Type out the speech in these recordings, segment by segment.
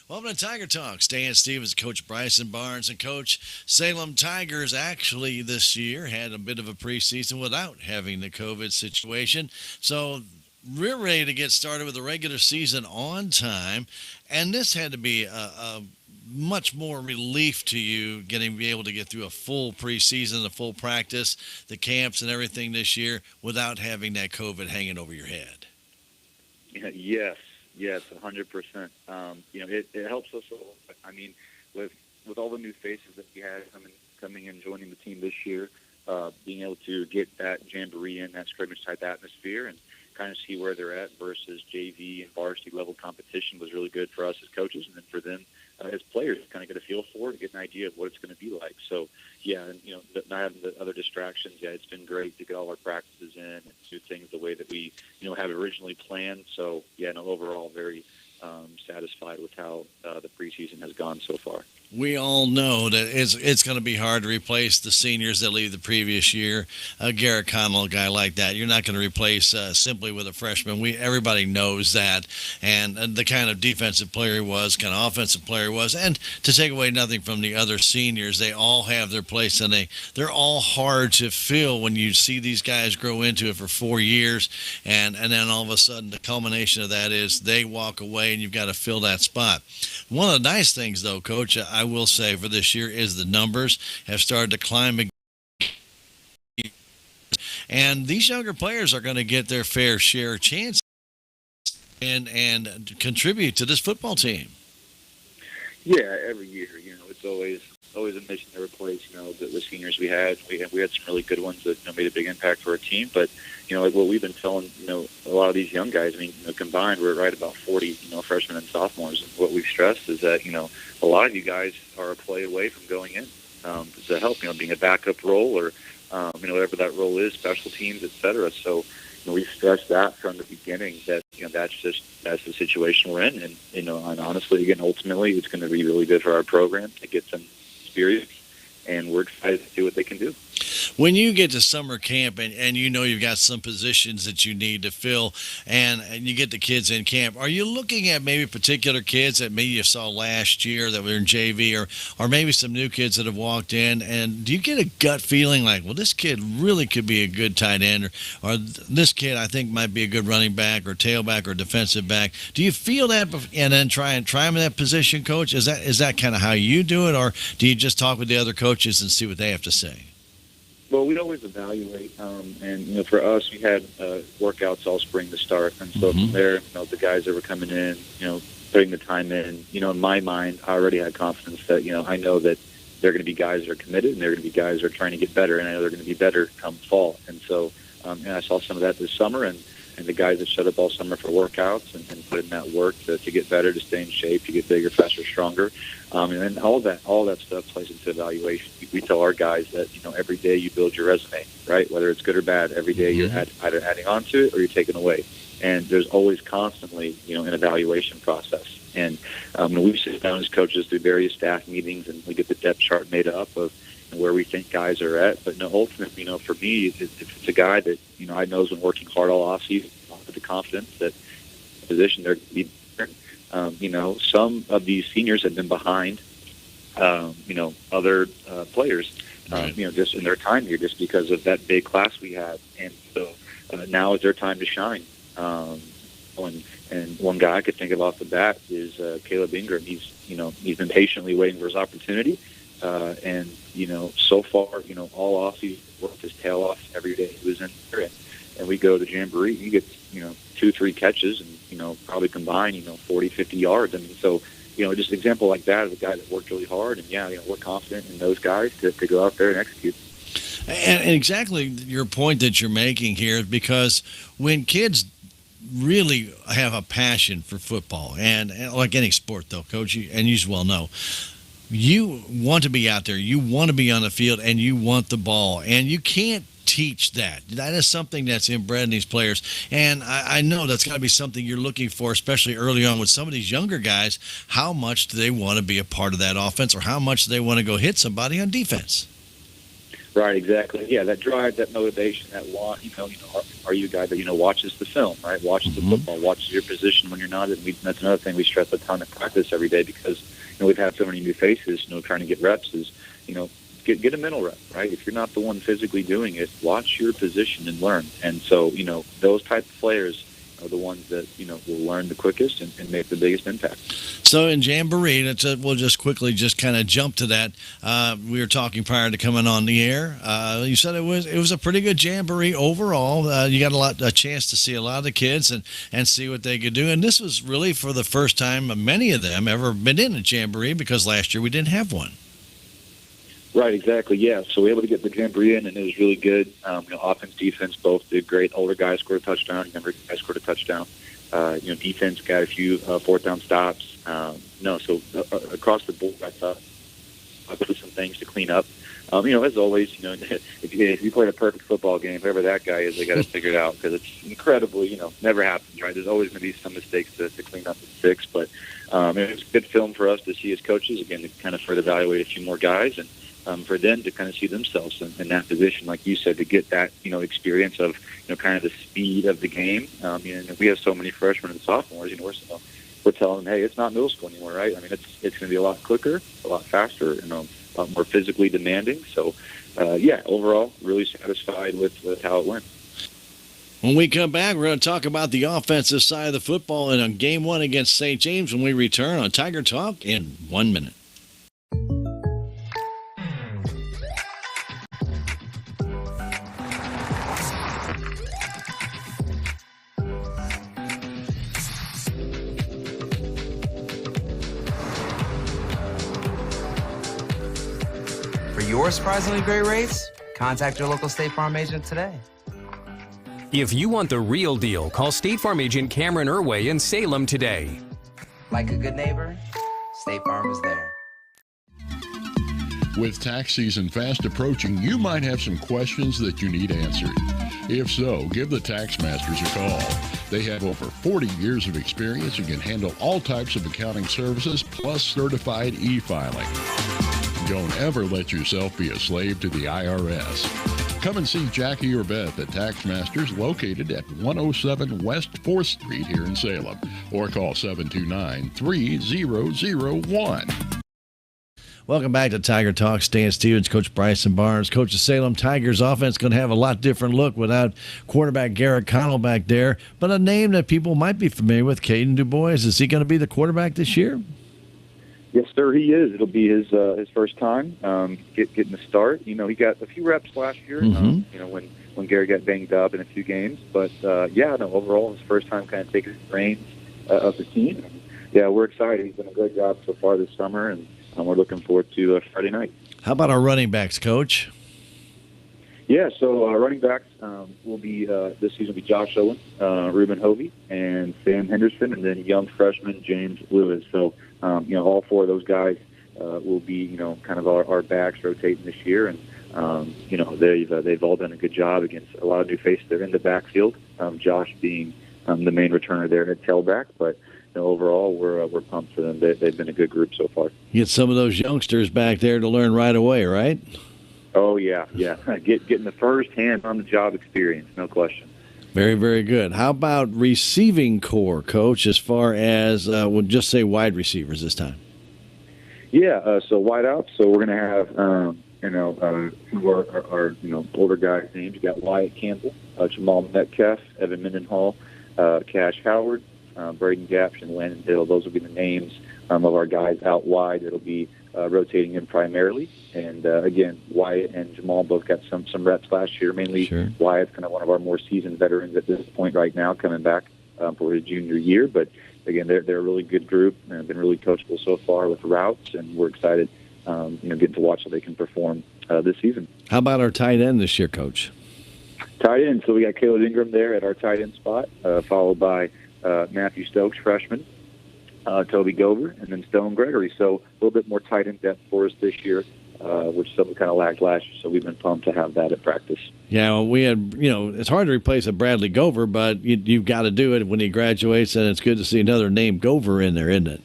Welcome to Tiger Talk. Stan Stevens, Coach Bryson Barnes, and Coach Salem Tigers actually this year had a bit of a preseason without having the COVID situation. So we're ready to get started with the regular season on time. And this had to be a much more relief to you getting be able to get through a full preseason, a full practice, the camps and everything this year without having that COVID hanging over your head. Yeah, yes, 100%. It helps us a lot. I mean, with all the new faces that we had coming and joining the team this year, being able to get that jamboree in, that scrimmage type atmosphere, and kind of see where they're at versus JV and varsity level competition was really good for us as coaches, and then for them as players, kind of get a feel for it, to get an idea of what it's going to be like. So, yeah, and not having the other distractions. Yeah, it's been great to get all our practices in and do things the way that we have originally planned. So, yeah, no, overall very satisfied with how the preseason has gone so far. We all know that it's going to be hard to replace the seniors that leave the previous year. Garrett Connell, a guy like that, you're not going to replace simply with a freshman. Everybody knows that, and the kind of defensive player he was, kind of offensive player he was, and to take away nothing from the other seniors, they all have their place, and they're all hard to fill when you see these guys grow into it for 4 years, and then all of a sudden the culmination of that is they walk away, and you've got to fill that spot. One of the nice things, though, Coach, I will say for this year is the numbers have started to climb again. And these younger players are going to get their fair share of chances and contribute to this football team. Yeah, every year, it's always a mission to replace, the seniors we had. We had some really good ones that made a big impact for our team. But like what we've been telling, a lot of these young guys. I mean, combined, we're right about 40, freshmen and sophomores. And what we've stressed is that a lot of you guys are a play away from going in to help, being a backup role or whatever that role is, special teams, et cetera. So we stressed that from the beginning that that's the situation we're in, and and honestly, again, ultimately, it's going to be really good for our program to get some experience, and we're excited to see what they can do. When you get to summer camp and you've got some positions that you need to fill and you get the kids in camp, are you looking at maybe particular kids that maybe you saw last year that were in JV or maybe some new kids that have walked in, and do you get a gut feeling like, well, this kid really could be a good tight end or this kid I think might be a good running back or tailback or defensive back? Do you feel that and then try him in that position, Coach? Is that kind of how you do it, or do you just talk with the other coaches and see what they have to say? Well, we always evaluate, and for us, we had workouts all spring to start, and so from there, the guys that were coming in, putting the time in my mind, I already had confidence that I know that they're going to be guys that are committed, and they're going to be guys that are trying to get better, and I know they're going to be better come fall, and so and I saw some of that this summer, and the guys that showed up all summer for workouts and put in that work to get better, to stay in shape, to get bigger, faster, stronger. And then all that stuff plays into evaluation. We tell our guys that, every day you build your resume, right? Whether it's good or bad, every day you're either adding on to it or you're taking away. And there's always constantly, an evaluation process. And we sit down as coaches through various staff meetings and we get the depth chart made up of where we think guys are at. But ultimately, for me, if it's a guy that, I know has been working hard all offseason, with the confidence that the position they're going to be there. Some of these seniors have been behind, other players, just in their time here, just because of that big class we had. And so now is their time to shine. And one guy I could think of off the bat is Caleb Ingram. He's been patiently waiting for his opportunity. And so far, all off, he's worked his tail off every day he was in there. And we go to Jamboree, he gets, 2-3 catches and, probably combined, 40, 50 yards. I mean, so, just an example like that of a guy that worked really hard. And, we're confident in those guys to go out there and execute. And exactly your point that you're making here, because when kids really have a passion for football, and like any sport, though, Coach, and you as well know, you want to be out there, you want to be on the field, and you want the ball, and you can't teach that. That is something that's inbred in these players, and I know that's got to be something you're looking for, especially early on with some of these younger guys. How much do they want to be a part of that offense, or how much do they want to go hit somebody on defense? Right, exactly. Yeah, that drive, that motivation, that want. Are you a guy that watches the film, right? Watches the football, watches your position when you're not. And that's another thing we stress a ton at practice every day because we've had so many new faces. Trying to get reps is get a mental rep, right? If you're not the one physically doing it, watch your position and learn. And so those type of players are the ones that will learn the quickest and make the biggest impact. So in Jamboree, we'll just quickly kind of jump to that. We were talking prior to coming on the air. You said it was a pretty good Jamboree overall. You got a chance to see a lot of the kids and see what they could do. And this was really for the first time many of them ever been in a Jamboree because last year we didn't have one. Right, exactly. Yeah, so we were able to get the Jamboree in, and it was really good. Offense, defense, both did great. Older guys scored a touchdown. Younger guys scored a touchdont. Defense got a few fourth down stops. Across the board, I thought there some things to clean up. As always, if you play a perfect football game, whoever that guy is, they got to figure it out because it's incredibly, never happens, right? There's always going to be some mistakes to clean up and fix, but it was good film for us to see as coaches, again, to kind of further evaluate a few more guys and for them to kind of see themselves in that position, like you said, to get that, experience of, kind of the speed of the game. We have so many freshmen and sophomores, we're telling them, hey, it's not middle school anymore, right? I mean, it's going to be a lot quicker, a lot faster, a lot more physically demanding. So, overall, really satisfied with how it went. When we come back, we're going to talk about the offensive side of the football in Game 1 against St. James when we return on Tiger Talk in 1 minute. For your surprisingly great rates, contact your local State Farm agent today. If you want the real deal, call State Farm agent Cameron Irway in Salem today. Like a good neighbor, State Farm is there. With tax season fast approaching, you might have some questions that you need answered. If so, give the Tax Masters a call. They have over 40 years of experience and can handle all types of accounting services plus certified e-filing. Don't ever let yourself be a slave to the IRS. Come and see Jackie or Beth at Tax Masters located at 107 West 4th Street here in Salem or call 729-3001. Welcome back to Tiger Talk. Stan Stevens, Coach Bryson Barnes. Coach of Salem Tigers offense going to have a lot different look without quarterback Garrett Connell back there. But a name that people might be familiar with, Caden DuBois. Is he going to be the quarterback this year? Yes, sir, he is. It'll be his first time getting the start. He got a few reps last year, when Gary got banged up in a few games. But, overall, his first time kind of taking the reins of the team. And, we're excited. He's done a great job so far this summer, and we're looking forward to Friday night. How about our running backs, Coach? Yeah, so running backs will be this season will be Josh Owen, Ruben Hovey, and Sam Henderson, and then young freshman James Lewis. So, all four of those guys will be, kind of our backs rotating this year, and they've all done a good job against a lot of new faces. They're in the backfield. Josh being the main returner there at tailback, but overall we're pumped for them. They've been a good group so far. You get some of those youngsters back there to learn right away, right? Oh yeah. Getting the first hand on the job experience, no question. Very, very good. How about receiving core, Coach, as far as, we'll just say wide receivers this time? Yeah, so wide out. So we're going to have, who are our older guys' names. You got Wyatt Campbell, Jamal Metcalf, Evan Mendenhall, Cash Howard, Braden Gapsh, and Landon Hill. Those will be the names of our guys out wide that'll be rotating in primarily. And again, Wyatt and Jamal both got some reps last year. Mainly, sure. Wyatt's kind of one of our more seasoned veterans at this point right now, coming back for his junior year. But again, they're a really good group and have been really coachable so far with routes, and we're excited, getting to watch how they can perform this season. How about our tight end this year, Coach? Tight end. So we got Caleb Ingram there at our tight end spot, followed by Matthew Stokes, freshman, Toby Gover, and then Stone Gregory. So a little bit more tight end depth for us this year, which some kind of lacked last year. So we've been pumped to have that at practice. Yeah, well, we had, it's hard to replace a Bradley Gover, but you've got to do it when he graduates, and it's good to see another name Gover in there, isn't it?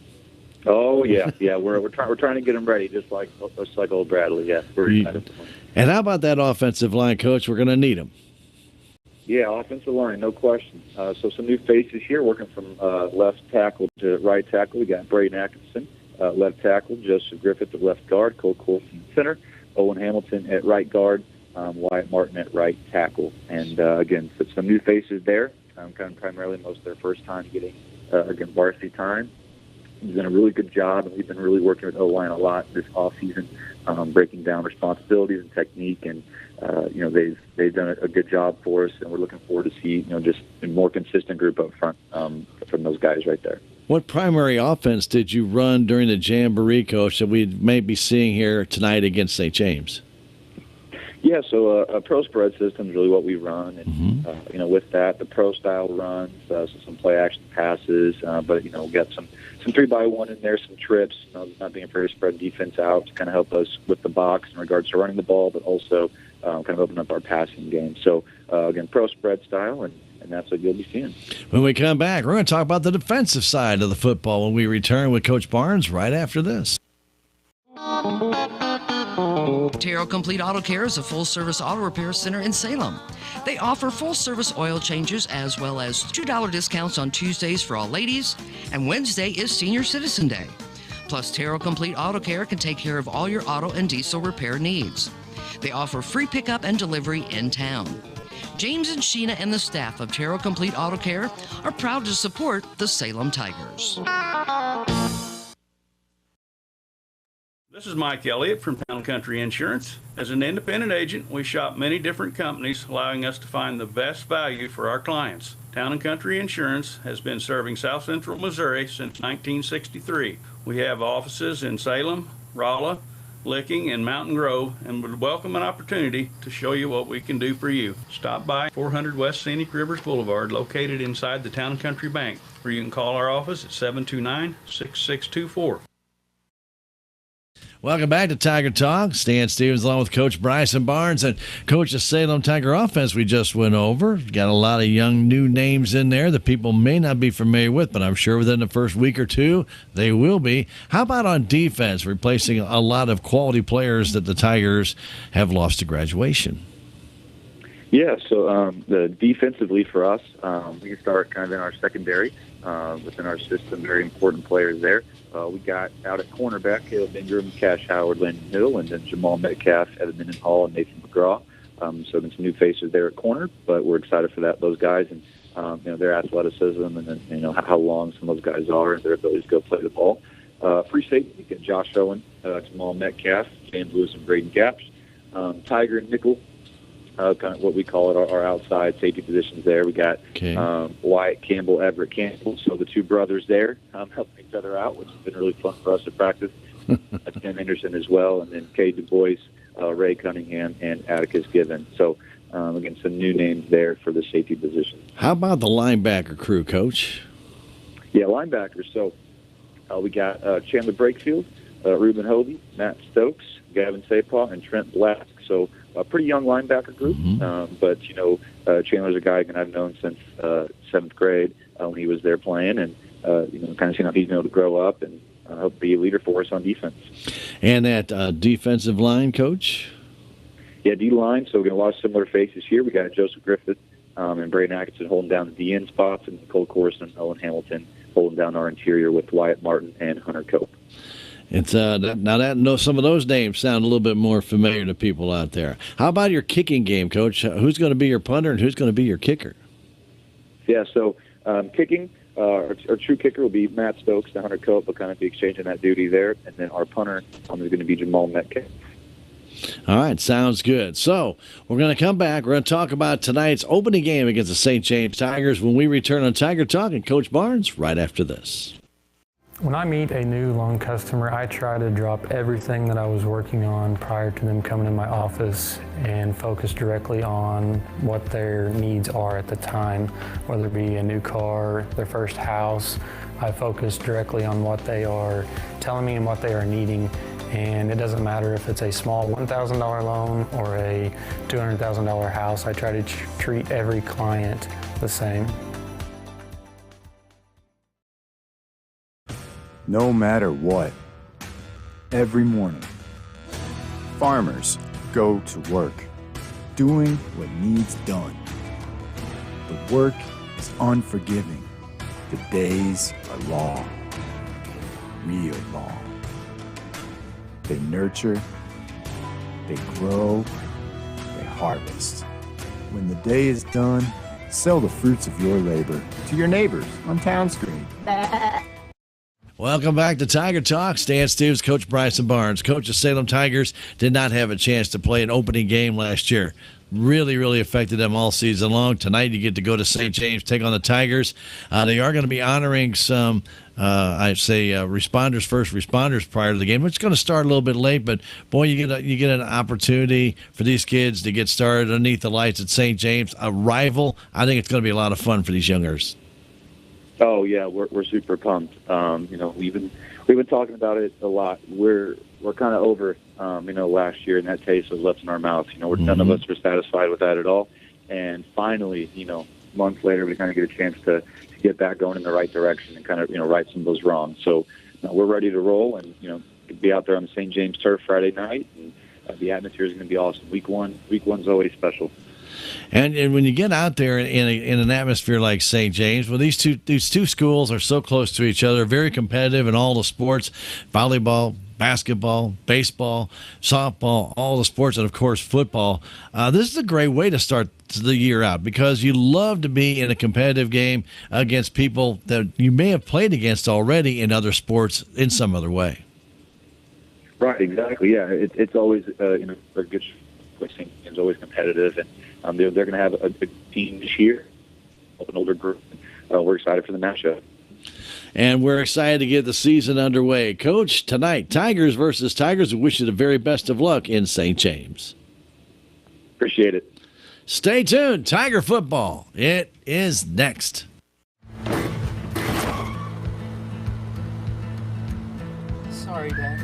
Oh yeah, yeah. We're trying to get them ready, just like old Bradley. Yeah, we're excited. And how about that offensive line, Coach? We're going to need them. Yeah, offensive line, no question. So some new faces here, working from left tackle to right tackle. We got Braden Atkinson, left tackle, Joseph Griffith at left guard, Cole Corson center, Owen Hamilton at right guard, Wyatt Martin at right tackle. And again, some new faces there. Kind of primarily most of their first time getting again varsity time. He's done a really good job, and we've been really working with O-line a lot this offseason, breaking down responsibilities and technique, and they've done a good job for us, and we're looking forward to see just a more consistent group up front from those guys right there. What primary offense did you run during the Jamboree, Coach, that we may be seeing here tonight against St. James? Yeah, so a pro spread system is really what we run, and with that, the pro style runs, so some play action passes, but we got some 3x1 in there, some trips. Not being afraid to spread defense out to kind of help us with the box in regards to running the ball, but also kind of open up our passing game. So again, pro spread style, and that's what you'll be seeing. When we come back, we're going to talk about the defensive side of the football when we return with Coach Barnes right after this. Terrell Complete Auto Care is a full-service auto repair center in Salem. They offer full-service oil changes as well as $2 discounts on Tuesdays for all ladies, and Wednesday is Senior Citizen Day. Plus, Terrell Complete Auto Care can take care of all your auto and diesel repair needs. They offer free pickup and delivery in town. James and Sheena and the staff of Terrell Complete Auto Care are proud to support the Salem Tigers. This is Mike Elliott from Town & Country Insurance. As an independent agent, we shop many different companies, allowing us to find the best value for our clients. Town & Country Insurance has been serving South Central Missouri since 1963. We have offices in Salem, Rolla, Licking, and Mountain Grove, and would welcome an opportunity to show you what we can do for you. Stop by 400 West Scenic Rivers Boulevard, located inside the Town & Country Bank, or you can call our office at 729-6624. Welcome back to Tiger Talk. Stan Stevens along with Coach Bryson Barnes and Coach of Salem Tiger offense we just went over. Got a lot of young new names in there that people may not be familiar with, but I'm sure within the first week or two they will be. How about on defense, replacing a lot of quality players that the Tigers have lost to graduation? Yeah, so the defensively for us, we can start kind of in our secondary within our system. Very important players there. We got out at cornerback, Caleb Ingram, Cash Howard, Landon Hill, and then Jamal Metcalf, Evan Mendenhall, and Nathan McGraw. So there's some new faces there at corner, but we're excited for those guys and their athleticism and then how long some of those guys are and their ability to go play the ball. Free safety, you get Josh Owen, Jamal Metcalf, James Lewis, and Braden Gaps. Tiger and nickel. Kind of what we call it, our outside safety positions there. We got Wyatt Campbell, Everett Campbell, so the two brothers there helping each other out, which has been really fun for us to practice. Tim Anderson as well, and then Kay Du Bois, Ray Cunningham, and Atticus Given. So, again, some new names there for the safety position. How about the linebacker crew, Coach? Yeah, linebackers. So we got Chandler Brakefield, Reuben Hovey, Matt Stokes, Gavin Sapaw, and Trent Black. So a pretty young linebacker group, but Chandler's a guy I've known since 7th grade when he was there playing, and kind of seeing how he's been able to grow up and help be a leader for us on defense. And that defensive line, Coach? Yeah, D-line. So we got a lot of similar faces here. We got Joseph Griffith and Braden Atkinson holding down the DN spots, and Cole Corson and Owen Hamilton holding down our interior with Wyatt Martin and Hunter Cope. It's some of those names sound a little bit more familiar to people out there. How about your kicking game, Coach? Who's going to be your punter and who's going to be your kicker? Yeah, so kicking, our true kicker will be Matt Stokes, the Hunter Cope, will kind of be exchanging that duty there, and then our punter is going to be Jamal Metcalf. All right, sounds good. So we're going to come back. We're going to talk about tonight's opening game against the St. James Tigers when we return on Tiger Talk and Coach Barnes right after this. When I meet a new loan customer, I try to drop everything that I was working on prior to them coming in my office and focus directly on what their needs are at the time, whether it be a new car, their first house. I focus directly on what they are telling me and what they are needing. And it doesn't matter if it's a small $1,000 loan or a $200,000 house. I try to treat every client the same. no matter what. Every morning, farmers go to work, doing what needs done. The work is unforgiving. The days are long, real long. They nurture, they grow, they harvest. When the day is done, sell the fruits of your labor to your neighbors on Town Screen. Welcome back to Tiger Talk. Stan Stevens, Coach Bryson Barnes. Coach of Salem Tigers did not have a chance to play an opening game last year. Really, really affected them all season long. Tonight you get to go to St. James, take on the Tigers. They are going to be honoring some, responders, first responders prior to the game. It's going to start a little bit late, but boy, you get an opportunity for these kids to get started underneath the lights at St. James, a rival. I think it's going to be a lot of fun for these youngers. Oh yeah, we're super pumped. We've been talking about it a lot. We're kind of over, last year, and that taste was left in our mouth. None of us were satisfied with that at all. And finally, months later, we kind of get a chance to get back going in the right direction and kind of right some of those wrongs. So we're ready to roll, and be out there on the St. James turf Friday night, and the atmosphere is going to be awesome. Week's always special. And when you get out there in an atmosphere like St. James, well, these two schools are so close to each other, very competitive in all the sports, volleyball, basketball, baseball, softball, all the sports, and, of course, football. This is a great way to start the year out because you love to be in a competitive game against people that you may have played against already in other sports in some other way. Right, exactly. Yeah, it's always, a good St. James, always competitive, and they're going to have a big team this year, an older group. We're excited for the matchup. And we're excited to get the season underway. Coach, tonight, Tigers versus Tigers. We wish you the very best of luck in St. James. Appreciate it. Stay tuned. Tiger football. It is next. Sorry, Dad.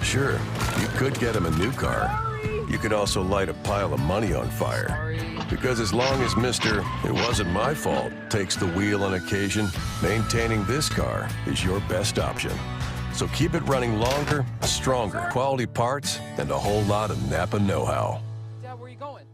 Sure, you could get him a new car. You could also light a pile of money on fire. Because as long as Mr. It wasn't my fault takes the wheel on occasion, maintaining this car is your best option. So keep it running longer, stronger, quality parts, and a whole lot of Napa know-how. Dad, where are you going?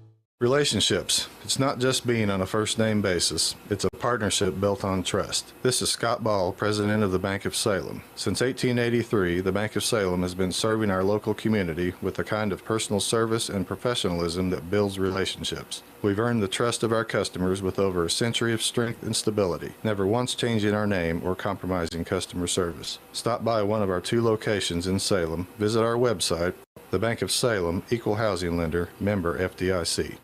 Relationships. It's not just being on a first-name basis. It's a partnership built on trust. This is Scott Ball, president of the Bank of Salem. Since 1883, the Bank of Salem has been serving our local community with the kind of personal service and professionalism that builds relationships. We've earned the trust of our customers with over a century of strength and stability, never once changing our name or compromising customer service. Stop by one of our 2 locations in Salem. Visit our website, the Bank of Salem, Equal Housing Lender, member FDIC.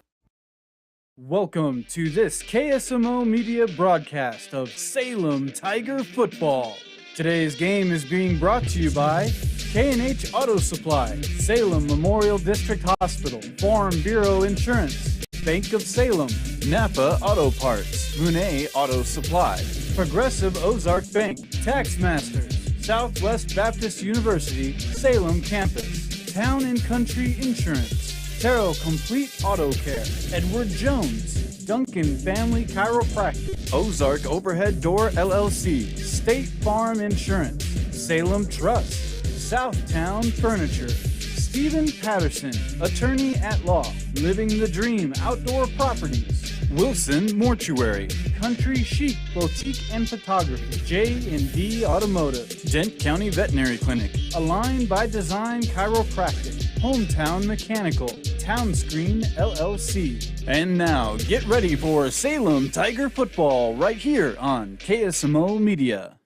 Welcome to this KSMO media broadcast of Salem Tiger Football. Today's game is being brought to you by K&H Auto Supply, Salem Memorial District Hospital, Farm Bureau Insurance, Bank of Salem, Napa Auto Parts, Monet Auto Supply, Progressive Ozark Bank, Tax Masters, Southwest Baptist University, Salem Campus, Town and Country Insurance, Terrell Complete Auto Care, Edward Jones, Duncan Family Chiropractic, Ozark Overhead Door LLC, State Farm Insurance, Salem Trust, Southtown Furniture, Stephen Patterson, Attorney at Law, Living the Dream Outdoor Properties, Wilson Mortuary, Country Chic Boutique and Photography, J&D Automotive, Dent County Veterinary Clinic, Align by Design Chiropractic, Hometown Mechanical, Town Screen LLC. And now, get ready for Salem Tiger Football right here on KSMO Media.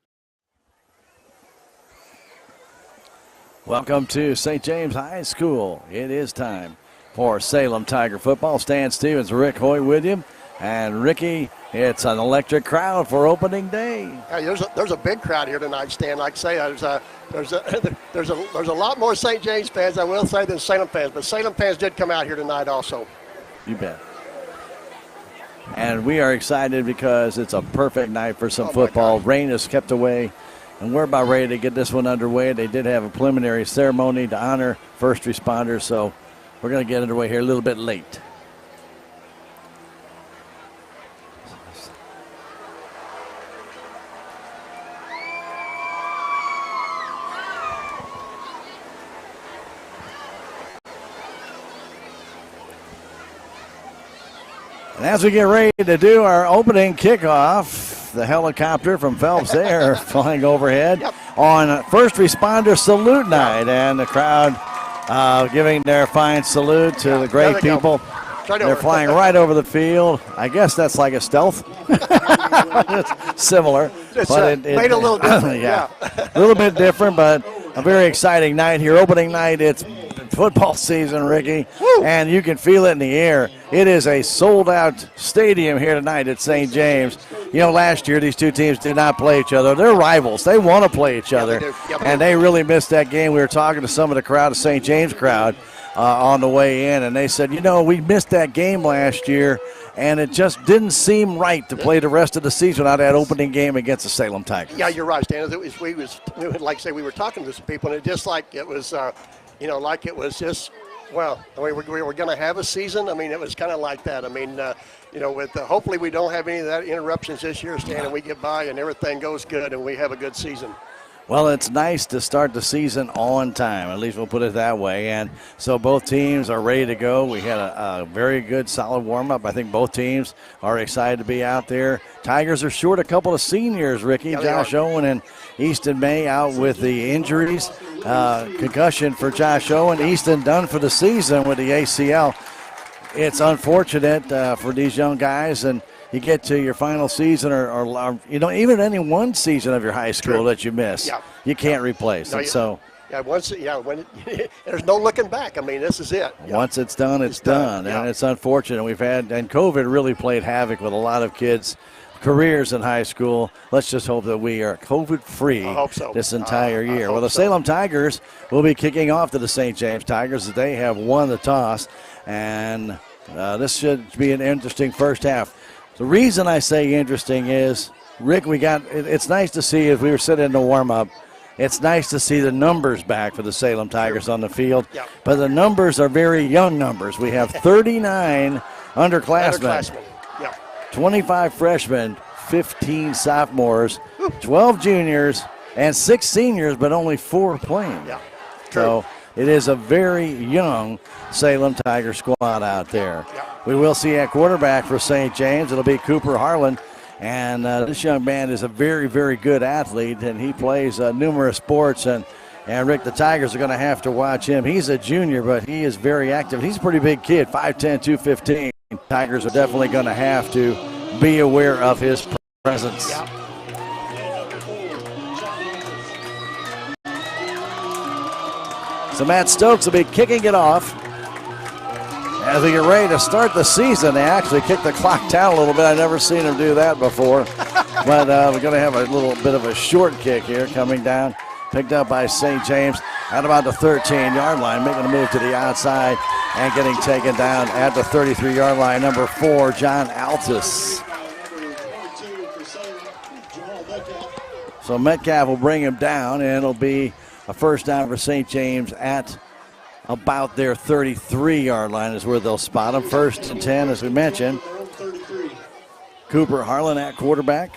Welcome to St. James High School. It is time for Salem Tiger Football. Stan Stevens, Rick Hoy with you. And Ricky, it's an electric crowd for opening day. Yeah, there's a big crowd here tonight, Stan. Like I say, there's a lot more St. James fans, I will say, than Salem fans. But Salem fans did come out here tonight also. You bet. And we are excited because it's a perfect night for some football. Rain is kept away, and we're about ready to get this one underway. They did have a preliminary ceremony to honor first responders, so we're going to get underway here a little bit late. As we get ready to do our opening kickoff, the helicopter from Phelps Air flying overhead on First Responder Salute Night, and the crowd giving their fine salute to the great people. They're flying right over the field. I guess that's like a stealth. It's similar. It's but made a little different. Yeah, a little bit different, but a very exciting night here. Opening night, it's football season, Ricky, and you can feel it in the air. It is a sold-out stadium here tonight at St. James. You know, last year these two teams did not play each other. They're rivals. They want to play each other, and they really missed that game. We were talking to some of the crowd, the St. James crowd, on the way in, and they said, you know, we missed that game last year, and it just didn't seem right to play the rest of the season without that opening game against the Salem Tigers. Yeah, you're right, Stan. Like I say, we were talking to some people, and it just like it was, like it was just, well, I mean, we were going to have a season. I mean, it was kind of like that. I mean, hopefully we don't have any of that interruptions this year, Stan, and we get by and everything goes good and we have a good season. Well, it's nice to start the season on time. At least we'll put it that way. And so both teams are ready to go. We had a very good, solid warm-up. I think both teams are excited to be out there. Tigers are short a couple of seniors, Ricky. Yeah, Josh Owen and Easton May out with the injuries. Concussion for Josh Owen. Easton done for the season with the ACL. It's unfortunate for these young guys, and you get to your final season or even any one season of your high school that you miss, you can't replace it. So there's no looking back. I mean, this is it. Once it's done, it's done. And it's unfortunate. And COVID really played havoc with a lot of kids' careers in high school. Let's just hope that we are COVID-free this entire year. Well, the Salem Tigers will be kicking off to the St. James Tigers. They have won the toss, and this should be an interesting first half. The reason I say interesting is, Rick, it's nice to see, as we were sitting in the warm-up, it's nice to see the numbers back for the Salem Tigers on the field. Yep. But the numbers are very young numbers. We have 39 underclassmen, 25 freshmen, 15 sophomores, 12 juniors, and 6 seniors, but only 4 playing. Yeah. So it is a very young Salem Tiger squad out there. We will see at quarterback for St. James. It'll be Cooper Harlan. And this young man is a very, very good athlete, and he plays numerous sports. And Rick, the Tigers are going to have to watch him. He's a junior, but he is very active. He's a pretty big kid, 5'10", 215. Tigers are definitely going to have to be aware of his presence. So Matt Stokes will be kicking it off. As we get ready to start the season, they actually kick the clock down a little bit. I've never seen them do that before. But we're going to have a little bit of a short kick here coming down. Picked up by St. James at about the 13-yard line, making a move to the outside and getting taken down at the 33-yard line. Number 4, John Altus. So Metcalf will bring him down, and it'll be a first down for St. James at about their 33-yard line is where they'll spot him. 1st and 10, as we mentioned. Cooper Harlan at quarterback.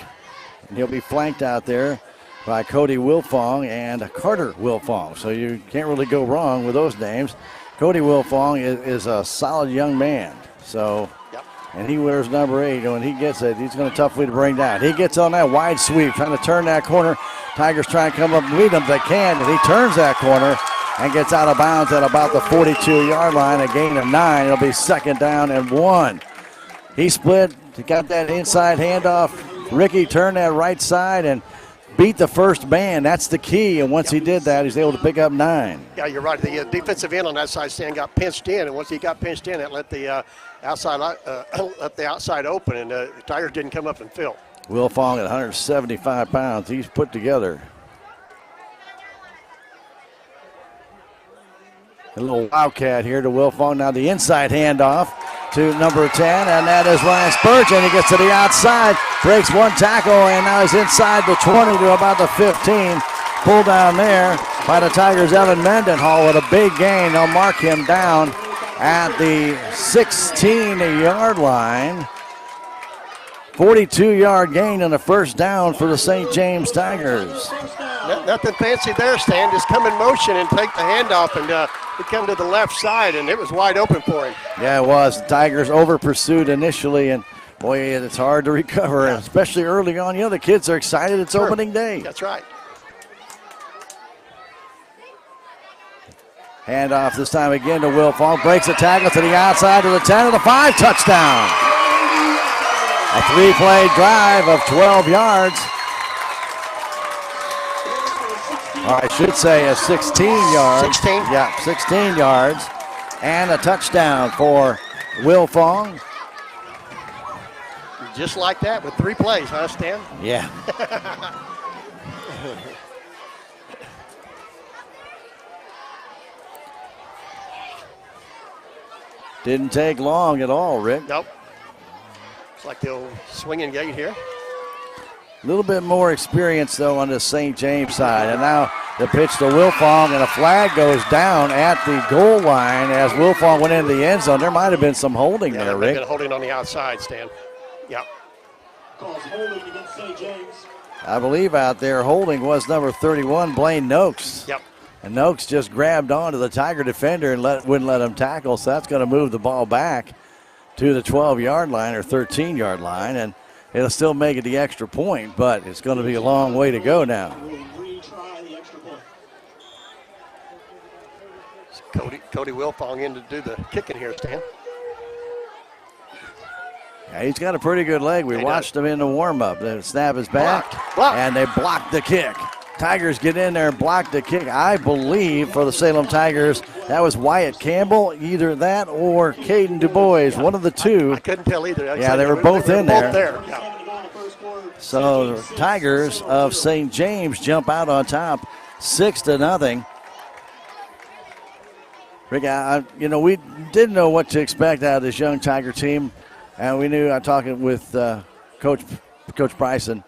And he'll be flanked out there by Cody Wilfong and Carter Wilfong. So you can't really go wrong with those names. Cody Wilfong is a solid young man. So, and he wears number 8. When he gets it, he's going to tough way to bring down. He gets on that wide sweep, trying to turn that corner. Tigers trying to come up and lead him if they can, and he turns that corner and gets out of bounds at about the 42-yard line, a gain of 9. It'll be 2nd down and 1. He split, he got that inside handoff. Ricky turned that right side and beat the first man. That's the key, and once he did that, he's able to pick up 9. Yeah, you're right. The defensive end on that side stand got pinched in, and once he got pinched in, it let the outside open, and the Tigers didn't come up and fill. Wilfong at 175 pounds. He's put together. A little wildcat here to Wilfong. Now the inside handoff to number 10, and that is Ryan Spurgeon. He gets to the outside, breaks one tackle, and now he's inside the 20 to about the 15. Pull down there by the Tigers' Evan Mendenhall with a big gain. They'll mark him down at the 16-yard line. 42-yard gain and a first down for the St. James Tigers. Nothing fancy there, Stan. Just come in motion and take the handoff, and he come to the left side, and it was wide open for him. Yeah, it was. The Tigers over pursued initially, and boy, it's hard to recover, especially early on. You know, the kids are excited. It's opening day. That's right. Handoff this time again to Will Fong. Breaks a tackle to the outside to the 10 to the 5. Touchdown. A 3-play drive of 12 yards. Or I should say a 16 yards. 16? Yeah, 16 yards. And a touchdown for Will Fong. Just like that with 3 plays, huh, Stan? Yeah. Didn't take long at all, Rick. Nope. It's like the old swinging gate here. A little bit more experience, though, on the St. James side. And now the pitch to Wilfong, and a flag goes down at the goal line as Wilfong went into the end zone. There might have been some holding there, there Rick. been holding on the outside, Stan. Yep. I believe out there holding was number 31, Blaine Noakes. Yep. And Noakes just grabbed onto the Tiger defender and wouldn't let him tackle, so that's going to move the ball back to the 12-yard line or 13-yard line, and it'll still make it the extra point, but it's going to be a long way to go now. Cody Wilfong in to do the kicking here, Stan. Yeah, he's got a pretty good leg. We watched him in the warm-up. The snap is back, and they blocked the kick. Tigers get in there and block the kick. I believe for the Salem Tigers, that was Wyatt Campbell, either that or Caden Du Bois, one of the two. I couldn't tell either. Yeah, they were both in there. Yeah. So the Tigers of St. James jump out on top, 6-0. Rick, we didn't know what to expect out of this young Tiger team, and we knew. I'm talking with Coach Bryson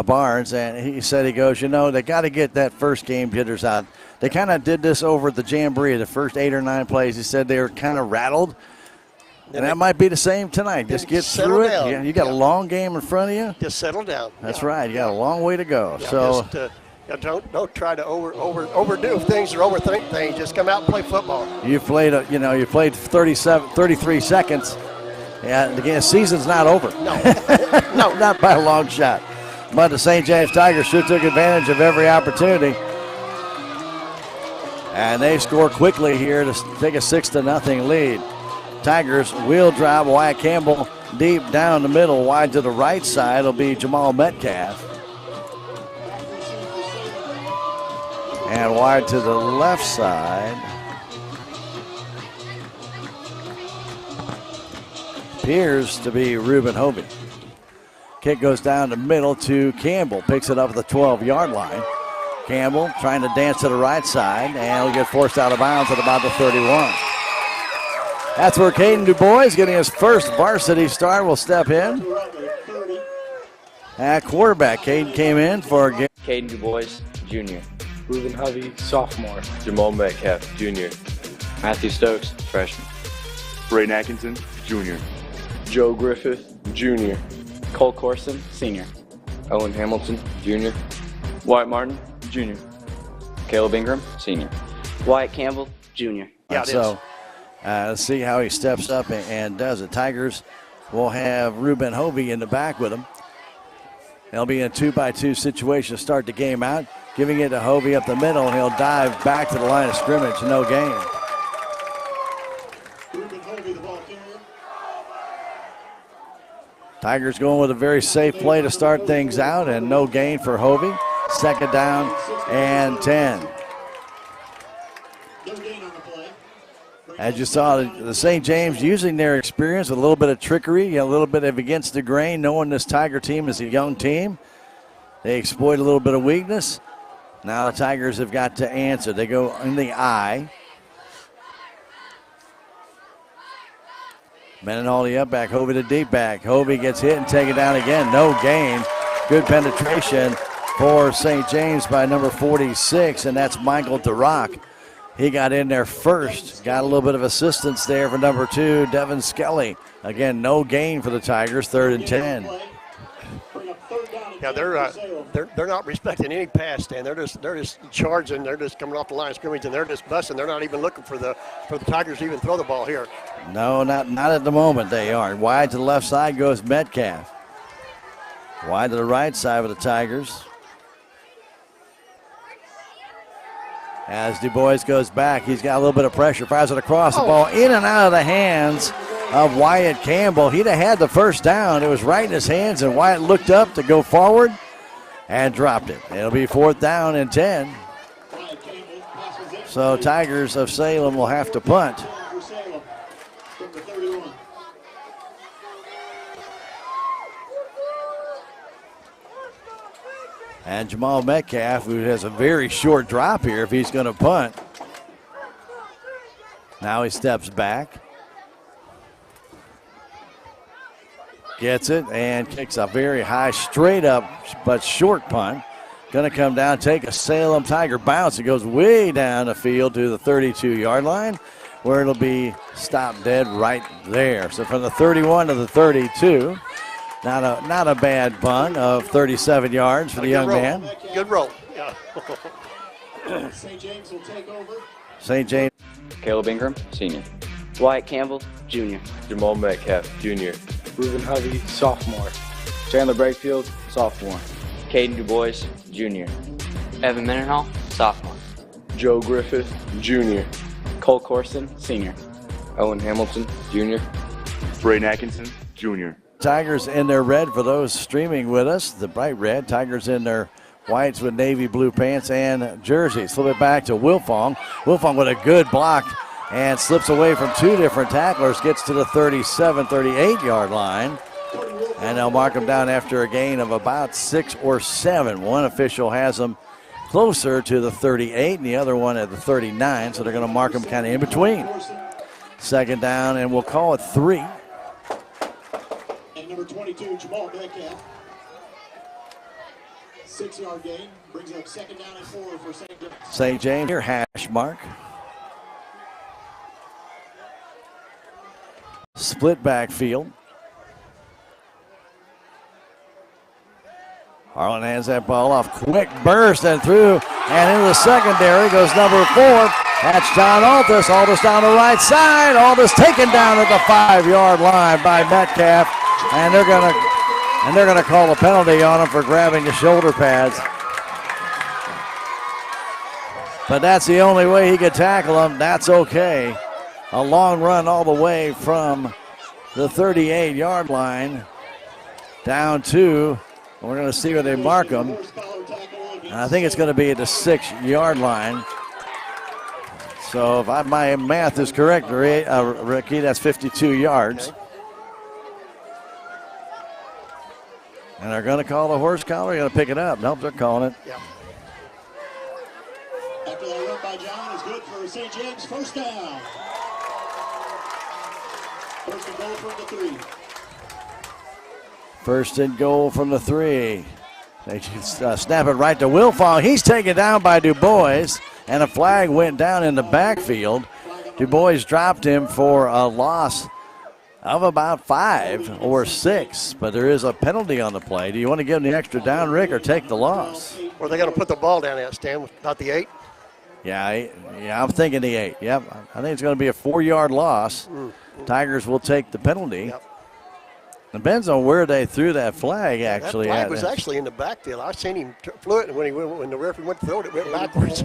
Barnes, and he said, he goes, they got to get that first game jitters out. They kind of did this over at the Jamboree, the first 8 or 9 plays. He said they were kind of rattled, and that might be the same tonight. Just get through it. Yeah, you got a long game in front of you. Just settle down. That's right. You got a long way to go. Yeah, so. Don't try to overdo things or overthink things. Just come out and play football. You played 33 seconds. Yeah, the season's not over. No, no, not by a long shot. But the St. James Tigers sure took advantage of every opportunity, and they score quickly here to take a 6-0 lead. Tigers wheel drive Wyatt Campbell deep down the middle, wide to the right side. It'll be Jamal Metcalf. And wide to the left side. Appears to be Reuben Hovey. Kick goes down the middle to Campbell. Picks it up at the 12-yard line. Campbell trying to dance to the right side, and will get forced out of bounds at about the 31. That's where Caden Du Bois, getting his first varsity start, will step in. At quarterback, Caden came in for Caden Du Bois, junior. Reuben Hovey, sophomore. Jamal Metcalf, junior. Matthew Stokes, freshman. Braden Atkinson, junior. Joe Griffith, junior. Cole Corson, senior. Owen Hamilton, junior. Wyatt Martin, junior. Caleb Ingram, senior. Wyatt Campbell, junior. Yeah, so let's see how he steps up and does it. Tigers will have Reuben Hovey in the back with him. They'll be in a 2-by-2 situation to start the game out. Giving it to Hovey up the middle, and he'll dive back to the line of scrimmage. No gain. Tigers going with a very safe play to start things out, and no gain for Hovey. 2nd down and 10. As you saw, the St. James using their experience with a little bit of trickery, a little bit of against the grain, knowing this Tiger team is a young team. They exploit a little bit of weakness. Now the Tigers have got to answer. They go in the eye. Mendenhall up back, Hovey to deep back. Hovey gets hit and taken down again. No gain. Good penetration for St. James by number 46, and that's Michael DeRock. He got in there first. Got a little bit of assistance there for number 2, Devin Skelly. Again, no gain for the Tigers, 3rd and 10. Yeah, they're not respecting any pass stand. They're just charging. They're just coming off the line of scrimmage and they're just busting. They're not even looking for the Tigers to even throw the ball here. No, not at the moment they aren't. Wide to the left side goes Metcalf. Wide to the right side of the Tigers. As Du Bois goes back, he's got a little bit of pressure, fires it across the ball, in and out of the hands of Wyatt Campbell. He'd have had the first down. It was right in his hands, and Wyatt looked up to go forward and dropped it. It'll be 4th down and 10. So Tigers of Salem will have to punt. And Jamal Metcalf, who has a very short drop here if he's going to punt. Now he steps back. Gets it and kicks a very high, straight up, but short punt. Going to come down, take a Salem Tiger bounce. It goes way down the field to the 32-yard line, where it'll be stopped dead right there. So from the 31 to the 32. Not a bad punt of 37 yards for the young man. Good roll. Yeah. St. James will take over. St. James. Caleb Ingram, senior. Wyatt Campbell, junior. Jamal Metcalf, junior. Reuben Hovey, sophomore. Chandler Brakefield, sophomore. Caden Du Bois, junior. Evan Mendenhall, sophomore. Joe Griffith, junior. Cole Corson, senior. Owen Hamilton, junior. Braden Atkinson, junior. Tigers in their red for those streaming with us, the bright red. Tigers in their whites with navy blue pants and jerseys. Flip it back to Wilfong. Wilfong with a good block and slips away from 2 different tacklers, gets to the 37, 38-yard line. And they'll mark him down after a gain of about 6 or 7. One official has him closer to the 38 and the other one at the 39, so they're going to mark him kind of in between. 2nd down, and we'll call it 3. Number 22, Jamal Metcalf. 6-yard gain brings up 2nd down and 4 for St. James. St. James here, hash mark. Split backfield. Harlan hands that ball off. Quick burst and through and into the secondary goes number 4. That's John Aldis. Aldis down the right side. Aldis taken down at the 5-yard line by Metcalf. And they're gonna call a penalty on him for grabbing the shoulder pads. But that's the only way he could tackle him. That's okay. A long run all the way from the 38-yard line down to. We're going to see where they mark him. And I think it's going to be at the 6-yard line. So if my math is correct, Ricky, that's 52 yards. Okay. And they're going to call the horse collar. They're going to pick it up. Nope, they're calling it. Yeah. After that run by John is good for St. James. 1st down. 1st and goal from the 3. 1st and goal from the 3. They snap it right to Wilfong. He's taken down by Du Bois, and a flag went down in the backfield. Du Bois dropped him for a loss of about 5 or 6, but there is a penalty on the play. Do you want to give him the extra down, Rick, or take the loss? Where are they going to put the ball down at, Stan? About the 8? Yeah, I'm thinking the 8. Yep, I think it's going to be a 4-yard loss. Tigers will take the penalty. Yep. Depends on where they threw that flag, actually. That flag was actually in the backfield. I seen him throw it, and when the referee went to throw it, it went backwards.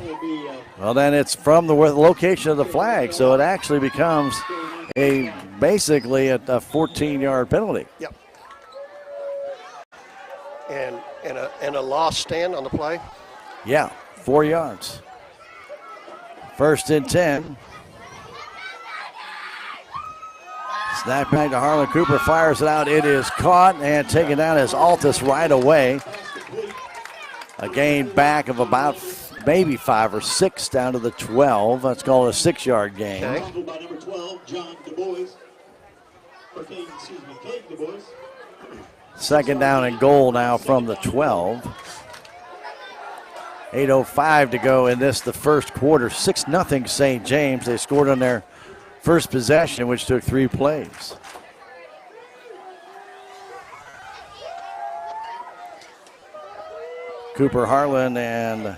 Well, then it's from the location of the flag, so it actually becomes basically a 14-yard penalty. Yep. And a lost stand on the play? Yeah, 4 yards. 1st and 10. Snap back to Harlan Cooper, fires it out. It is caught and taken down as Altus right away. A gain back of about maybe 5 or 6 down to the 12. That's called a 6-yard gain. Okay. By number 12, John Du Bois. Caden Du Bois. 2nd down and goal now from the 12. 8:05 to go in this, the first quarter. 6-0 St. James. They scored on their first possession, which took 3 plays. Cooper Harlan and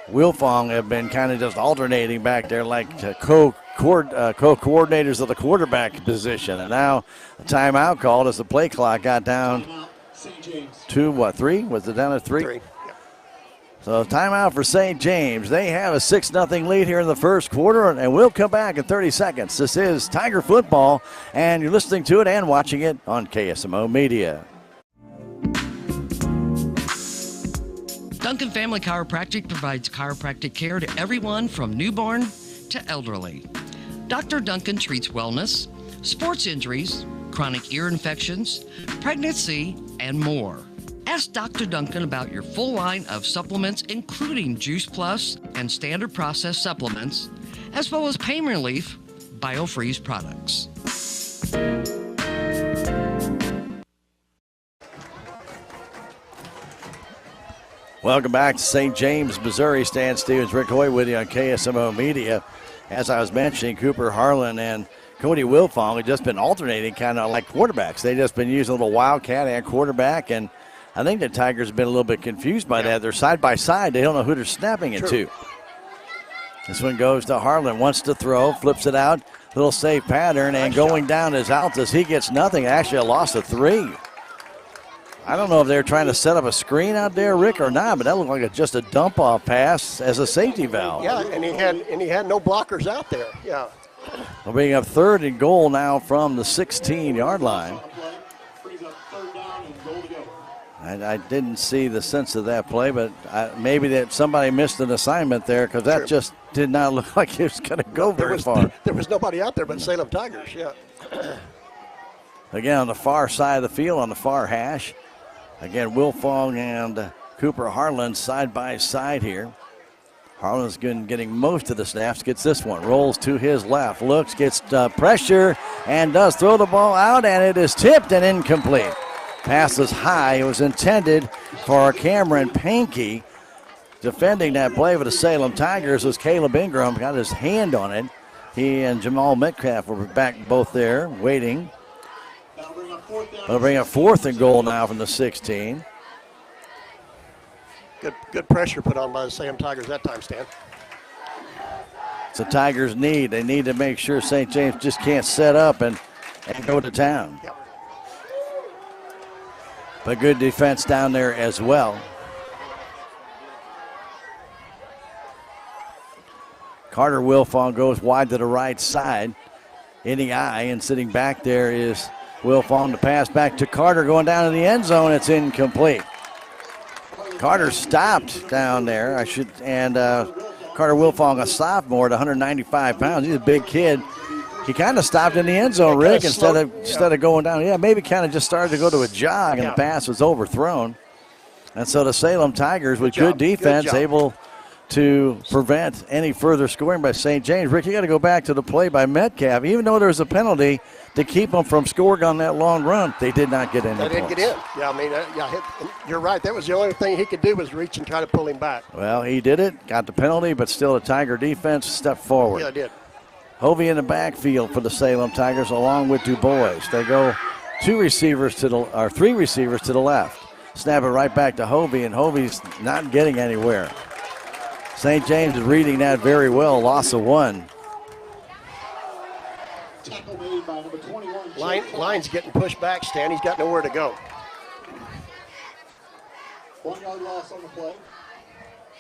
Wilfong have been kind of just alternating back there like co-coordinators of the quarterback position. And now a timeout called as the play clock got down to 3? Was it down to 3? 3. So timeout for St. James. They have a 6-0 lead here in the first quarter, and we'll come back in 30 seconds. This is Tiger Football, and you're listening to it and watching it on KSMO Media. Duncan Family Chiropractic provides chiropractic care to everyone from newborn to elderly. Dr. Duncan treats wellness, sports injuries, chronic ear infections, pregnancy, and more. Ask Dr. Duncan about your full line of supplements, including Juice Plus and standard processed supplements, as well as pain relief, BioFreeze products. Welcome back to St. James, Missouri. Stan Stevens, Rick Hoy with you on KSMO Media. As I was mentioning, Cooper Harlan and Cody Wilfong have just been alternating kind of like quarterbacks. They've just been using a little wildcat and quarterback, and I think the Tigers have been a little bit confused by that. They're side by side. They don't know who they're snapping it to. This one goes to Harlan, wants to throw, flips it out, little safe pattern, and going down is Altus. He gets nothing. Actually, a loss of 3. I don't know if they're trying to set up a screen out there, Rick, or not, but that looked like just a dump-off pass as a safety valve. Yeah, and he had no blockers out there. Yeah. We're being up 3rd and goal now from the 16-yard line. I didn't see the sense of that play, but maybe that somebody missed an assignment there because that just did not look like it was going to go very far. There was nobody out there but Salem Tigers, yeah. Again, on the far side of the field, on the far hash. Again, Wilfong and Cooper Harlan side by side here. Harlan's getting most of the snaps, gets this one, rolls to his left, looks, gets pressure, and does throw the ball out, and it is tipped and incomplete. Pass is high. It was intended for Cameron Pankey. Defending that play for the Salem Tigers was Caleb Ingram, got his hand on it. He and Jamal Metcalf were back both there, waiting. They'll bring a 4th and goal now from the 16. Good pressure put on by the Salem Tigers that time, Stan. It's a Tigers need. They need to make sure St. James just can't set up and go to town. Yep. But good defense down there as well. Carter Wilfong goes wide to the right side. In the eye, and sitting back there is Wilfong. To pass back to Carter, going down in the end zone. It's incomplete. Carter stopped down there. Carter Wilfong, a sophomore at 195 pounds. He's a big kid. He kind of stopped in the end zone, Rick, instead of going down. Yeah, maybe kind of just started to go to a jog, and the pass was overthrown. And so the Salem Tigers, with good defense, able to prevent any further scoring by St. James. Rick, you got to go back to the play by Metcalf. Even though there was a penalty to keep them from scoring on that long run, they did not get in. They didn't get in. Yeah, I mean, you're right. That was the only thing he could do was reach and try to pull him back. Well, he did it, got the penalty, but still the Tiger defense stepped forward. Yeah, it did. Hovey in the backfield for the Salem Tigers, along with DuBois. They go 3 receivers to the left. Snap it right back to Hovey, and Hovey's not getting anywhere. St. James is reading that very well. Loss of 1. Line's getting pushed back, Stan. He's got nowhere to go. 1 yard loss on the play.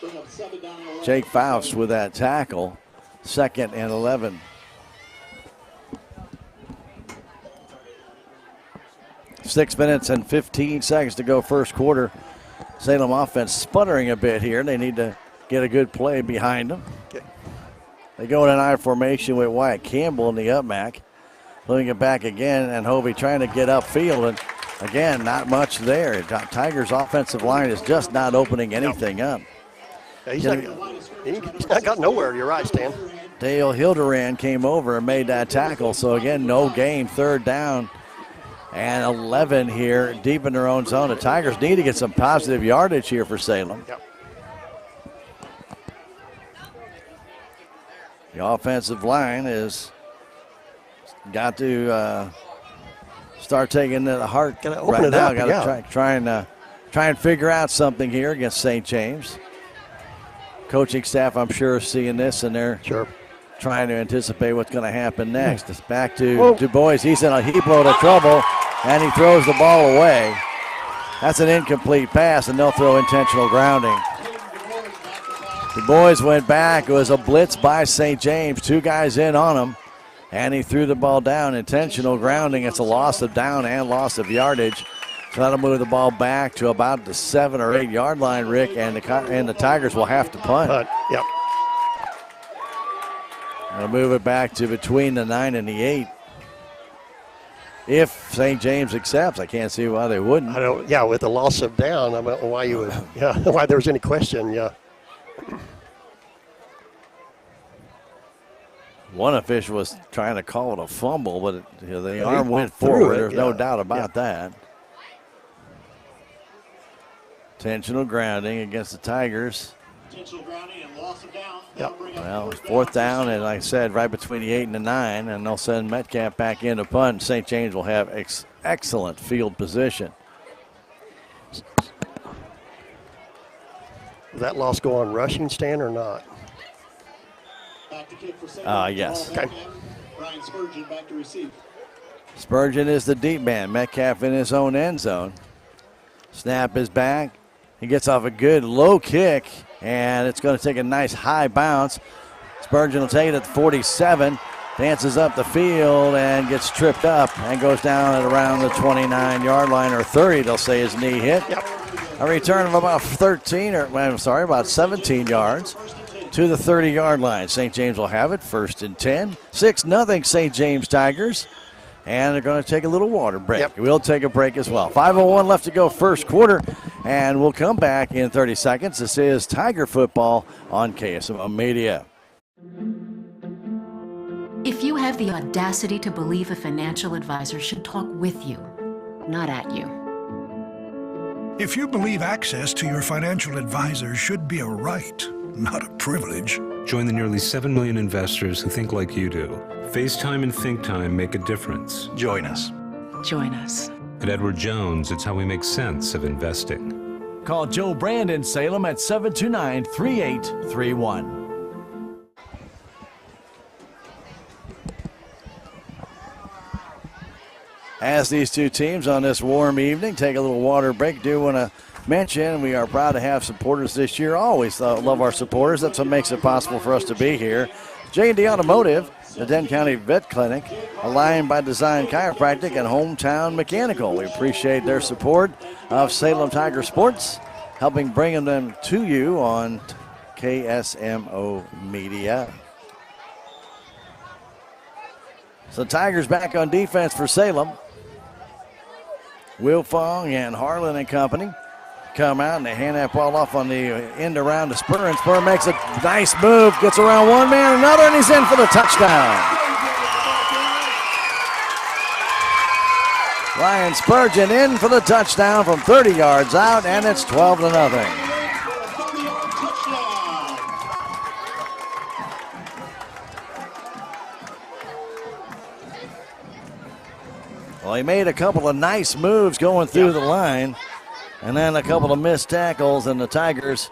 Bring up 7 down and 11. Jake Faust with that tackle. 2nd and 11. Six minutes and 15 seconds to go first quarter. Salem offense sputtering a bit here. They need to get a good play behind them. Okay. They go in an I formation with Wyatt Campbell in the upback. Putting it back again, and Hovey trying to get upfield. And again, not much there. Tigers' offensive line is just not opening anything up. Yeah, he's not got nowhere. You're right, Stan. Dale Hildebrand came over and made that tackle. So again, no gain, 3rd down. And 11 here, deep in their own zone. The Tigers need to get some positive yardage here for Salem. Yep. The offensive line has got to start taking the heart right now. Got to try try and figure out something here against St. James. Coaching staff, I'm sure, is seeing this, and they're trying to anticipate what's going to happen next. It's back to Du Bois. He's in a heap load of trouble, and he throws the ball away. That's an incomplete pass, and they'll throw intentional grounding. Du Bois went back. It was a blitz by St. James. 2 guys in on him, and he threw the ball down. Intentional grounding. It's a loss of down and loss of yardage. So that'll move the ball back to about the 7 or 8 yard line, Rick, and the Tigers will have to punt. Yep. They'll move it back to between the 9 and the 8. If St. James accepts, I can't see why they wouldn't. I don't. Yeah, with the loss of down, I don't know why you would. Yeah, why there was any question. Yeah. One official was trying to call it a fumble, but the arm went forward. There's no doubt about that. Intentional grounding against the Tigers. Intentional grounding and loss of down. Well, 4th down, and like I said, right between the 8 and the 9, and they'll send Metcalf back in to punt. St. James will have excellent field position. Will that loss go on rushing, Stan, or not? Back to kick for Salem. Yes. Okay. Brian Spurgeon back to receive. Spurgeon is the deep man. Metcalf in his own end zone. Snap is back. He gets off a good low kick, and it's going to take a nice high bounce. Spurgeon will take it at the 47, dances up the field and gets tripped up and goes down at around the 29-yard line, or 30, they'll say his knee hit. A return of about about 17 yards to the 30-yard line. St. James will have it, 1st and 10. 6-0 St. James Tigers. And they're going to take a little water break. We'll take a break as well. 5:01 left to go, first quarter, and we'll come back in 30 seconds. This is Tiger Football on KSMO Media. If you have the audacity to believe a financial advisor should talk with you, not at you. If you believe access to your financial advisor should be a right, not a privilege. Join the nearly 7 million investors who think like you do. FaceTime and Think Time make a difference. Join us. Join us. At Edward Jones, it's how we make sense of investing. Call Joe Brand in Salem at 729-3831. As these two teams on this warm evening take a little water break, do want to mention we are proud to have supporters this year. Always love our supporters. That's what makes it possible for us to be here. J&D Automotive, the Denton County Vet Clinic, Aligned by Design Chiropractic, and Hometown Mechanical. We appreciate their support of Salem Tiger Sports, helping bring them to you on KSMO Media. So Tigers back on defense for Salem. Will Fong and Harlan and company come out and they hand that ball off on the end around to Spur, and Spur makes a nice move, gets around one man, another, and he's in for the touchdown. Ryan Spurgeon in for the touchdown from 30 yards out, and it's 12-0. Well, he made a couple of nice moves going through the line, and then a couple of missed tackles, and the Tigers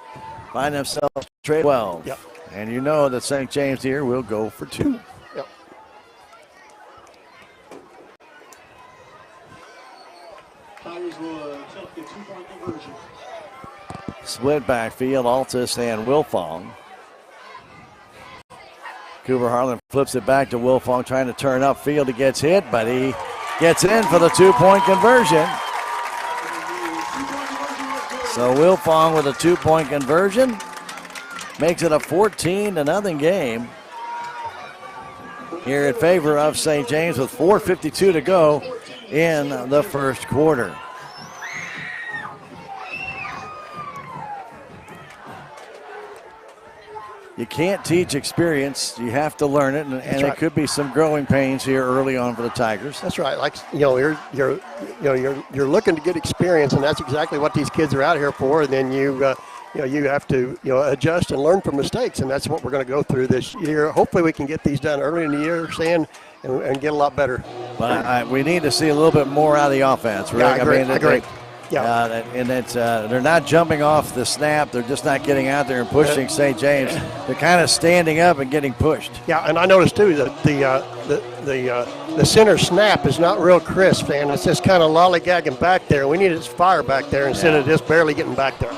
find themselves trade 12. And you know that St. James here will go for 2. Tigers will attempt the 2-point conversion. Split backfield, Altus and Wilfong. Cooper Harlan flips it back to Wilfong, trying to turn upfield. He gets hit, but he gets in for the 2-point conversion. So Wilfong with a 2-point conversion makes it a 14-0 game here in favor of St. James with 4:52 to go in the first quarter. You can't teach experience. You have to learn it, and it could be some growing pains here early on for the Tigers. That's right. Like you're looking to get experience, and that's exactly what these kids are out here for. And then you have to adjust and learn from mistakes, and that's what we're going to go through this year. Hopefully, we can get these done early in the year, Stan, and get a lot better. But we need to see a little bit more out of the offense. Right? Yeah, I agree. And it's they're not jumping off the snap. They're just not getting out there and pushing St. James. They're kind of standing up and getting pushed. Yeah, and I noticed too that the center snap is not real crisp, and it's just kind of lollygagging back there. We need its fire back there instead of just barely getting back there.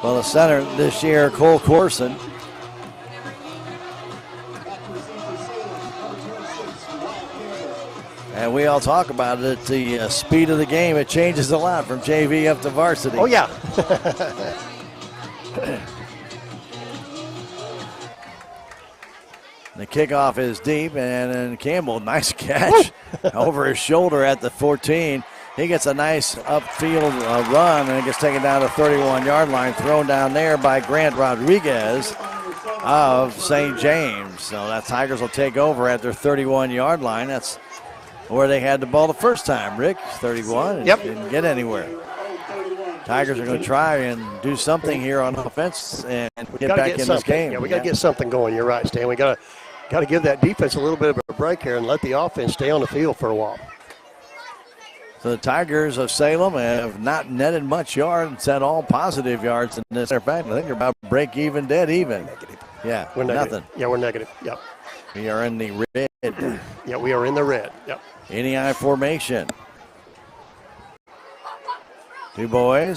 Well, the center this year, Cole Corson. And we all talk about it, the speed of the game. It changes a lot from JV up to varsity. Oh, yeah. The kickoff is deep, and then Campbell, nice catch over his shoulder at the 14. He gets a nice upfield run, and it gets taken down to the 31-yard line, thrown down there by Grant Rodriguez of St. James. So that Tigers will take over at their 31-yard line. That's where they had the ball the first time, Rick. 31, and didn't get anywhere. Tigers are going to try and do something here on offense and get back in this game. Yeah, we got to get something going. You're right, Stan. We got to give that defense a little bit of a break here and let the offense stay on the field for a while. So the Tigers of Salem have not netted much yards, at all positive yards in this. In fact, I think they're about break even, dead even. Negative. Yeah, we're nothing. Negative. Yeah, we're negative. Yep. We are in the red. Yeah, we are in the red. Yep. NEI formation. Du Bois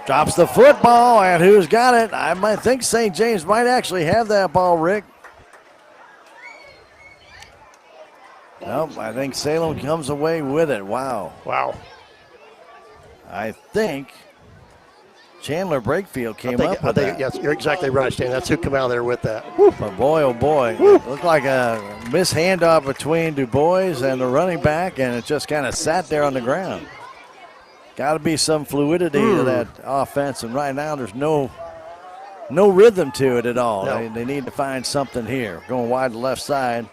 drops the football, and who's got it? I might think St. James might actually have that ball, Rick. Nope, I think Salem comes away with it. Wow. Wow. I think Chandler Brakefield came up with that. Yes, you're exactly right, Stan. That's who come out of there with that. But boy, oh boy, it looked like a missed handoff between Du Bois and the running back, and it just kind of sat there on the ground. Got to be some fluidity to that offense, and right now there's no rhythm to it at all. No. They need to find something here. Going wide to the left side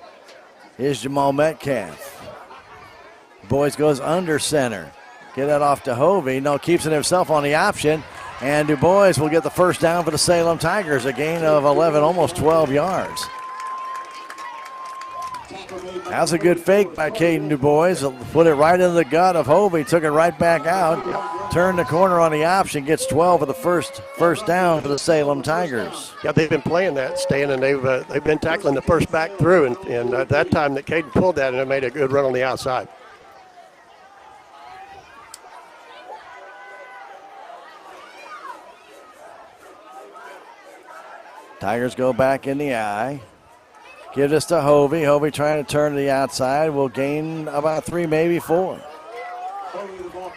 is Jamal Metcalf. Boys goes under center. Get that off to Hovey. No, keeps it himself on the option. And Du Bois will get the first down for the Salem Tigers, a gain of 11, almost 12 yards. That's a good fake by Caden Du Bois. Put it right into the gut of Hovey, took it right back out, turned the corner on the option, gets 12 for the first down for the Salem Tigers. Yeah, they've been playing that, Stan, and they've been tackling the first back through, and at that time that Caden pulled that and it made a good run on the outside. Tigers go back in the eye. Give this to Hovey. Hovey trying to turn to the outside. Will gain about 3, maybe 4.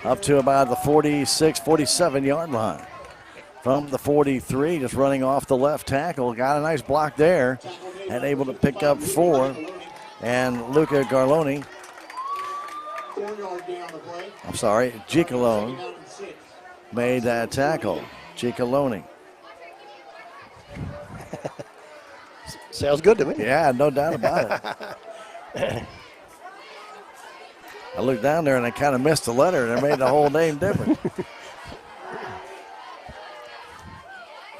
Up to about the 46, 47-yard line. From the 43, just running off the left tackle. Got a nice block there and able to pick up 4. And Luca Garloni, Gicalone made that tackle. Gicalone. Sounds good to me. Yeah, no doubt about it. I looked down there and I kind of missed the letter and it made the whole name different.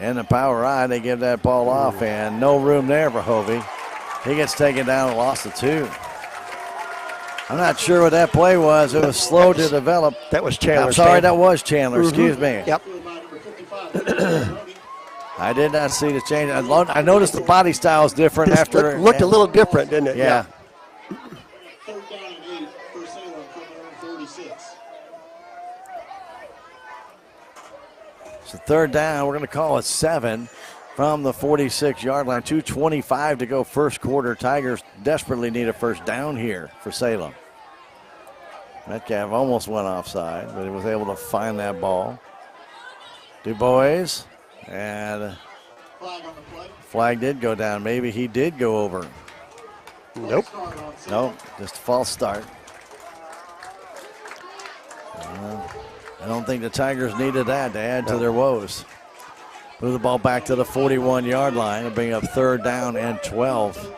And the power eye, they give that ball off, and no room there for Hovey. He gets taken down and lost the 2. I'm not sure what that play was. It was slow to develop. That was Chandler. I'm sorry, that was Chandler. Excuse me. Yep. I did not see the change. I noticed the body style is different This after. looked a little different, didn't it? Yeah. Third down and 8 for Salem from their own 46. So third down, we're going to call it 7 from the 46-yard line. 2:25 to go first quarter. Tigers desperately need a first down here for Salem. Metcalf almost went offside, but he was able to find that ball. Du Bois, and flag did go down. Maybe he did go over. Nope. Nope, just a false start. I don't think the Tigers needed that to add to their woes. Move the ball back to the 41-yard line and bring up third down and 12.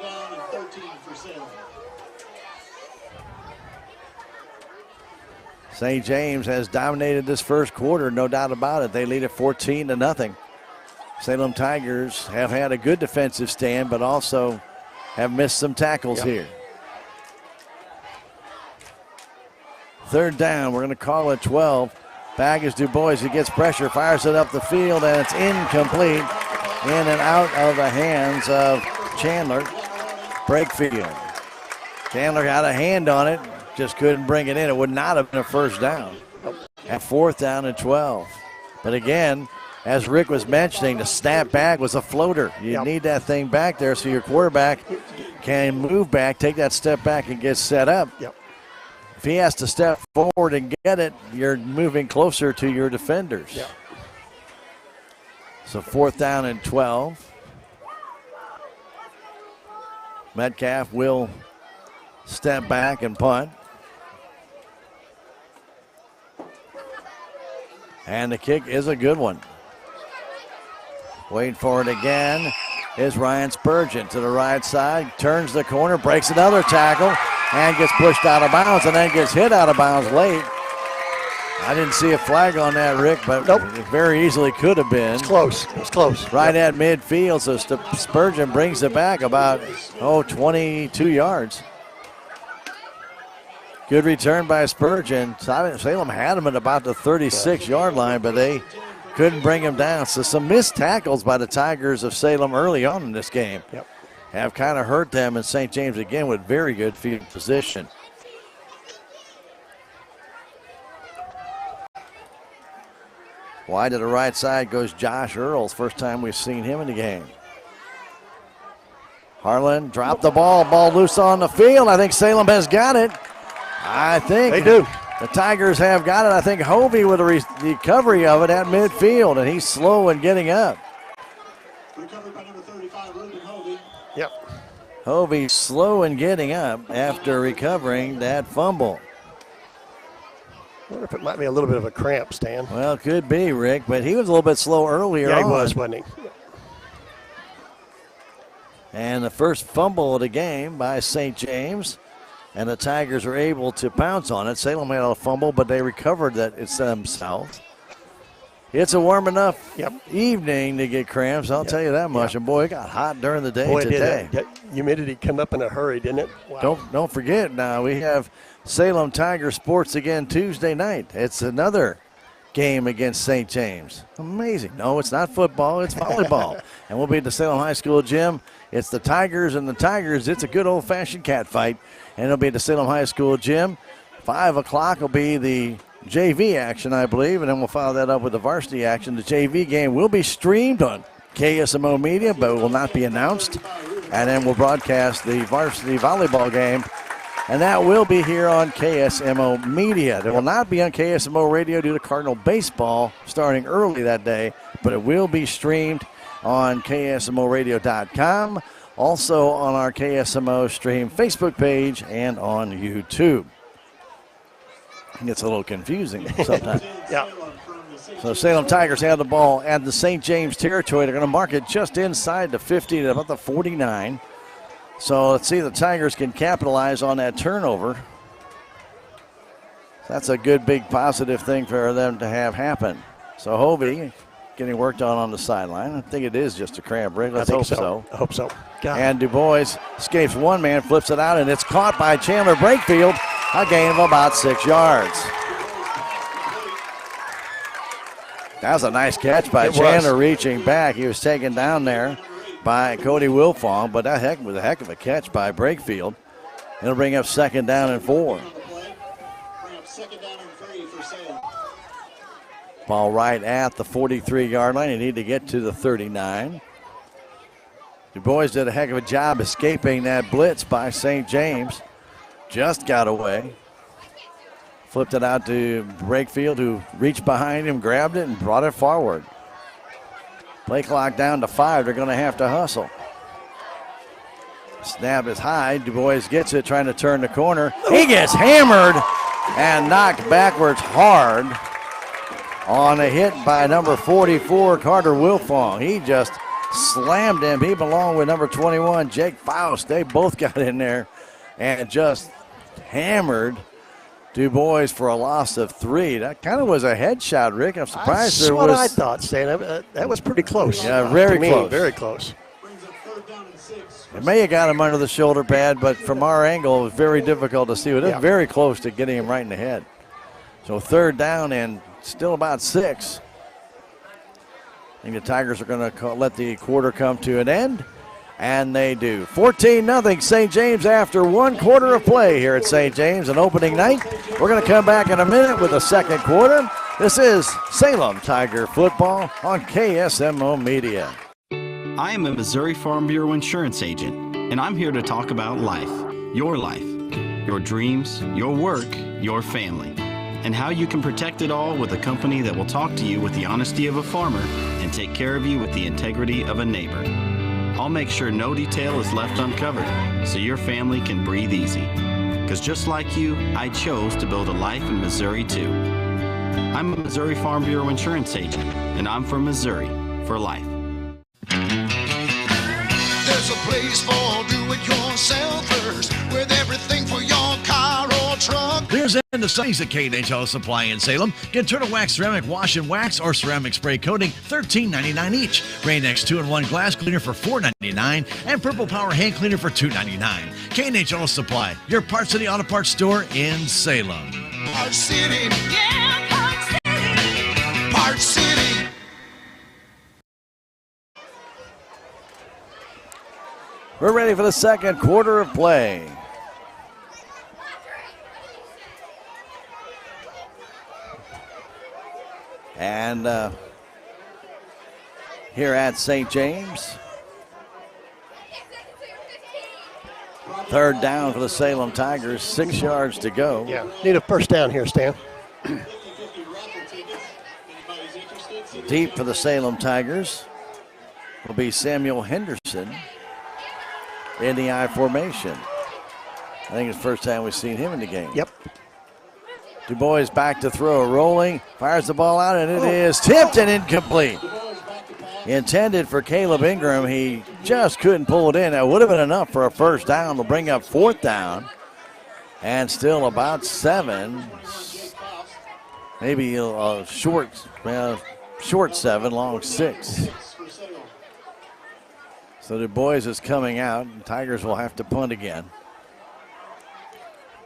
St. James has dominated this first quarter, no doubt about it. They lead at 14-0. Salem Tigers have had a good defensive stand, but also have missed some tackles here. Third down. We're going to call it 12. Back is Du Bois. He gets pressure, fires it up the field, and it's incomplete. In and out of the hands of Chandler Brakefield. Chandler got a hand on it, just couldn't bring it in. It would not have been a first down. At 4th down and 12. But again, as Rick was mentioning, the snap back was a floater. You need that thing back there so your quarterback can move back, take that step back, and get set up. If he has to step forward and get it, you're moving closer to your defenders. So 4th down and 12. Metcalf will step back and punt. And the kick is a good one. Waiting for it again is Ryan Spurgeon to the right side. Turns the corner, breaks another tackle, and gets pushed out of bounds, and then gets hit out of bounds late. I didn't see a flag on that, Rick, but it very easily could have been. It's close. It's close. Right at midfield, so Spurgeon brings it back about, 22 yards. Good return by Spurgeon. Salem had him at about the 36-yard line, but they couldn't bring him down. So some missed tackles by the Tigers of Salem early on in this game have kind of hurt them, and St. James again with very good field position. Wide to the right side goes Josh Earls. First time we've seen him in the game. Harlan dropped the ball. Ball loose on the field. I think Salem has got it. I think they do. The Tigers have got it. I think Hovey with a recovery of it at midfield, and he's slow in getting up. Recovered by number 35, Ruben Hovey. Hovey slow in getting up after recovering that fumble. I wonder if it might be a little bit of a cramp, Stan. Well, could be, Rick, but he was a little bit slow earlier on. Yeah, he was, wasn't he? And the first fumble of the game by St. James, and the Tigers were able to pounce on it. Salem had a fumble, but they recovered that it's themselves. It's a warm enough evening to get cramps, I'll tell you that much. And, boy, it got hot during the day today. That humidity come up in a hurry, didn't it? Wow. Don't forget now, we have Salem Tiger Sports again Tuesday night. It's another game against St. James. Amazing. No, it's not football, it's volleyball. And we'll be at the Salem High School gym. It's the Tigers and the Tigers. It's a good old-fashioned cat fight. And it'll be at the Salem High School gym. 5 o'clock will be the JV action, I believe, and then we'll follow that up with the varsity action. The JV game will be streamed on KSMO Media, but will not be announced. And then we'll broadcast the varsity volleyball game, and that will be here on KSMO Media. It will not be on KSMO Radio due to Cardinal baseball starting early that day, but it will be streamed on KSMORadio.com, also on our KSMO Stream Facebook page and on YouTube. It gets a little confusing sometimes. So Salem Tigers have the ball at the St. James territory. They're going to mark it just inside the 50 to about the 49. So let's see if the Tigers can capitalize on that turnover. That's a good, big, positive thing for them to have happen. So Hovey getting worked on the sideline. I think it is just a cramp, Rick. Let's hope so. I hope so. And Du Bois escapes one man, flips it out, and it's caught by Chandler Brakefield. A gain of about 6 yards. That was a nice catch by Chandler reaching back. He was taken down there by Cody Wilfong, but that was a heck of a catch by Brakefield. It'll bring up 2nd down and 4. Ball right at the 43-yard line. You need to get to the 39. Du Bois did a heck of a job escaping that blitz by St. James. Just got away. Flipped it out to Brakefield, who reached behind him, grabbed it, and brought it forward. Play clock down to 5. They're going to have to hustle. Snap is high. Du Bois gets it, trying to turn the corner. He gets hammered and knocked backwards hard on a hit by number 44, Carter Wilfong. He just slammed him. He belonged with number 21, Jake Faust. They both got in there and just hammered Du Bois for a loss of 3. That kind of was a headshot, Rick. I'm surprised there was. That's what I thought, Stan. That was pretty close. Yeah, very close. Very close. It may have got him under the shoulder pad, but from our angle, it was very difficult to see. It was very close to getting him right in the head. So 3rd down and still about 6. I think the Tigers are going to let the quarter come to an end, and they do. 14-0 St. James after 1 quarter of play here at St. James on opening night. We're going to come back in a minute with the 2nd quarter. This is Salem Tiger football on KSMO Media. I am a Missouri Farm Bureau insurance agent, and I'm here to talk about life, your dreams, your work, your family, and how you can protect it all with a company that will talk to you with the honesty of a farmer and take care of you with the integrity of a neighbor. I'll make sure no detail is left uncovered so your family can breathe easy. Because just like you, I chose to build a life in Missouri too. I'm a Missouri Farm Bureau insurance agent, and I'm from Missouri for life. There's a place for do-it-yourselfers with everything for your car or truck. There's in the Sunnies at K&H Auto Supply in Salem. Get Turtle Wax Ceramic Wash and Wax or Ceramic Spray Coating, $13.99 each. Rain-X 2-in-1 Glass Cleaner for $4.99 and Purple Power Hand Cleaner for $2.99. K&H Auto Supply, your Parts City Auto Parts store in Salem. Parts City. Yeah, Parts City. Parts City. We're ready for the 2nd quarter of play. And here at St. James, 3rd down for the Salem Tigers, 6 yards to go. Yeah, need a 1st down here, Stan. Deep for the Salem Tigers will be Samuel Henderson in the I formation. I think it's the first time we've seen him in the game. Yep. Du Bois back to throw, rolling, fires the ball out, and it is tipped and incomplete. Intended for Caleb Ingram. He just couldn't pull it in. That would have been enough for a 1st down to bring up 4th down. And still about 7. Maybe a short 7, long 6. So Du Bois is coming out, and Tigers will have to punt again.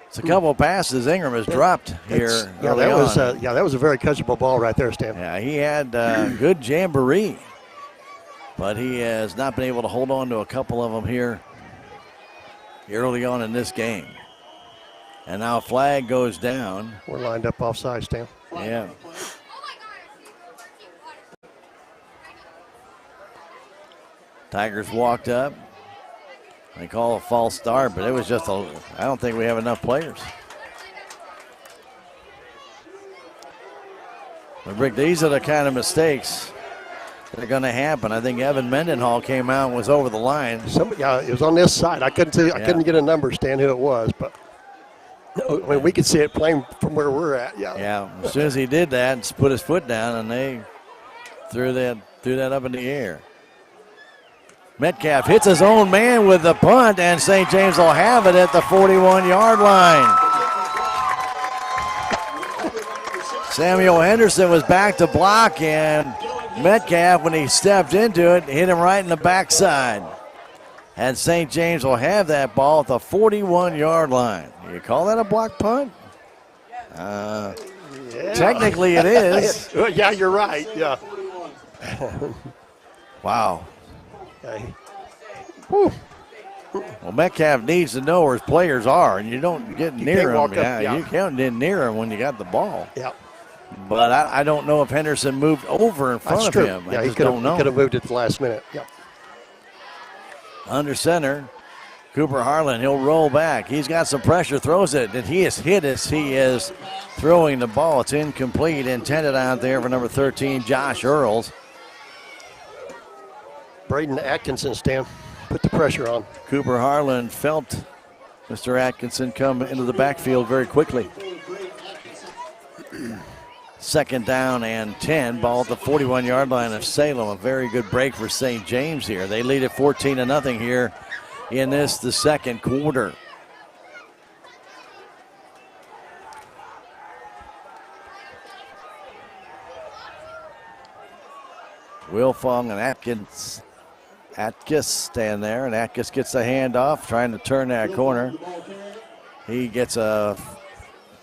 It's a couple of passes Ingram has dropped here. Yeah, that was a very catchable ball right there, Stan. Yeah, he had good jamboree, but he has not been able to hold on to a couple of them here early on in this game. And now flag goes down. We're lined up offside, Stan. Yeah. Tigers walked up. They call a false start, but it was just I don't think we have enough players. But Rick, these are the kind of mistakes that are going to happen. I think Evan Mendenhall came out and was over the line. It was on this side. I couldn't get a number, Stan, who it was, but I mean, we could see it playing from where we're at. Yeah. Yeah. As soon as he did that and put his foot down, and they threw that up in the air. Metcalf hits his own man with the punt, and St. James will have it at the 41-yard line. Samuel Henderson was back to block, and Metcalf, when he stepped into it, hit him right in the backside. And St. James will have that ball at the 41-yard line. You call that a block punt? Yeah. Technically it is. Yeah, you're right. Yeah. Wow. Whew. Well, Metcalf needs to know where his players are, and you don't get near him. Yeah. You can't get near him when you got the ball. Yeah. But I don't know if Henderson moved over in front of him. Yeah, I he just could don't know. have moved at the last minute. Yeah. Under center, Cooper Harlan, he'll roll back. He's got some pressure, throws it, and he has hit us. He is throwing the ball. It's incomplete, intended out there for number 13, Josh Earls. Braden Atkinson, Stan, put the pressure on. Cooper Harlan felt Mr. Atkinson come into the backfield very quickly. 2nd down and 10, ball at the 41-yard line of Salem. A very good break for St. James here. They lead it 14-0 here in the 2nd quarter. Wilfong and Atkins stand there, and Atkins gets the handoff, trying to turn that corner. He gets a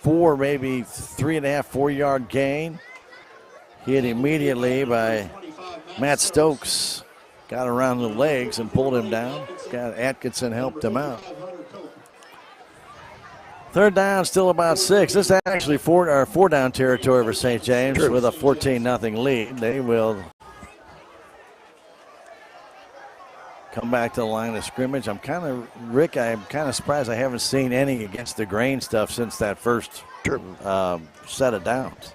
maybe 3.5, 4-yard gain. Hit immediately by Matt Stokes. Got around the legs and pulled him down. Atkinson helped him out. Third down, still about 6. This is actually four down territory for St. James with a 14-0 lead. They will come back to the line of scrimmage. I'm kind of surprised I haven't seen any against the grain stuff since that first set of downs.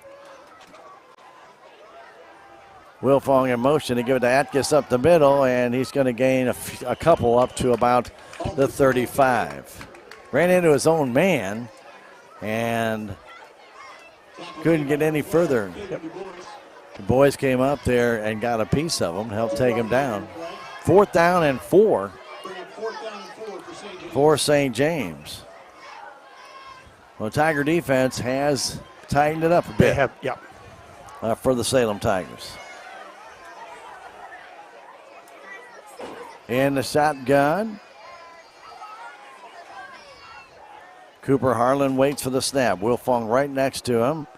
Wilfong in motion to give it to Atkins up the middle, and he's going to gain a couple up to about the 35. Ran into his own man and couldn't get any further. The boys came up there and got a piece of him, helped take him down. 4th down and 4 for St. James. Well, Tiger defense has tightened it up a bit. For the Salem Tigers. In the shotgun. Cooper Harlan waits for the snap. Wilfong right next to him.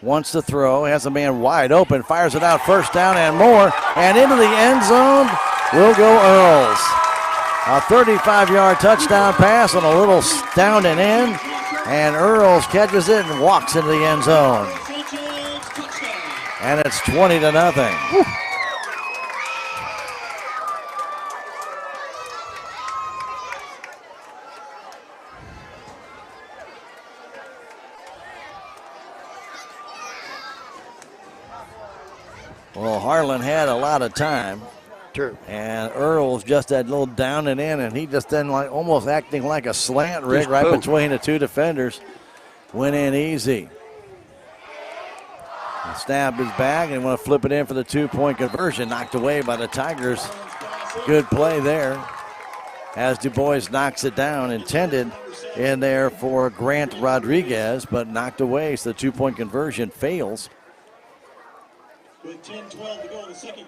Wants to throw. Has a man wide open. Fires it out. First down and more. And into the end zone will go Earls. A 35-yard touchdown pass on a little down and in. And Earls catches it and walks into the end zone. And it's 20-0. Woo. Well, Harlan had a lot of time. True. And Earls just that little down and in, and he just then almost acting like a slant, Rick, right between the two defenders. Went in easy. The snap is back, and want to flip it in for the 2-point conversion. Knocked away by the Tigers. Good play there. As Du Bois knocks it down, intended in there for Grant Rodriguez, but knocked away, so the 2-point conversion fails.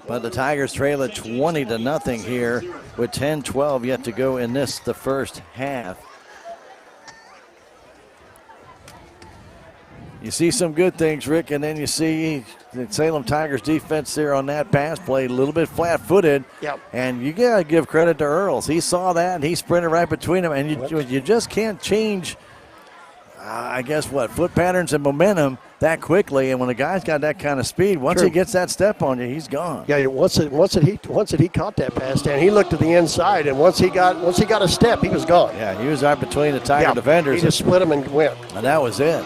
But the Tigers trail at 20-0 here with 10-12 yet to go in the first half. You see some good things, Rick, and then you see the Salem Tigers defense there on that pass play, a little bit flat-footed. Yep. And you got to give credit to Earls. He saw that, and he sprinted right between them, and you just can't change, foot patterns and momentum that quickly. And when a guy's got that kind of speed, once he gets that step on you, he's gone. Yeah, once he caught that pass, and he looked to the inside, and once he got a step, he was gone. Yeah, he was right between the Tiger defenders. He just split him and went. And that was it.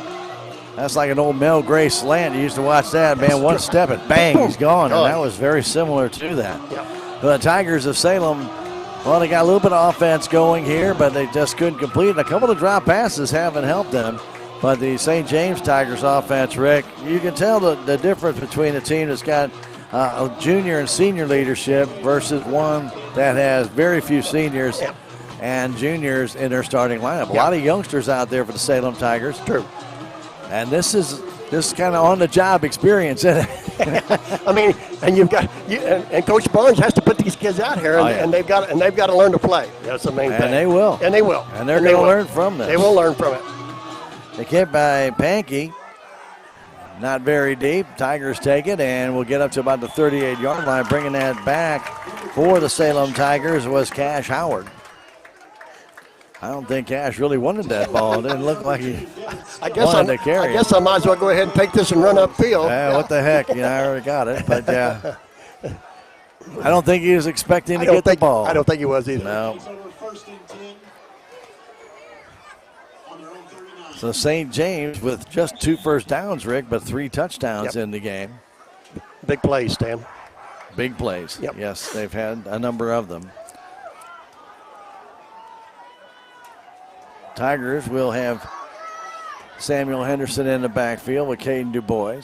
That's like an old Mel Gray slant. You used to watch that, man. One step and bang, he's gone. And that was very similar to that. Yeah. The Tigers of Salem, well, they got a little bit of offense going here, but they just couldn't complete it. A couple of drop passes haven't helped them. But the St. James Tigers offense, Rick, you can tell the difference between a team that's got a junior and senior leadership versus one that has very few seniors and juniors in their starting lineup. A lot of youngsters out there for the Salem Tigers. True. And this is kind of on-the-job experience, isn't it? I mean, and and Coach Barnes has to put these kids out here, and they've got to learn to play. That's the main thing. And they will. And they will. And they're going to learn from this. They will learn from it. They kick by Pankey. Not very deep. Tigers take it, and we'll get up to about the 38-yard line. Bringing that back for the Salem Tigers was Cash Howard. I don't think Cash really wanted that ball. It didn't look like he wanted to carry it. I guess I might as well go ahead and take this and run upfield. What the heck? I already got it. But, I don't think he was expecting to get the ball. I don't think he was either. No. So St. James with just 2 first downs, Rick, but 3 touchdowns in the game. Big plays, Stan. Big plays. Yep. Yes, they've had a number of them. Tigers will have Samuel Henderson in the backfield with Caden Du Bois.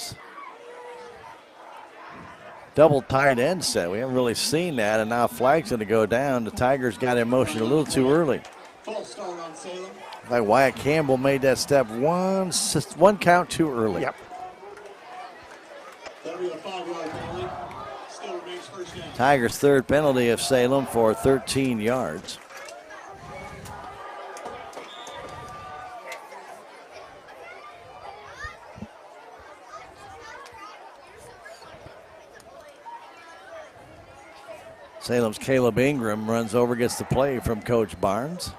Double tight end set. We haven't really seen that, and now flag's going to go down. The Tigers got in motion a little too early. False start on Salem. Like Wyatt Campbell made that step one count too early. Yep. That'll be a 5-yard penalty. Still remains first down. Tigers' third penalty of Salem for 13 yards. Salem's Caleb Ingram runs over, gets the play from Coach Barnes.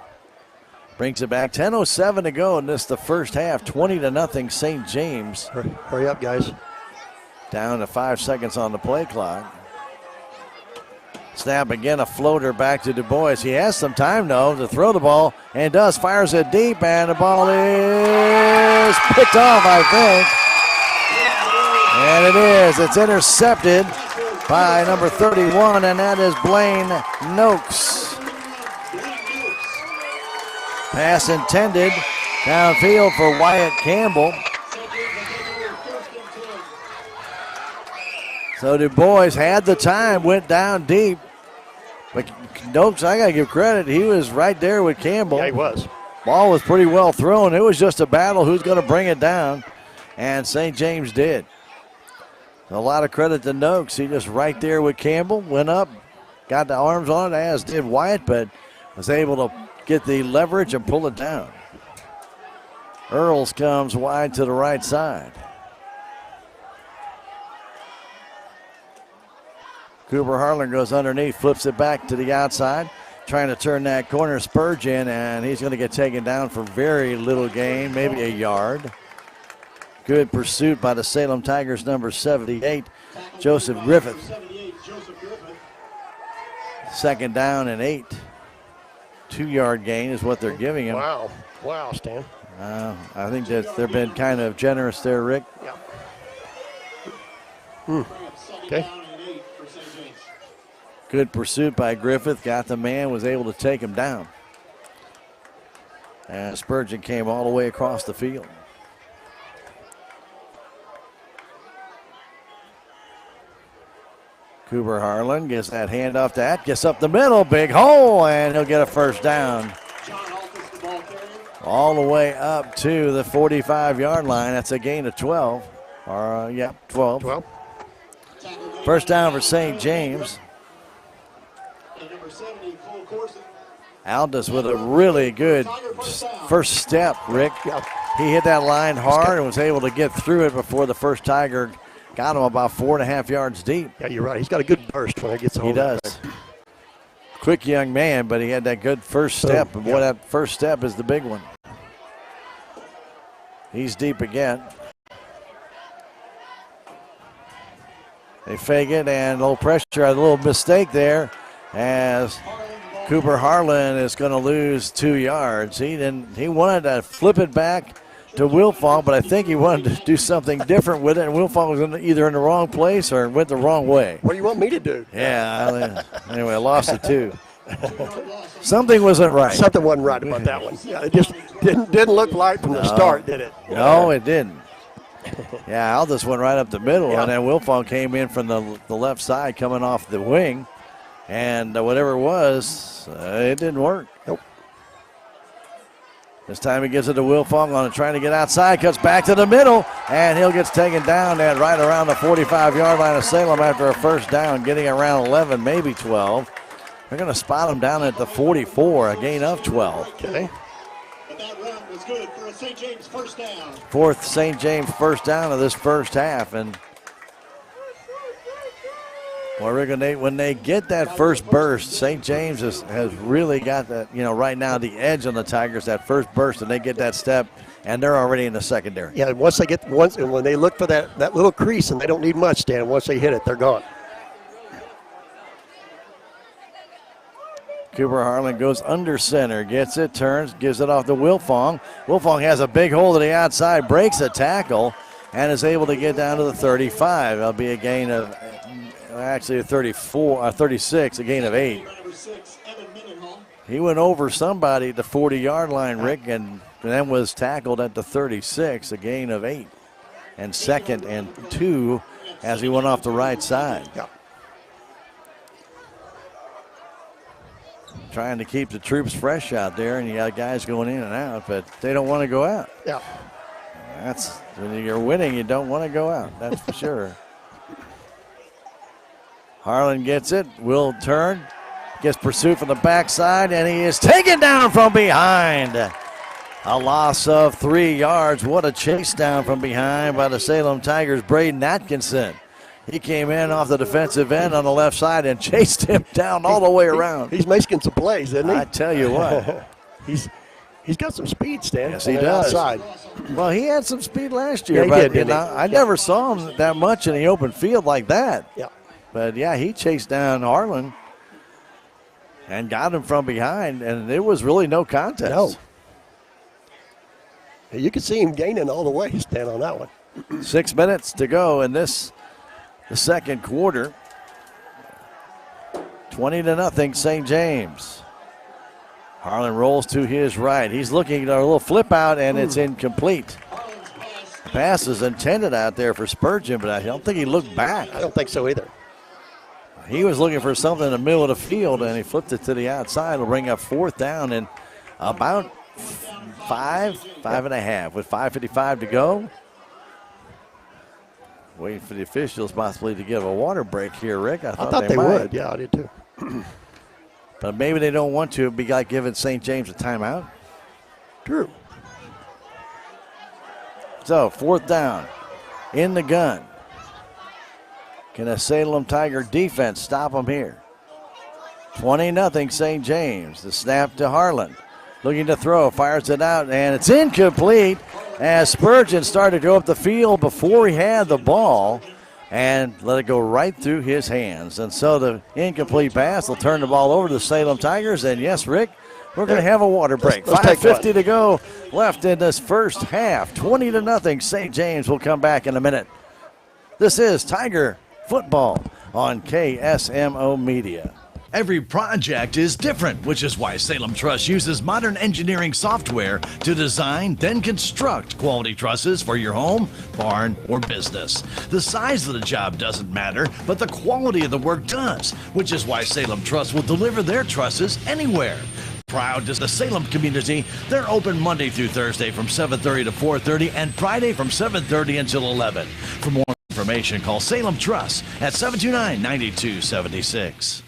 Brings it back. 10:07 to go in this the first half. 20-0 St. James. Hurry up, guys. Down to 5 seconds on the play clock. Snap again, a floater back to Du Bois. He has some time, though, to throw the ball, and does. Fires it deep, and the ball is picked off, I think. And it is. It's intercepted by number 31, and that is Blaine Noakes. Pass intended downfield for Wyatt Campbell. So Du Bois had the time, went down deep. But Noakes, I got to give credit, he was right there with Campbell. Yeah, he was. Ball was pretty well thrown. It was just a battle who's going to bring it down, and St. James did. A lot of credit to Noakes. He just right there with Campbell, went up, got the arms on it, as did Wyatt, but was able to get the leverage and pull it down. Earls comes wide to the right side. Cooper Harlan goes underneath, flips it back to the outside, trying to turn that corner. Spurgeon, and he's going to get taken down for very little gain, maybe a yard. Good pursuit by the Salem Tigers, number 78, Joseph Griffith. Second down and 8. 2-yard gain is what they're giving him. Wow. Wow, Stan. I think that they've been kind of generous there, Rick. Yeah. Okay. Good pursuit by Griffith. Got the man, was able to take him down. And Spurgeon came all the way across the field. Cooper Harlan gets that handoff to Atkins up the middle. Big hole, and he'll get a first down. All the way up to the 45-yard line. That's a gain of 12. 12. First down for St. James. Aldous with a really good first step, Rick. He hit that line hard and was able to get through it before the first Tiger got him about 4.5 yards deep. Yeah, you're right. He's got a good burst when he gets home. He does. Quick young man, but he had that good first step. And boy, that first step is the big one. He's deep again. They fake it, and a little pressure, a little mistake there as Cooper Harlan is going to lose 2 yards. He wanted to flip it back to Wilfong, but I think he wanted to do something different with it, and Wilfong was either in the wrong place or went the wrong way. What do you want me to do? Yeah, anyway, I lost it too. Something wasn't right. Something wasn't right about that one. Yeah, it just didn't look right from the start, did it? No, it didn't. Yeah, Aldous went right up the middle, and then Wilfong came in from the left side coming off the wing, and whatever it was, it didn't work. Nope. This time he gives it to Wilfong on it, trying to get outside, cuts back to the middle, and he'll get taken down at right around the 45-yard line of Salem after a first down, getting around 11, maybe 12. They're going to spot him down at the 44, a gain of 12. Okay. But that run was good for a St. James first down. Fourth St. James first down of this first half, and when they get that first burst, St. James has really got that, right now the edge on the Tigers, that first burst, and they get that step, and they're already in the secondary. Yeah, when they look for that little crease, and they don't need much, Dan, once they hit it, they're gone. Cooper Harlan goes under center, gets it, turns, gives it off to Wilfong. Wilfong has a big hole to the outside, breaks a tackle, and is able to get down to the 35. That'll be a gain of actually a 36, a gain of 8. He went over somebody at the 40-yard line, Rick, and then was tackled at the 36, a gain of 8. And second and 2 as he went off the right side. Yeah. Trying to keep the troops fresh out there, and you got guys going in and out, but they don't want to go out. Yeah. That's when you're winning, you don't want to go out, that's for sure. Harlan gets it, will turn, gets pursuit from the backside, and he is taken down from behind. A loss of 3 yards. What a chase down from behind by the Salem Tigers. Braden Atkinson He came in off the defensive end on the left side and chased him down all the way around. He's making some plays, isn't he? I tell you what. He's got some speed, Stan. Yes, he does. Outside. Well, he had some speed last year, Yeah, he but did, didn't he? I never saw him that much in the open field like that. Yeah. But, yeah, he chased down Harlan and got him from behind, and it was really no contest. No. You could see him gaining all the way, Stan, on that one. 6 minutes to go in the second quarter. 20-0 St. James. Harlan rolls to his right. He's looking at a little flip out, and it's incomplete. The pass is intended out there for Spurgeon, but I don't think he looked back. I don't think so either. He was looking for something in the middle of the field, and he flipped it to the outside. It'll bring up 4th down and about 5.5 with 5:55 to go. Waiting for the officials possibly to give a water break here, Rick. I thought they might. would. Yeah, I did too. But maybe they don't want to. It'd be like giving St. James a timeout. True. So, 4th down in the gun. Can a Salem Tiger defense stop them here? 20-0 St. James. The snap to Harlan. Looking to throw, fires it out, and it's incomplete as Spurgeon started to go up the field before he had the ball and let it go right through his hands. And so the incomplete pass will turn the ball over to the Salem Tigers. And yes, Rick, we're going to have a water break. 5:50 to go left in this first half. 20-0 St. James. Will come back in a minute. This is Tiger Football on KSMO Media. Every project is different, which is why Salem Truss uses modern engineering software to design, then construct quality trusses for your home, barn, or business. The size of the job doesn't matter, but the quality of the work does, which is why Salem Truss will deliver their trusses anywhere. Proud to the Salem community, they're open Monday through Thursday from 7:30 to 4:30 and Friday from 7:30 until 11. For more information, call Salem Truss at 729-9276.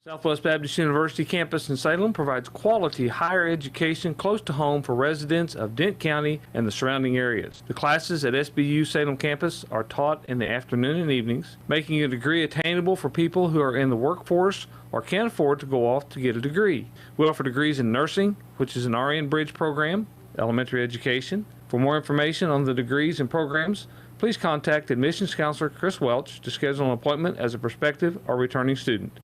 Southwest Baptist University campus in Salem provides quality higher education close to home for residents of Dent County and the surrounding areas. The classes at SBU Salem campus are taught in the afternoon and evenings, making a degree attainable for people who are in the workforce or can't afford to go off to get a degree. We offer degrees in nursing, which is an RN Bridge program, elementary education. For more information on the degrees and programs, please contact admissions counselor Chris Welch to schedule an appointment as a prospective or returning student.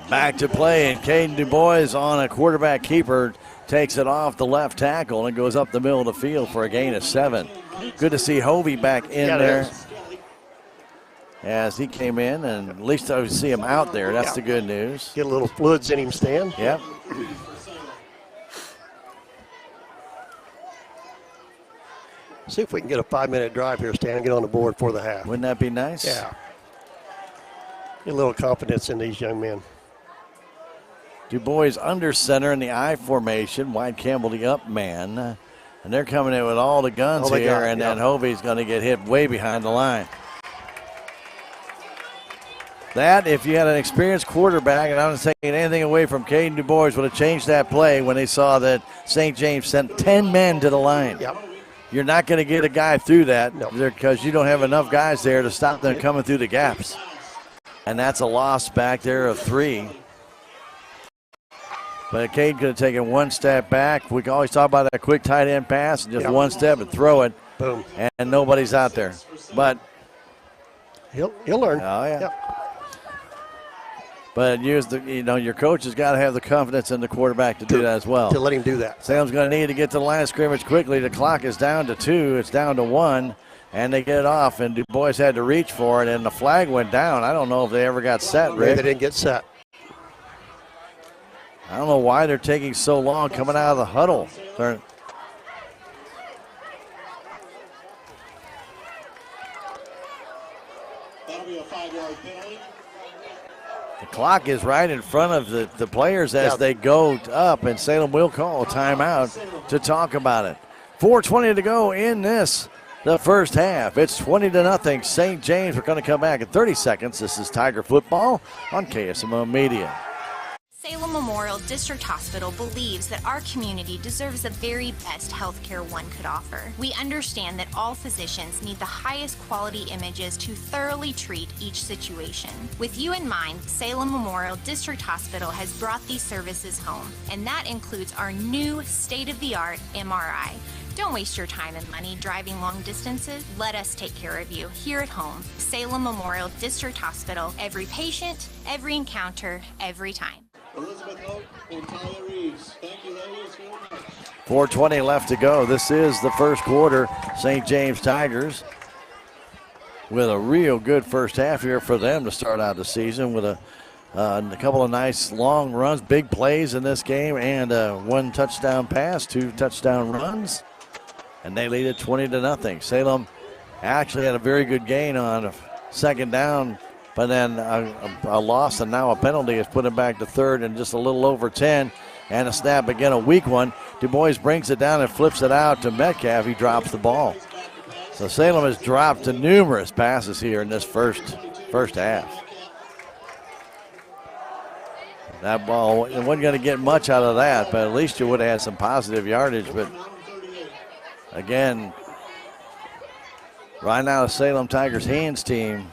Back to play, and Caden Du Bois on a quarterback keeper takes it off the left tackle and goes up the middle of the field for a gain of 7. Good to see Hovey back in there as he came in, and at least I see him out there. That's the good news. Get a little fluids in him, Stan. Yep. See if we can get a 5-minute drive here, Stan, and get on the board for the half. Wouldn't that be nice? Yeah. Get a little confidence in these young men. Du Bois under center in the I formation. Wide Campbell the up man. And they're coming in with all the guns here, and then Hovey's going to get hit way behind the line. That, if you had an experienced quarterback, and I'm not taking anything away from Caden Du Bois, would have changed that play when they saw that St. James sent 10 men to the line. Yep. You're not going to get a guy through that because you don't have enough guys there to stop them coming through the gaps. And that's a loss back there of 3. But Cade could have taken one step back. We can always talk about that quick tight end pass and just one step and throw it. Boom. And nobody's out there. But he'll learn. Oh, yeah. Yep. But your coach has got to have the confidence in the quarterback to do that as well. To let him do that. Salem's going to need to get to the line of scrimmage quickly. The clock is down to 2. It's down to 1. And they get it off, and Du Bois had to reach for it, and the flag went down. I don't know if they ever got set, Rick. They didn't get set. I don't know why they're taking so long coming out of the huddle. That'll be a 5-yard penalty. The clock is right in front of the players as they go up, and Salem will call a timeout to talk about it. 4:20 to go in this the first half. It's 20-0 St. James. We're going to come back in 30 seconds. This is Tiger Football on KSMO Media. Salem Memorial District Hospital believes that our community deserves the very best health care one could offer. We understand that all physicians need the highest quality images to thoroughly treat each situation. With you in mind, Salem Memorial District Hospital has brought these services home, and that includes our new state-of-the-art MRI. Don't waste your time and money driving long distances. Let us take care of you here at home. Salem Memorial District Hospital. Every patient, every encounter, every time. Elizabeth Hope and Tyler Reeves. Thank you, ladies. 4:20 left to go. This is the first quarter. St. James Tigers with a real good first half here for them to start out the season with a couple of nice long runs, big plays in this game, and one touchdown pass, 2 touchdown runs. And they lead it 20-0. Salem actually had a very good gain on second down, but then a loss and now a penalty has put him back to third and just a little over 10. And a snap again, a weak one. Du Bois brings it down and flips it out to Metcalf. He drops the ball. So Salem has dropped numerous passes here in this first half. That ball wasn't going to get much out of that, but at least you would have had some positive yardage. But again, right now the Salem Tigers hands team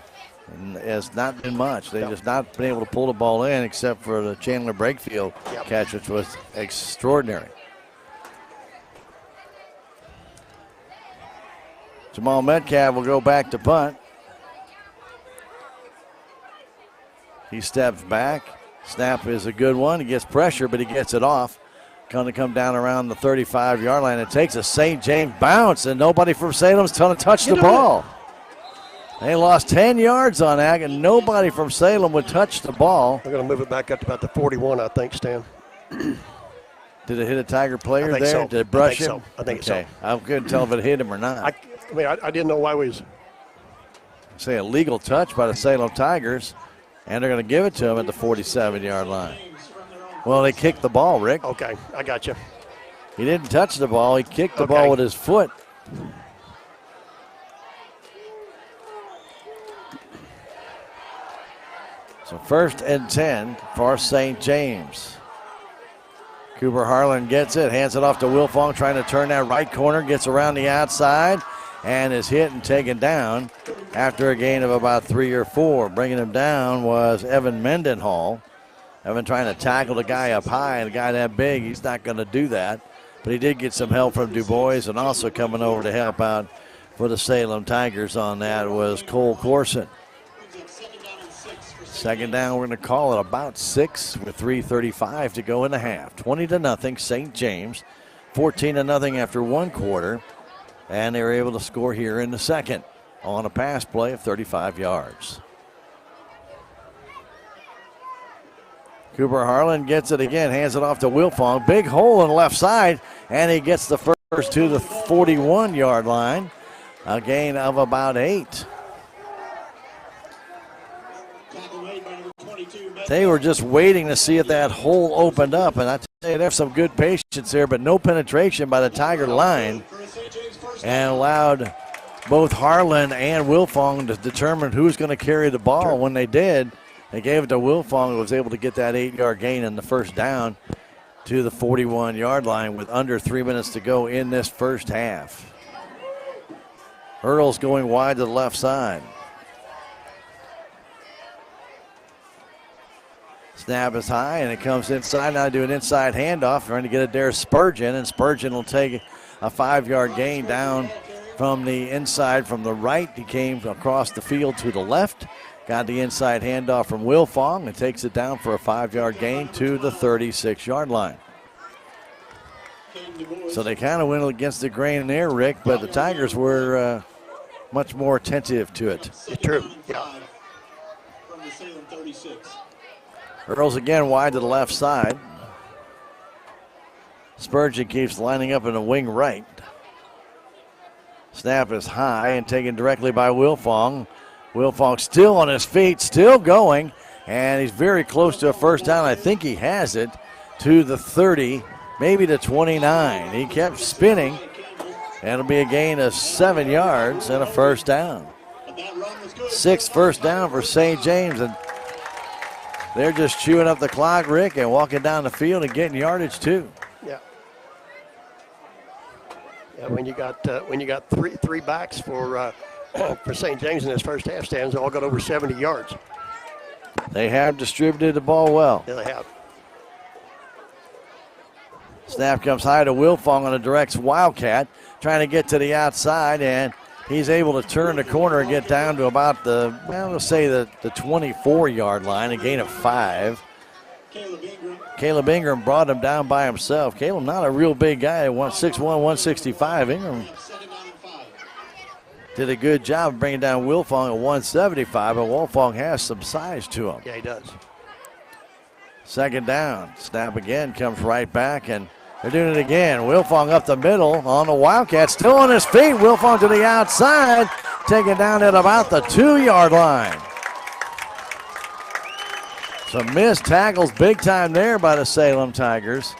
has not been much. They've just not been able to pull the ball in except for the Chandler Brakefield catch, which was extraordinary. Jamal Metcalf will go back to punt. He steps back. Snap is a good one. He gets pressure, but he gets it off. Going to come down around the 35-yard line. It takes a St. James bounce, and nobody from Salem's going to touch the ball. They lost 10 yards on that, and nobody from Salem would touch the ball. They're going to move it back up to about the 41, I think, Stan. Did it hit a Tiger player there? So. Did it brush him? So. I think so. I couldn't tell if it hit him or not. I didn't know why we was. Say a legal touch by the Salem Tigers, and they're going to give it to him at the 47-yard line. Well, they kicked the ball, Rick. Okay, I got you. He didn't touch the ball. He kicked the ball with his foot. So 1st and 10 for St. James. Cooper Harlan gets it, hands it off to Wilfong, trying to turn that right corner, gets around the outside, and is hit and taken down after a gain of about 3 or 4. Bringing him down was Evan Mendenhall. Evan trying to tackle the guy up high, and a guy that big, he's not going to do that. But he did get some help from Du Bois, and also coming over to help out for the Salem Tigers on that was Cole Corson. Second down, we're going to call it about 6 with 3:35 to go in the half. 20-0 St. James. 14-0 after one quarter. And they were able to score here in the second on a pass play of 35 yards. Cooper Harlan gets it again, hands it off to Wilfong. Big hole on the left side, and he gets the first to the 41-yard line. A gain of about 8. They were just waiting to see if that hole opened up, and I tell you, there's some good patience there, but no penetration by the Tiger line, and allowed both Harlan and Wilfong to determine who's going to carry the ball. When they did, they gave it to Wilfong, who was able to get that 8-yard gain in the first down to the 41-yard line with under 3 minutes to go in this first half. Earl's going wide to the left side. Snap is high, and it comes inside. Now do an inside handoff, trying to get it there Spurgeon, and Spurgeon will take a 5-yard gain down from the inside from the right. He came across the field to the left, got the inside handoff from Wilfong, and takes it down for a 5-yard gain to the 36-yard line. So they kind of went against the grain there, Rick, but the Tigers were much more attentive to it. True, yeah. From the Salem 36. Earls again wide to the left side. Spurgeon keeps lining up in the wing right. Snap is high and taken directly by Wilfong. Wilfong still on his feet, still going, and he's very close to a first down. I think he has it to the 30, maybe the 29. He kept spinning, That'll be a gain of 7 yards and a first down. 6th first down for St. James, and they're just chewing up the clock, Rick, and walking down the field and getting yardage too. Yeah. Yeah. When you got three backs for St. James in this first half, stands all got over 70 yards. They have distributed the ball well. Yeah, they have. Snap comes high to Wilfong on a direct Wildcat, trying to get to the outside, and he's able to turn the corner and get down to about the 24-yard line, a gain of 5. Caleb Ingram brought him down by himself. Caleb, not a real big guy, 6'1", 165. Ingram did a good job of bringing down Wilfong at 175, but Wilfong has some size to him. Yeah, he does. 2nd down. Snap again, comes right back, and they're doing it again. Wilfong up the middle on the Wildcat, still on his feet. Wilfong to the outside, taken down at about the 2-yard line. Some missed tackles big time there by the Salem Tigers.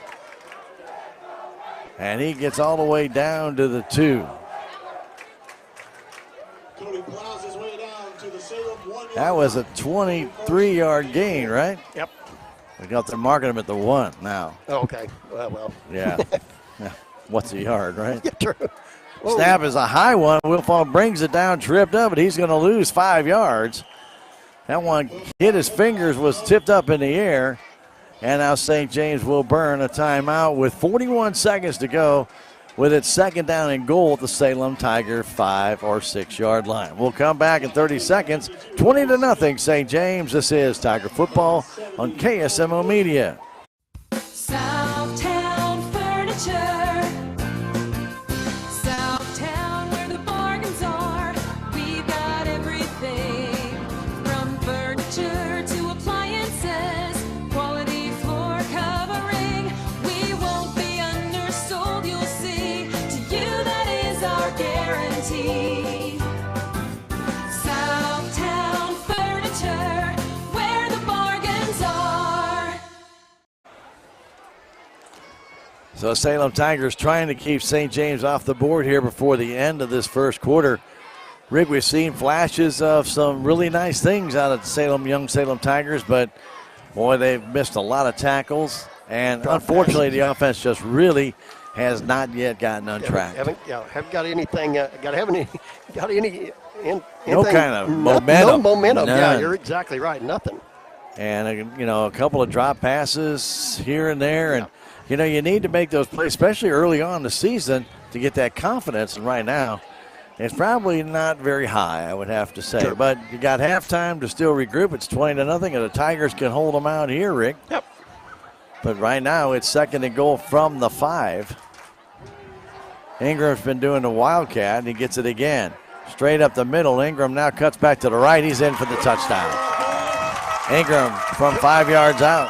And he gets all the way down to the 2. That was a 23-yard gain, right? Yep. We got to marking him at the 1 now. Oh, okay. Well. Yeah. Yeah. What's a yard, right? Yeah, true. Whoa. Snap is a high one. Wilfong brings it down, tripped up, but he's going to lose 5 yards. That one hit his fingers, was tipped up in the air. And now St. James will burn a timeout with 41 seconds to go, with its 2nd down and goal at the Salem Tiger 5 or 6 yard line. We'll come back in 30 seconds. 20-0 St. James. This is Tiger Football on KSMO Media. Southtown Furniture. Southtown, where the bargains are. We've got everything from furniture to appliances. Quality floor covering. We won't be undersold, you'll see. To you, that is our guarantee. Southtown Furniture, where the bargains are. So Salem Tigers trying to keep St. James off the board here before the end of this first quarter. Rick, we've seen flashes of some really nice things out of the young Salem Tigers, but boy, they've missed a lot of tackles, and unfortunately the offense just really has not yet gotten on track. Haven't got anything. Got any No kind of momentum. No momentum. None. Yeah, you're exactly right. Nothing. And a couple of drop passes here and there, and you need to make those plays, especially early on in the season, to get that confidence. And right now, it's probably not very high, I would have to say. Sure. But you got halftime to still regroup. It's 20-0, and the Tigers can hold them out here, Rick. Yep. But right now, it's 2nd and goal from the 5. Ingram's been doing the Wildcat, and he gets it again. Straight up the middle. Ingram now cuts back to the right. He's in for the touchdown. Ingram from 5 yards out.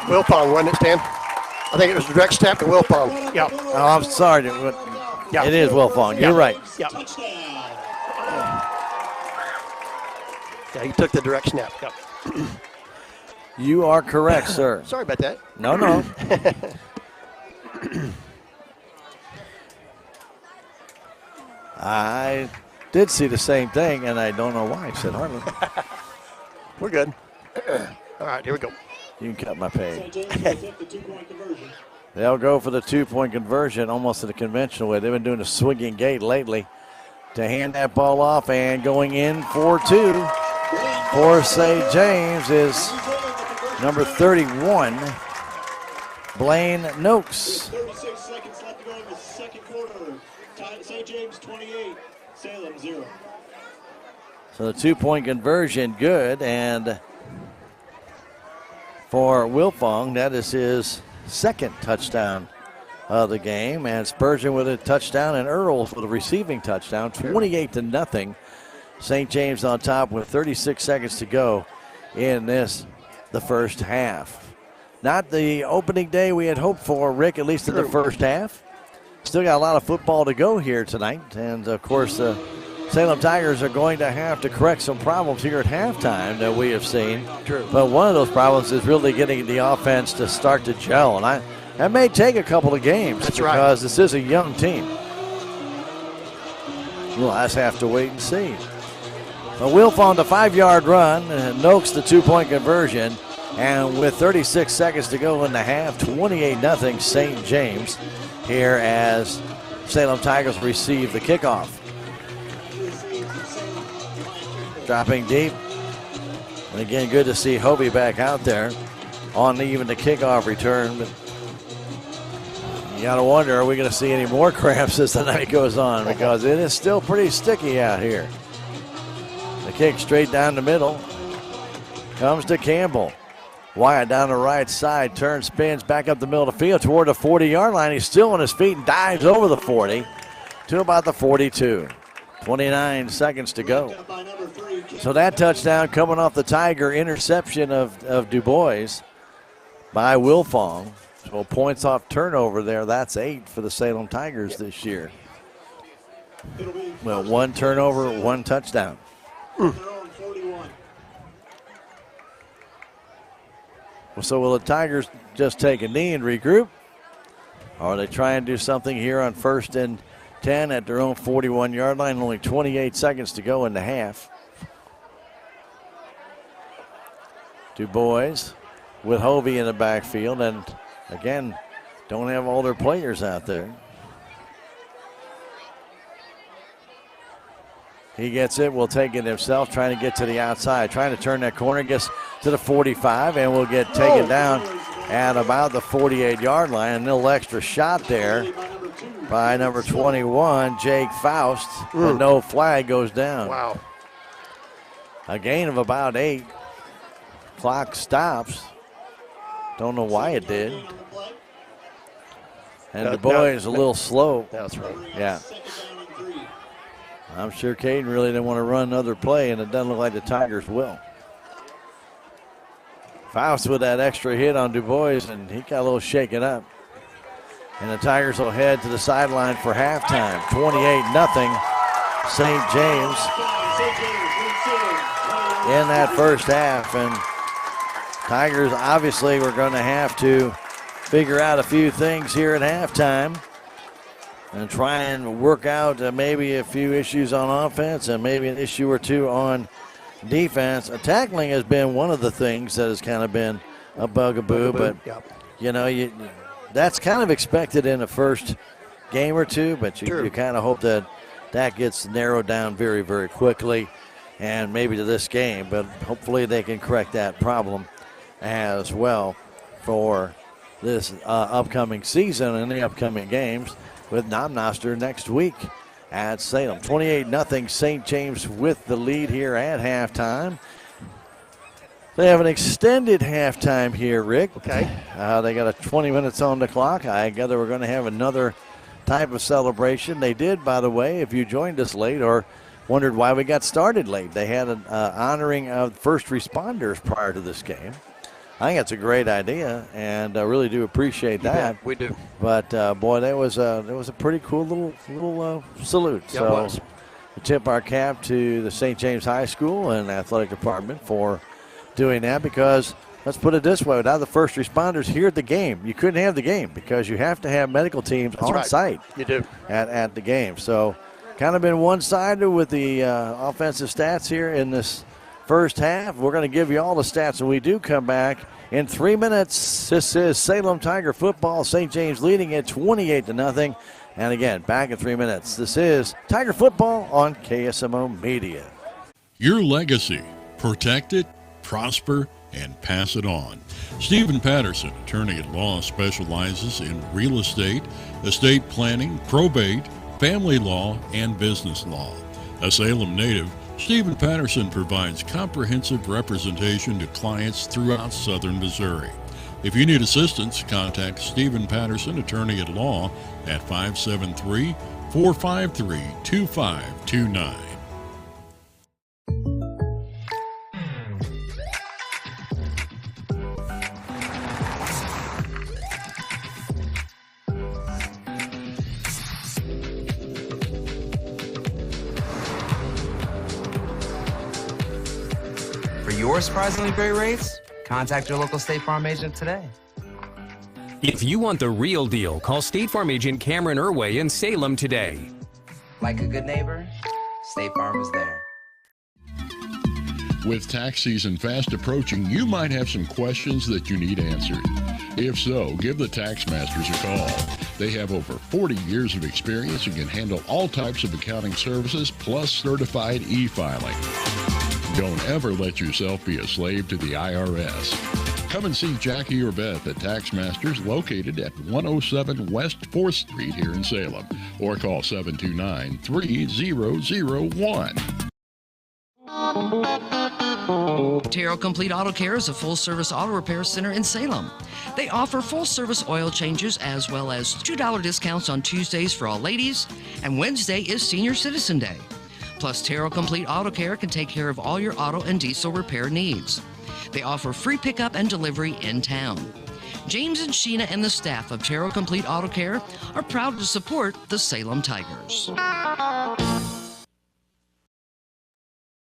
Wilfong, wasn't it, Stan? I think it was a direct step to Wilfong. Yeah. Oh, I'm sorry. Yeah. It is Wilfong. You're right. Yeah. Yeah, he took the direct snap. Yep. You are correct, sir. Sorry about that. No. I did see the same thing, and I don't know why, said Harlan. We're good. All right, here we go. You can cut my pay. They'll go for the 2-point conversion, almost in a conventional way. They've been doing a swinging gate lately to hand that ball off, and going in for 2 for St. James is number 31, Blaine Noakes. 36 seconds left to go in the second quarter. St. James 28, Salem 0. So the 2-point conversion good, and for Wilfong, that is his 2nd touchdown of the game, and Spurgeon with a touchdown and Earls with a receiving touchdown. 28-0. St. James on top with 36 seconds to go in the first half. Not the opening day we had hoped for, Rick, at least in the first half. Still got a lot of football to go here tonight, and of course the Salem Tigers are going to have to correct some problems here at halftime that we have seen. True. But one of those problems is really getting the offense to start to gel, and that may take a couple of games. That's because right. This is a young team. We'll just have to wait and see. But Wilfong, the 5-yard run, Noakes the 2-point conversion, and with 36 seconds to go in the half, 28-0 St. James here as Salem Tigers receive the kickoff. Dropping deep. And again, good to see Hobie back out there on even the kickoff return. But you got to wonder, are we going to see any more cramps as the night goes on? Because it is still pretty sticky out here. The kick straight down the middle. Comes to Campbell. Wyatt down the right side. Turns, spins back up the middle of the field toward the 40-yard line. He's still on his feet and dives over the 40 to about the 42. 29 seconds to go. So that touchdown coming off the Tiger interception of Du Bois by Wilfong. So points off turnover there. That's 8 for the Salem Tigers this year. Well, 1 turnover, 1 touchdown. So will the Tigers just take a knee and regroup? Or are they try and do something here on 1st and 10 at their own 41-yard line? Only 28 seconds to go in the half. Du Bois with Hovey in the backfield, and again, don't have all their players out there. He gets it, will take it himself, trying to get to the outside, trying to turn that corner, gets to the 45, and will get taken down at about the 48-yard line. A little extra shot there by number 21, Jake Faust, but no flag goes down. Wow. A gain of about 8. Clock stops. Don't know why it did. And Du Bois is a little slow. That's right. Yeah. I'm sure Caden really didn't want to run another play, and it doesn't look like the Tigers will. Faust with that extra hit on Du Bois, and he got a little shaken up. And the Tigers will head to the sideline for halftime. 28-0 St. James in that first half. And Tigers obviously were going to have to figure out a few things here at halftime and try and work out maybe a few issues on offense and maybe an issue or two on defense. Tackling has been one of the things that has kind of been a bugaboo, but you know, that's kind of expected in the first game or two, but you kind of hope that that gets narrowed down very, very quickly and maybe to this game, but hopefully they can correct that problem as well for this upcoming season and the upcoming games with Noster next week at Salem. 28-0 St. James with the lead here at halftime. They have an extended halftime here, Rick. Okay. They got 20 minutes on the clock. I gather we're going to have another type of celebration. They did, by the way, if you joined us late or wondered why we got started late. They had an honoring of first responders prior to this game. I think that's a great idea, and I really do appreciate that. Yeah, we do. But boy, that was a pretty cool little salute. Yeah, so it was. we tip our cap to the St. James High School and athletic department for doing that, because let's put it this way: without the first responders here at the game, you couldn't have the game, because you have to have medical teams on site. You do at the game. So kind of been one-sided with the offensive stats here in this first half. We're going to give you all the stats when we do come back in 3 minutes. This is Salem Tiger football. St. James leading it 28-0. And again, back in 3 minutes. This is Tiger football on KSMO Media. Your legacy. Protect it, prosper, and pass it on. Stephen Patterson, attorney at law, specializes in real estate, estate planning, probate, family law, and business law. A Salem native, Stephen Patterson provides comprehensive representation to clients throughout southern Missouri. If you need assistance, contact Stephen Patterson, attorney at law, at 573-453-2529. For your surprisingly great rates, contact your local State Farm agent today. If you want the real deal, call State Farm agent Cameron Irway in Salem today. Like a good neighbor, State Farm is there. With tax season fast approaching, you might have some questions that you need answered. If so, give the Tax Masters a call. They have over 40 years of experience and can handle all types of accounting services plus certified e-filing. Don't ever let yourself be a slave to the IRS. Come and see Jackie or Beth at Tax Masters, located at 107 West 4th Street here in Salem, or call 729-3001. Terrell Complete Auto Care is a full-service auto repair center in Salem. They offer full-service oil changes as well as $2 discounts on Tuesdays for all ladies, and Wednesday is Senior Citizen Day. Plus, Terrell Complete Auto Care can take care of all your auto and diesel repair needs. They offer free pickup and delivery in town. James and Sheena and the staff of Terrell Complete Auto Care are proud to support the Salem Tigers.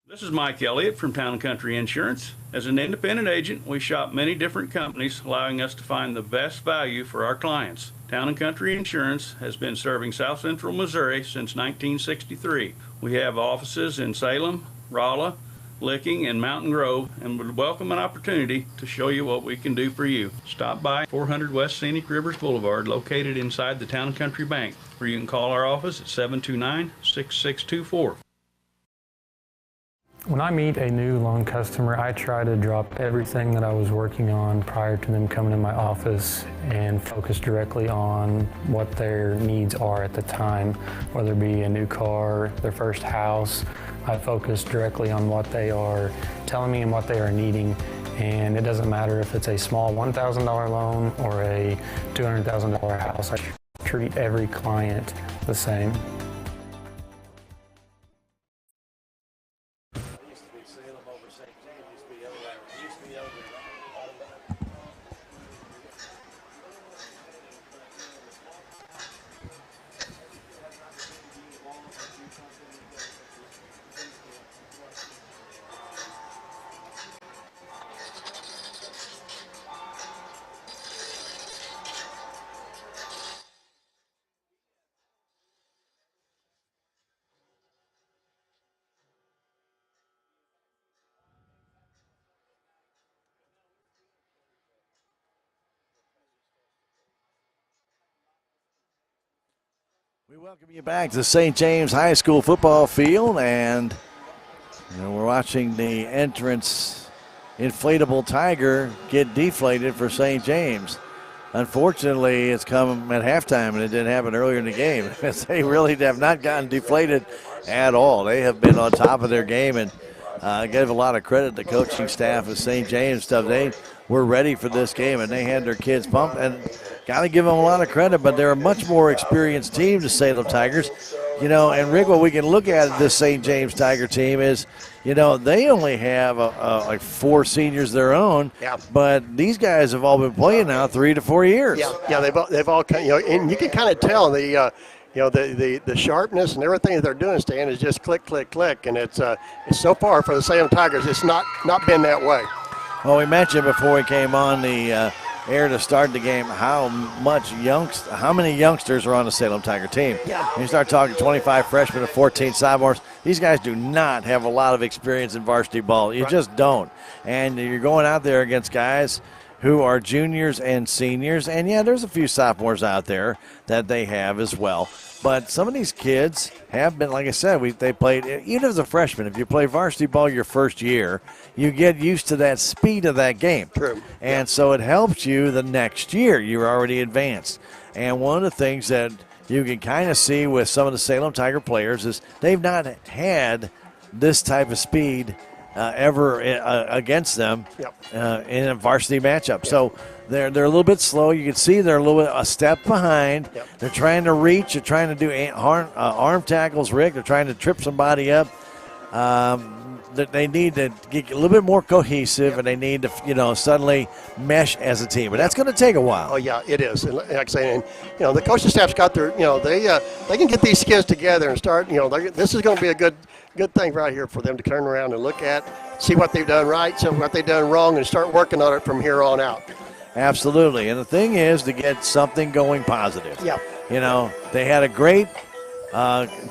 This is Mike Elliott from Town & Country Insurance. As an independent agent, we shop many different companies, allowing us to find the best value for our clients. Town & Country Insurance has been serving South Central Missouri since 1963. We have offices in Salem, Rolla, Licking, and Mountain Grove, and would welcome an opportunity to show you what we can do for you. Stop by 400 West Scenic Rivers Boulevard, located inside the Town & Country Bank, or you can call our office at 729-6624. When I meet a new loan customer, I try to drop everything that I was working on prior to them coming in my office and focus directly on what their needs are at the time, whether it be a new car, their first house. I focus directly on what they are telling me and what they are needing. And it doesn't matter if it's a small $1,000 loan or a $200,000 house. I treat every client the same. We welcome you back to St. James High School football field, and we're watching the entrance inflatable tiger get deflated for St. James. Unfortunately, it's come at halftime, and it didn't happen earlier in the game. They really have not gotten deflated at all. They have been on top of their game, and gave a lot of credit to the coaching staff of St. James stuff. They were ready for this game, and they had their kids pumped, and got to give them a lot of credit, but they're a much more experienced team, the Salem Tigers. And Rick, what we can look at this St. James Tiger team is, they only have like 4 seniors of their own, but these guys have all been playing now 3 to 4 years. Yeah, they've all and you can kind of tell the sharpness and everything that they're doing, Stan, is just click, click, click, and it's so far for the Salem Tigers, it's not been that way. Well, we mentioned before we came on the air to start the game how many youngsters are on the Salem Tiger team. Yeah. You start talking 25 freshmen and 14 sophomores. These guys do not have a lot of experience in varsity ball. You just don't. And you're going out there against guys who are juniors and seniors. And, there's a few sophomores out there that they have as well. But some of these kids have been, like I said, they played, even as a freshman, if you play varsity ball your first year, you get used to that speed of that game. True. And so it helps you the next year. You're already advanced. And one of the things that you can kind of see with some of the Salem Tiger players is they've not had this type of speed ever against them in a varsity matchup. Yep. So they're a little bit slow. You can see they're a step behind. Yep. They're trying to reach. They're trying to do arm tackles, Rick. They're trying to trip somebody up. They need to get a little bit more cohesive, and they need to, suddenly mesh as a team. But that's going to take a while. Oh, yeah, it is. And like I say, the coaching staff's got their, they can get these kids together and start, this is going to be a good thing right here for them to turn around and look at, see what they've done right, see what they've done wrong, and start working on it from here on out. Absolutely. And the thing is to get something going positive. Yeah. They had a great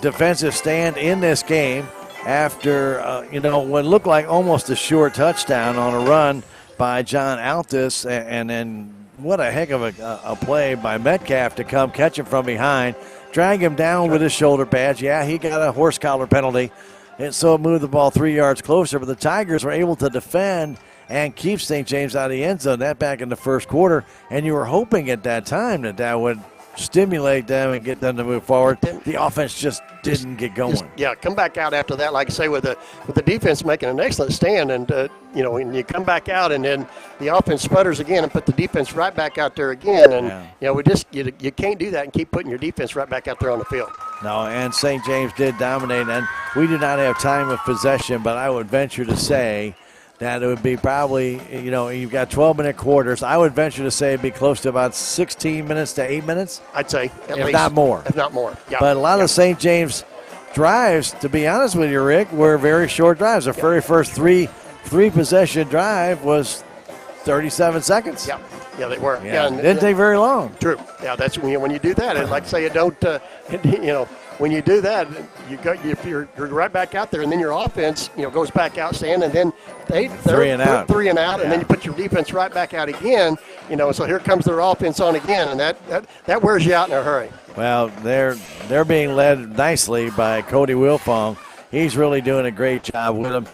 defensive stand in this game after, what looked like almost a short touchdown on a run by John Altus, and then what a heck of a play by Metcalf to come catch him from behind, drag him down with his shoulder pads. Yeah, he got a horse collar penalty, and so it moved the ball 3 yards closer, but the Tigers were able to defend and keep St. James out of the end zone, that back in the first quarter, and you were hoping at that time that would stimulate them and get them to move forward. The offense just didn't get going. Come back out after that, like I say, with the defense making an excellent stand, and when you come back out and then the offense sputters again and put the defense right back out there again, and you can't do that and keep putting your defense right back out there on the field. No, and St. James did dominate, and we do not have time of possession, but I would venture to say that it would be probably, you've got 12-minute quarters. I would venture to say it'd be close to about 16 minutes to 8 minutes. I'd say, at if least. not more. If not more, yeah. But a lot of St. James drives, to be honest with you, Rick, were very short drives. The very first three-possession drive was 37 seconds. Yeah, they were. Yeah, and didn't take very long. True. Yeah, that's when you do that. And like I say, it don't, when you do that, you're right back out there, and then your offense, goes back out stand, and then they're three and out, and then you put your defense right back out again. So here comes their offense on again, and that wears you out in a hurry. Well, they're being led nicely by Cody Wilfong. He's really doing a great job with them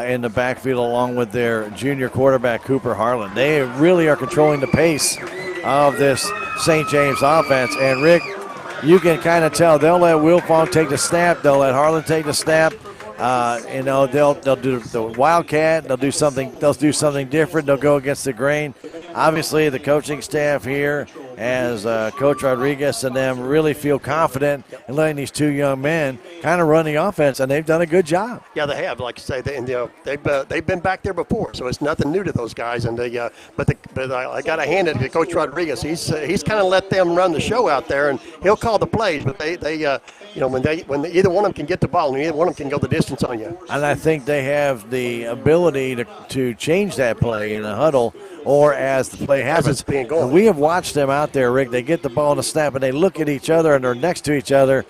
in the backfield, along with their junior quarterback, Cooper Harlan. They really are controlling the pace of this St. James offense. And, Rick, you can kind of tell they'll let Wilfong take the snap. They'll let Harlan take the snap. They'll do the Wildcat. They'll do something different. They'll go against the grain. Obviously, the coaching staff here, as Coach Rodriguez and them, really feel confident in letting these two young men kind of run the offense, and they've done a good job. Yeah, they have. Like I say, they've been back there before, so it's nothing new to those guys. And but I got to hand it to Coach Rodriguez. He's kind of let them run the show out there, and he'll call the plays. But when either one of them can get the ball and either one of them can go the distance on you. And I think they have the ability to change that play in a huddle or as the play happens. And we have watched them out there, Rick. They get the ball in the snap, and they look at each other, and they're next to each other.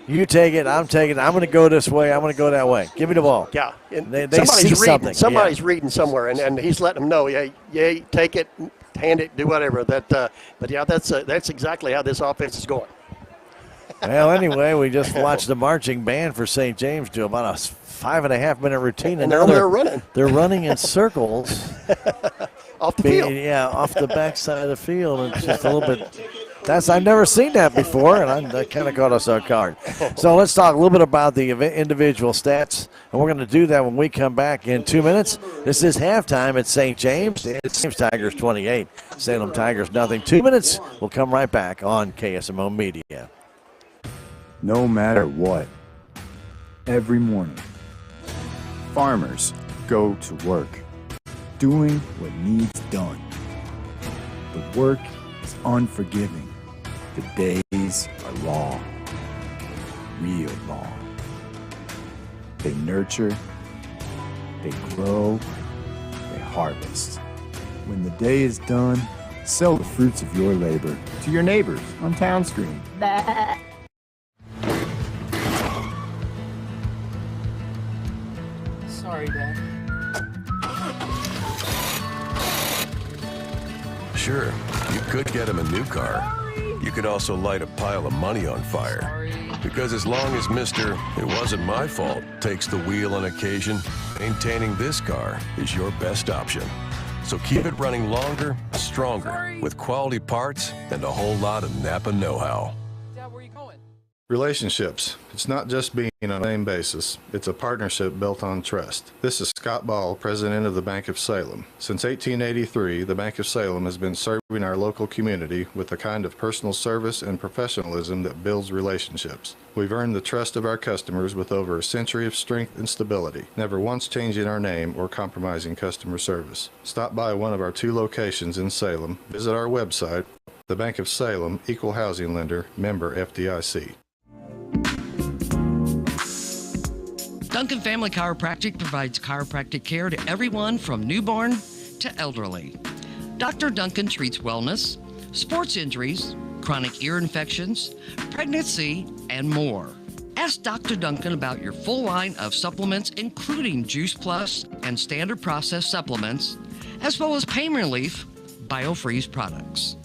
You take it, I'm taking it. I'm going to go this way. I'm going to go that way. Give me the ball. Yeah. And they see something. Somebody's reading somewhere, and he's letting them know, yeah, take it, hand it, do whatever. But that's exactly how this offense is going. Well, anyway, we just watched the marching band for St. James do about a 5.5-minute routine. And now they're running. They're running in circles. Off the field. Yeah, off the backside of the field. And just a little bit. I've never seen that before, and that kind of caught us off guard. So let's talk a little bit about the individual stats, and we're going to do that when we come back in 2 minutes. This is halftime at St. James. It's James Tigers 28, Salem Tigers nothing. 2 minutes. We'll come right back on KSMO Media. No matter what, every morning, farmers go to work, doing what needs done. The work is unforgiving. The days are long, real long. They nurture, they grow, they harvest. When the day is done, sell the fruits of your labor to your neighbors on Town Screen. Sorry, Dad. Sure, you could get him a new car. You could also light a pile of money on fire. Because as long as Mr. It wasn't my fault takes the wheel on occasion, maintaining this car is your best option. So keep it running longer, stronger, with quality parts and a whole lot of Napa know-how. Relationships. It's not just being on a name basis. It's a partnership built on trust. This is Scott Ball, president of the Bank of Salem. Since 1883, the Bank of Salem has been serving our local community with the kind of personal service and professionalism that builds relationships. We've earned the trust of our customers with over a century of strength and stability, never once changing our name or compromising customer service. Stop by one of our 2 locations in Salem. Visit our website, the Bank of Salem, Equal Housing Lender, member FDIC. Duncan Family Chiropractic provides chiropractic care to everyone from newborn to elderly. Dr. Duncan treats wellness, sports injuries, chronic ear infections, pregnancy, and more. Ask Dr. Duncan about your full line of supplements, including Juice Plus and standard processed supplements, as well as pain relief BioFreeze products.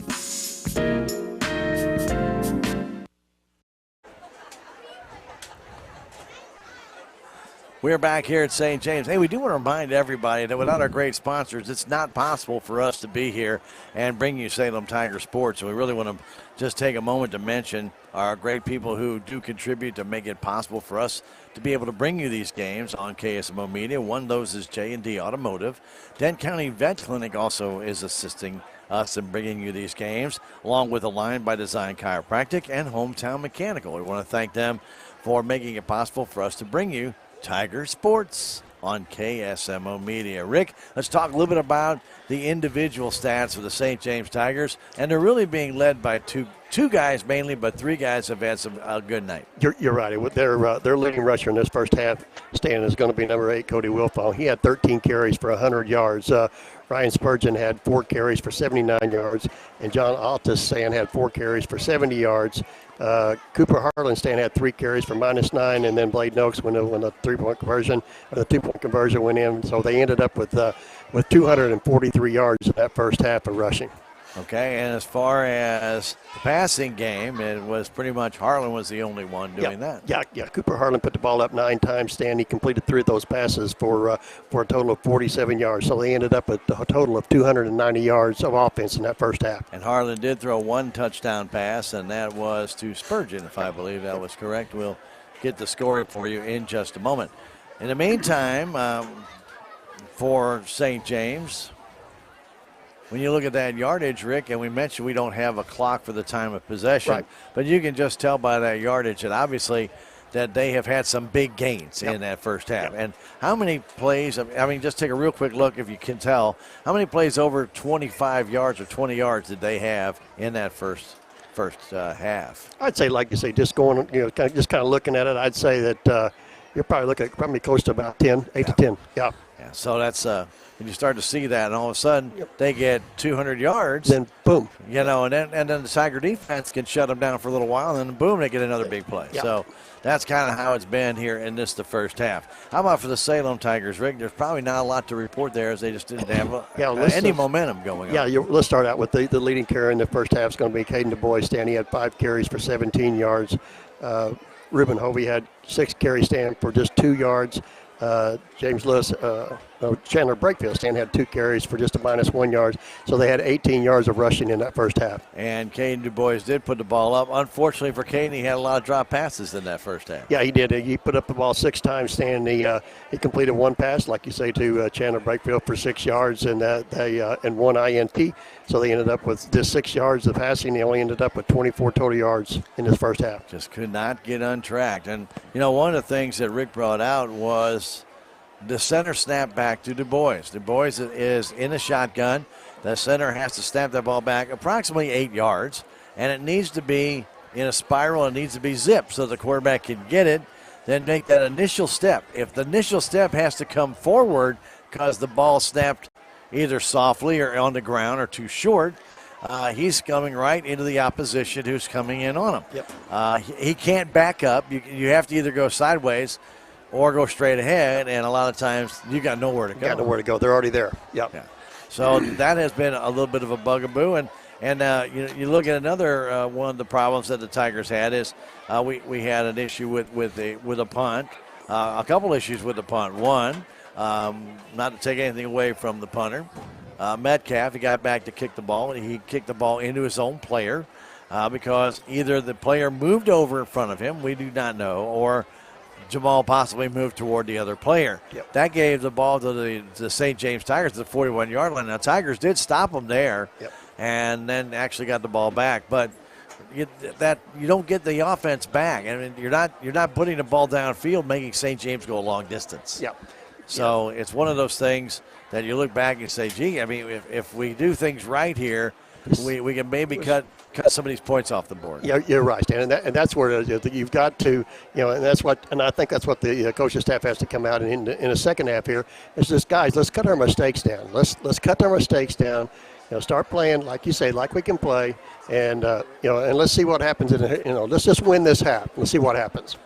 We're back here at St. James. Hey, we do want to remind everybody that without our great sponsors, it's not possible for us to be here and bring you Salem Tiger Sports. So we really want to just take a moment to mention our great people who do contribute to make it possible for us to be able to bring you these games on KSMO Media. One of those is J&D Automotive. Dent County Vet Clinic also is assisting us in bringing you these games, along with Align by Design Chiropractic and Hometown Mechanical. We want to thank them for making it possible for us to bring you Tiger Sports on KSMO Media. Rick, let's talk a little bit about the individual stats for the St. James Tigers, and they're really being led by two guys mainly, but three guys have had a good night. You're right. Their leading rusher in this first half, Stan, is going to be number 8, Cody Wilfall. He had 13 carries for 100 yards. Ryan Spurgeon had 4 carries for 79 yards, and John Altus, Stan, had 4 carries for 70 yards. Cooper Harlan, Stan, had 3 carries for -9, and then Blade Noakes when the 3-point conversion, or the 2-point conversion went in. So they ended up with 243 yards in that first half of rushing. Okay, and as far as the passing game, it was pretty much Harlan was the only one doing that. Yeah. Cooper Harlan put the ball up 9 times. Stan, he completed 3 of those passes for a total of 47 yards. So they ended up with a total of 290 yards of offense in that first half. And Harlan did throw 1 touchdown pass, and that was to Spurgeon, if I believe that was correct. We'll get the score for you in just a moment. In the meantime, for St. James, when you look at that yardage, Rick, and we mentioned we don't have a clock for the time of possession, right, but you can just tell by that yardage that obviously that they have had some big gains in that first half. And how many plays, I mean, just take a real quick look if you can tell, how many plays over 25 yards or 20 yards did they have in that first half? I'd say, like you say, just going, kind of looking at it, I'd say that you're probably looking at probably close to about 10, 8 to 10. Yeah. So that's when you start to see that, and all of a sudden they get 200 yards, then boom, and then the Tiger defense can shut them down for a little while, and then boom, they get another big play. So that's kind of how it's been here in the first half. How about for the Salem Tigers, Rick? There's probably not a lot to report there, as they just didn't have any momentum going on. Yeah, let's start out with the leading carrier in the first half is going to be Caden Du Bois. Stan, he had 5 carries for 17 yards. Ruben Hovey had 6 carries, Stan, for just 2 yards. James Lewis, Chandler Brakefield, Stan, had 2 carries for just a -1 yard. So they had 18 yards of rushing in that first half. And Caden Du Bois did put the ball up. Unfortunately for Caden, he had a lot of drop passes in that first half. Yeah, he did. He put up the ball 6 times, Stan. He completed 1 pass, like you say, to Chandler Brakefield for 6 yards and 1 INT. So they ended up with just 6 yards of passing. They only ended up with 24 total yards in this first half. Just could not get untracked. And, one of the things that Rick brought out was the center snap back to Du Bois. Du Bois is in a shotgun. The center has to snap that ball back approximately 8 yards, and it needs to be in a spiral. It needs to be zipped so the quarterback can get it, then make that initial step. If the initial step has to come forward because the ball snapped either softly or on the ground or too short, he's coming right into the opposition who's coming in on him. Yep. He can't back up. You have to either go sideways or go straight ahead, and a lot of times you got nowhere to go. Got nowhere to go. They're already there. Yep. Yeah. So that has been a little bit of a bugaboo, and you look at another one of the problems that the Tigers had is we had an issue with a punt, a couple issues with the punt. One, not to take anything away from the punter, Metcalf, he got back to kick the ball, and he kicked the ball into his own player because either the player moved over in front of him, we do not know, or Jamal possibly moved toward the other player. Yep. That gave the ball to the St. James Tigers at the 41-yard line. Now, Tigers did stop them there, and then actually got the ball back. But you don't get the offense back. I mean, you're not putting the ball downfield, making St. James go a long distance. Yep. So it's one of those things that you look back and say, gee, I mean, if we do things right here, we can maybe cut some of these points off the board. Yeah, you're right, Stan, and that's where you've got to, and I think that's what the coaching staff has to come out in the second half here. Is just, guys, let's cut our mistakes down. Let's cut our mistakes down. Start playing like you say, like we can play, and and let's see what happens. Let's just win this half. Let's see what happens.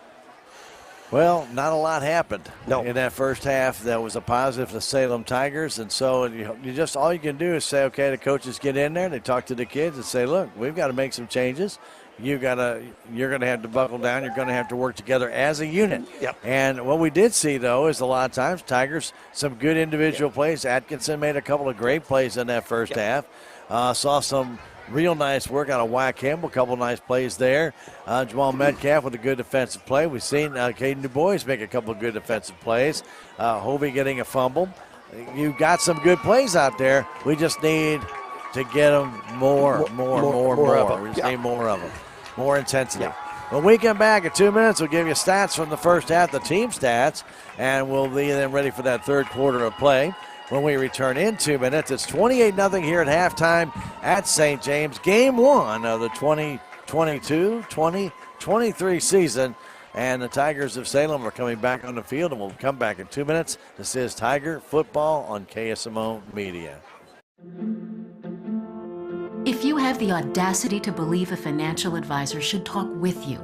Well, not a lot happened in that first half. That was a positive for the Salem Tigers, and so you just all you can do is say, okay, the coaches get in there, they talk to the kids and say, look, we've got to make some changes. You're gonna have to buckle down. You're gonna have to work together as a unit. Yep. And what we did see though is a lot of times Tigers some good individual plays. Atkinson made a couple of great plays in that first half. Saw some real nice work out of Wyatt Campbell. A couple of nice plays there. Jamal Metcalf with a good defensive play. We've seen Caden Du Bois make a couple of good defensive plays. Hovey getting a fumble. You've got some good plays out there. We just need to get them more of them. We just need more of them. More intensity. Yeah. When we come back in 2 minutes, we'll give you stats from the first half, the team stats, and we'll be then ready for that third quarter of play. When we return in 2 minutes, it's 28-0 here at halftime at St. James. Game 1 of the 2022-2023 season. And the Tigers of Salem are coming back on the field, and we'll come back in 2 minutes. This is Tiger Football on KSMO Media. If you have the audacity to believe a financial advisor should talk with you,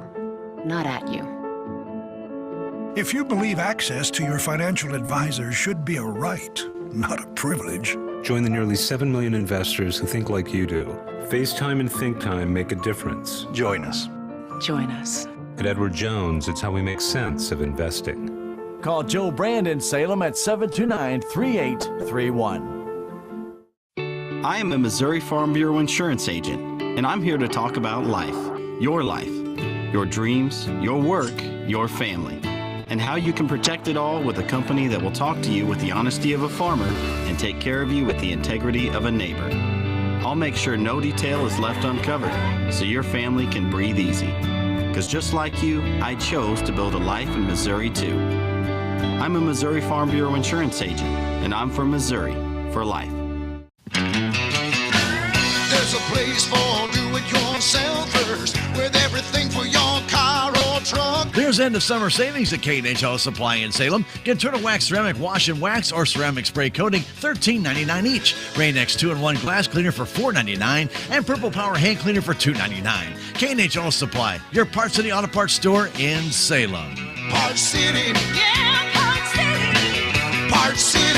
not at you. If you believe access to your financial advisor should be a right, not a privilege. Join the nearly 7 million investors who think like you do. FaceTime and Think Time make a difference. Join us. Join us. At Edward Jones, it's how we make sense of investing. Call Joe Brand in Salem at 729-3831. I am a Missouri Farm Bureau insurance agent, and I'm here to talk about life, your dreams, your work, your family, and how you can protect it all with a company that will talk to you with the honesty of a farmer and take care of you with the integrity of a neighbor. I'll make sure no detail is left uncovered so your family can breathe easy. Because just like you, I chose to build a life in Missouri too. I'm a Missouri Farm Bureau insurance agent, and I'm from Missouri for life. There's a place for do-it-yourselfers with everything for your car or truck. Here's end of summer savings at K&H Auto Supply in Salem. Get Turtle Wax Ceramic Wash and Wax or Ceramic Spray Coating, $13.99 each. Rain-X 2-in-1 Glass Cleaner for $4.99 and Purple Power Hand Cleaner for $2.99. K&H Auto Supply, your Parts City Auto Parts store in Salem. Parts City. Yeah, Parts City. Parts City.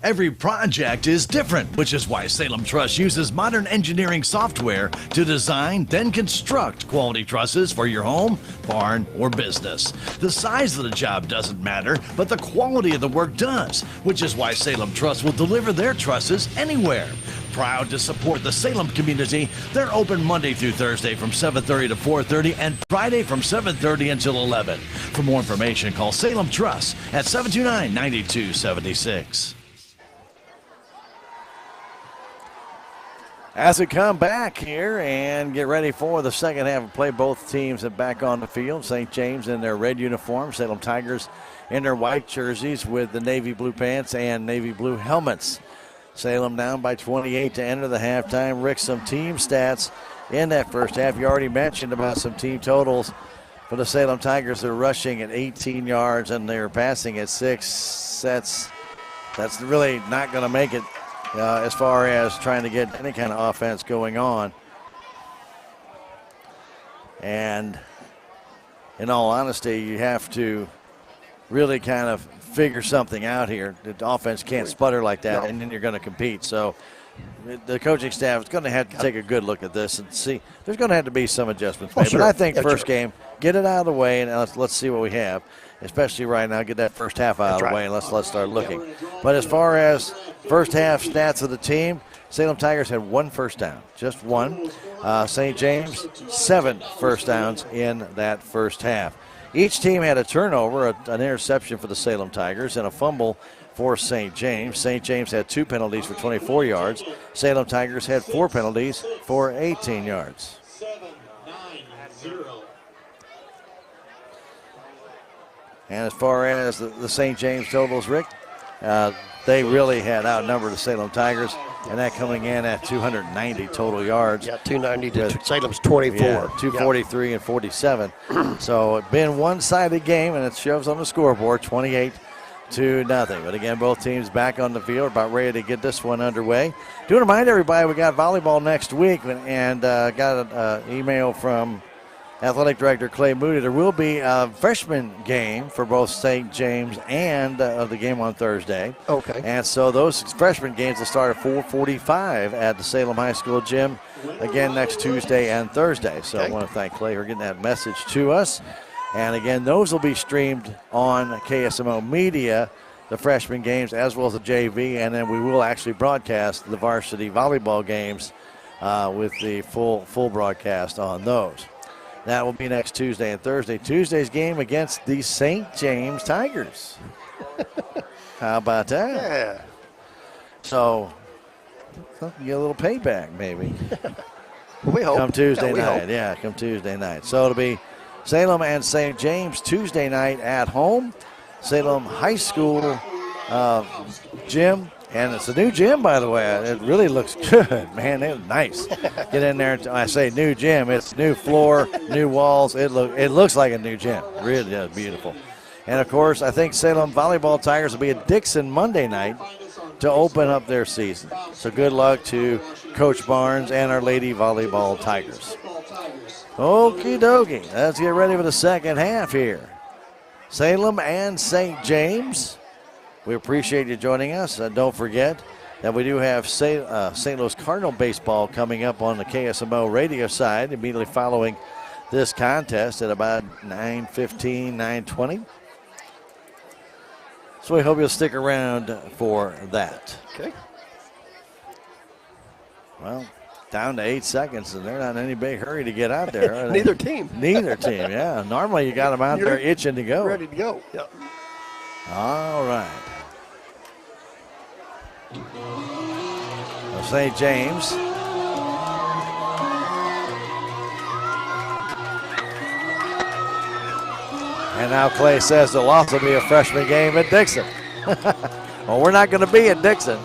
Every project is different, which is why Salem Truss uses modern engineering software to design, then construct quality trusses for your home, barn, or business. The size of the job doesn't matter, but the quality of the work does, which is why Salem Truss will deliver their trusses anywhere. Proud to support the Salem community, they're open Monday through Thursday from 7:30 to 4:30 and Friday from 7:30 until 11. For more information, call Salem Truss at 729-9276. As we come back here and get ready for the second half of play, both teams are back on the field. St. James in their red uniforms, Salem Tigers in their white jerseys with the navy blue pants and navy blue helmets. Salem down by 28 to enter the halftime. Rick, some team stats in that first half. You already mentioned about some team totals for the Salem Tigers. They're rushing at 18 yards and they're passing at 6. That's really not going to make it. As far as trying to get any kind of offense going on. And in all honesty, you have to really kind of figure something out here. The offense can't sputter like that, and then you're going to compete. So the coaching staff is going to have to take a good look at this and see. There's going to have to be some adjustments made. But I think first game, get it out of the way, and let's see what we have. Especially right now, get that first half out of the way, and let's start looking. But as far as first half stats of the team, Salem Tigers had 1 first down, just 1. St. James, 7 first downs in that first half. Each team had a turnover, an interception for the Salem Tigers, and a fumble for St. James. St. James had 2 penalties for 24 yards. Salem Tigers had 4 penalties for 18 yards. 7-9-0. And as far as the St. James totals, Rick, they really had outnumbered the Salem Tigers, and that coming in at 290 total yards. Yeah, 290 to Salem's 24. Yeah, 243 and 47. So it's been one-sided game, and it shows on the scoreboard, 28-0. But again, both teams back on the field, about ready to get this one underway. Do remind everybody we got volleyball next week, and got an email from Athletic Director Clay Moody. There will be a freshman game for both St. James and the game on Thursday. Okay. And so those freshman games will start at 4:45 at the Salem High School gym, again next Tuesday and Thursday. So I want to thank Clay for getting that message to us. And again, those will be streamed on KSMO Media, the freshman games as well as the JV, and then we will actually broadcast the varsity volleyball games with the full broadcast on those. That will be next Tuesday and Thursday. Tuesday's game against the St. James Tigers. How about that? Yeah. So, you get a little payback maybe. We hope. Come Tuesday we night. hope. Yeah, come Tuesday night. So it'll be Salem and St. James Tuesday night at home. Salem High School gym. And it's a new gym, by the way. It really looks good, man. It's nice. Get in there. I say new gym. It's new floor, new walls. It looks like a new gym. Really is beautiful. And, of course, I think Salem Volleyball Tigers will be at Dixon Monday night to open up their season. So good luck to Coach Barnes and our Lady Volleyball Tigers. Okie dokie. Let's get ready for the second half here. Salem and St. James. We appreciate you joining us. Don't forget that we do have St. Louis Cardinal baseball coming up on the KSMO radio side immediately following this contest at about 9:15, 9:20. So we hope you'll stick around for that. Okay. Well, down to 8 seconds, and they're not in any big hurry to get out there. Are they? Neither team. Neither team, yeah. Normally you got them out there itching to go. Ready to go. Yeah. All right. Well, St. James. And now Clay says there'll also be a freshman game at Dixon. Well, we're not going to be at Dixon,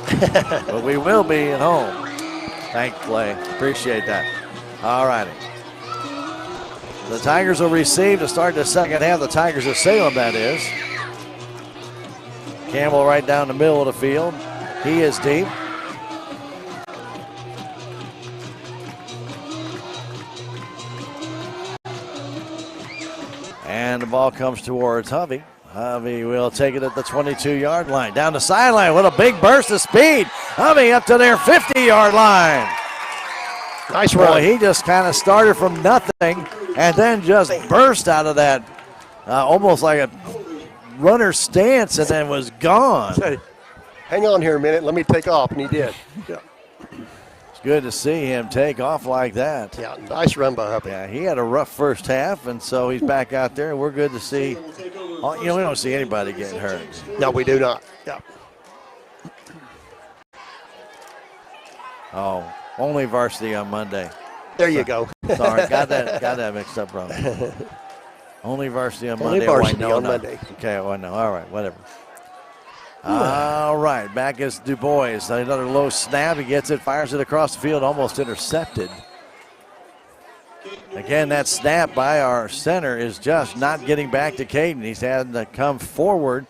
but we will be at home. Thank you, Clay. Appreciate that. All righty. The Tigers will receive to start the second half. The Tigers of Salem, that is. Campbell right down the middle of the field. He is deep. And the ball comes towards Hovey. Hovey will take it at the 22-yard line. Down the sideline. What a big burst of speed. Hovey up to their 50-yard line. Nice run. Boy, he just kind of started from nothing and then just burst out of that almost like a runner stance and then was gone. Say, hang on here a minute. Let me take off. And he did. Yeah. It's good to see him take off like that. Yeah, nice run by Huppy. Yeah, he had a rough first half, and so he's back out there, and we're good to see. We don't see anybody getting hurt. No, we do not. Yeah. Oh, only varsity on Monday. There you go. Sorry, got that mixed up wrong. Only varsity on Only Monday. varsity on Monday. Okay, well, no, all right, whatever. All right, back is Du Bois. Another low snap. He gets it, fires it across the field, almost intercepted. Again, that snap by our center is just not getting back to Caden. He's had to come forward.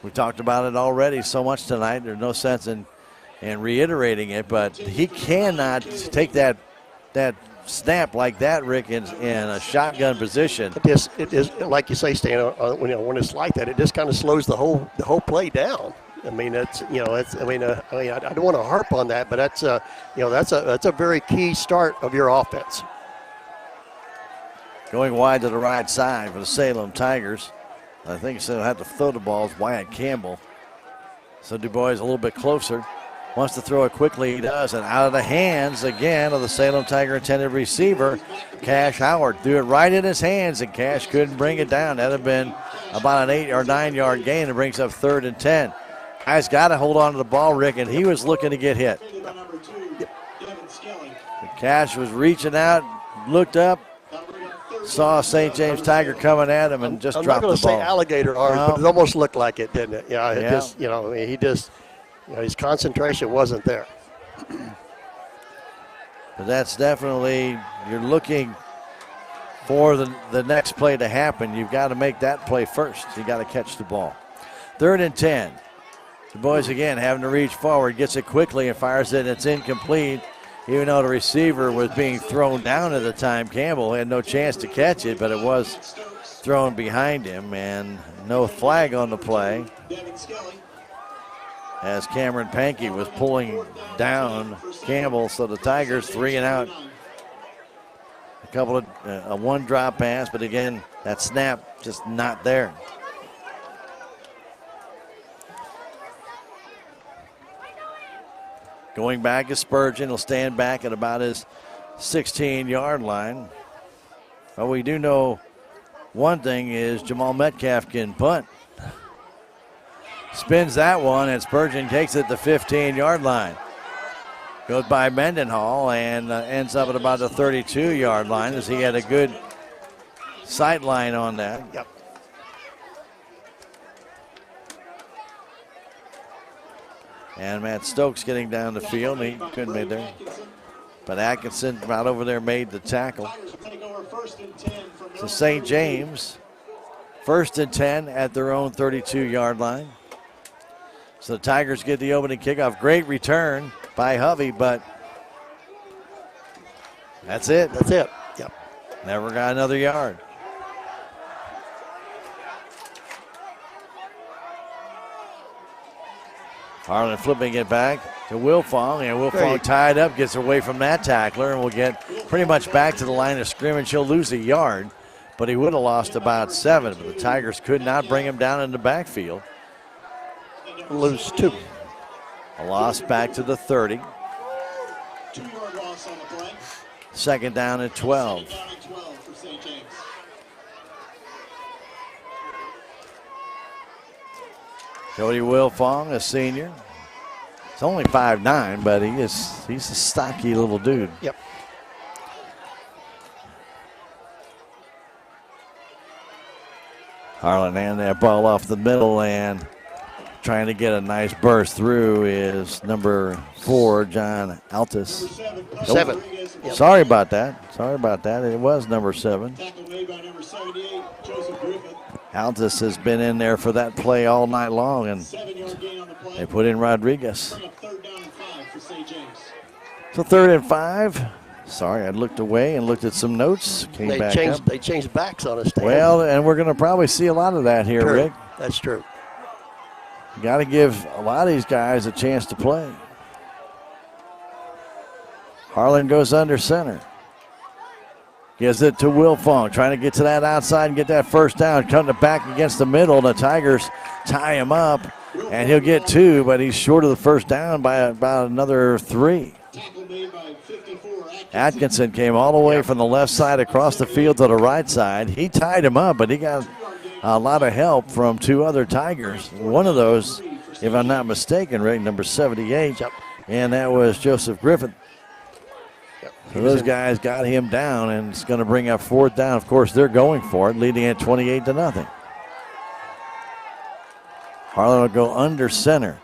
We talked about it already so much tonight. There's no sense in reiterating it, but he cannot take that snap like that, Rick, in a shotgun position. It is like you say, Stan. When it's like that, it just kind of slows the whole play down. I mean, I don't want to harp on that, but that's a very key start of your offense. Going wide to the right side for the Salem Tigers. I think they'll have to throw the ball. It's Wyatt Campbell. So Du Bois a little bit closer. Wants to throw it quickly, he does, and out of the hands again of the Salem Tiger intended receiver, Cash Howard. Threw it right in his hands, and Cash couldn't bring it down. That would have been about an 8 or 9 yard gain. It brings up 3rd and 10. Guys got to hold on to the ball, Rick, and he was looking to get hit. Cash was reaching out, looked up, saw a St. James Tiger coming at him, and just dropped the ball. I'm not going to say alligator arms, but it almost looked like it, didn't it? Yeah, he just. His concentration wasn't there. But that's definitely, you're looking for the next play to happen. You've got to make that play first. You got to catch the ball. 3rd and 10. Du Bois again having to reach forward, gets it quickly and fires it. It's incomplete. even though the receiver was being thrown down at the time, Campbell had no chance to catch it, but it was thrown behind him, and no flag on the play as Cameron Pankey was pulling down Campbell. So the Tigers 3 and out. A couple of a one drop pass, but again, that snap just not there. Going back is Spurgeon. He'll stand back at about his 16-yard line. But we do know one thing is Jamal Metcalf can punt. Spins that one, and Spurgeon takes it to the 15-yard line. Goes by Mendenhall and ends up at about the 32-yard line as he had a good sight line on that. Yep. And Matt Stokes getting down the field. He couldn't be there. But Atkinson right over there made the tackle. So St. James, 1st and 10 at their own 32-yard line. So the Tigers get the opening kickoff. Great return by Hovey, but that's it. That's it. Yep. Never got another yard. Harlan flipping it back to Wilfong, and Wilfong tied up, gets away from that tackler, and will get pretty much back to the line of scrimmage. He'll lose a yard, but he would have lost about 7, but the Tigers could not bring him down in the backfield. Lose 2. A loss back to the 30. 2-yard loss on the play. 2nd down and 12. Second down and 12 for St. James. Cody Wilfong, a senior. He's only 5'9", but he's a stocky little dude. Yep. Harlan hand that ball off the middle, and trying to get a nice burst through is number 4, John Altus. 7. Yep. Sorry about that. It was number 7. Tackle made by number 78, Joseph Griffith. Altus has been in there for that play all night long, and 7-yard gain on the play. they put in Rodriguez. Bring up 3rd down and 5 for St. James. So 3rd and 5. Sorry, I looked away and looked at some notes. Came back up. They changed backs on us, Dan. Well, and we're going to probably see a lot of that here, True. Rick. That's true. You got to give a lot of these guys a chance to play. Harlan goes under center. Gives it to Wilfong, trying to get to that outside and get that 1st down. Cutting it back against the middle. The Tigers tie him up, and he'll get 2, but he's short of the 1st down by about another 3. Tackle made by 54, Atkinson came all the way from the left side across the field to the right side. He tied him up, but he got a lot of help from 2 other Tigers. One of those, if I'm not mistaken, Rick, number 78, and that was Joseph Griffith. So those guys got him down, and it's going to bring up 4th down. Of course, they're going for it, leading at 28-0. Harlan will go under center.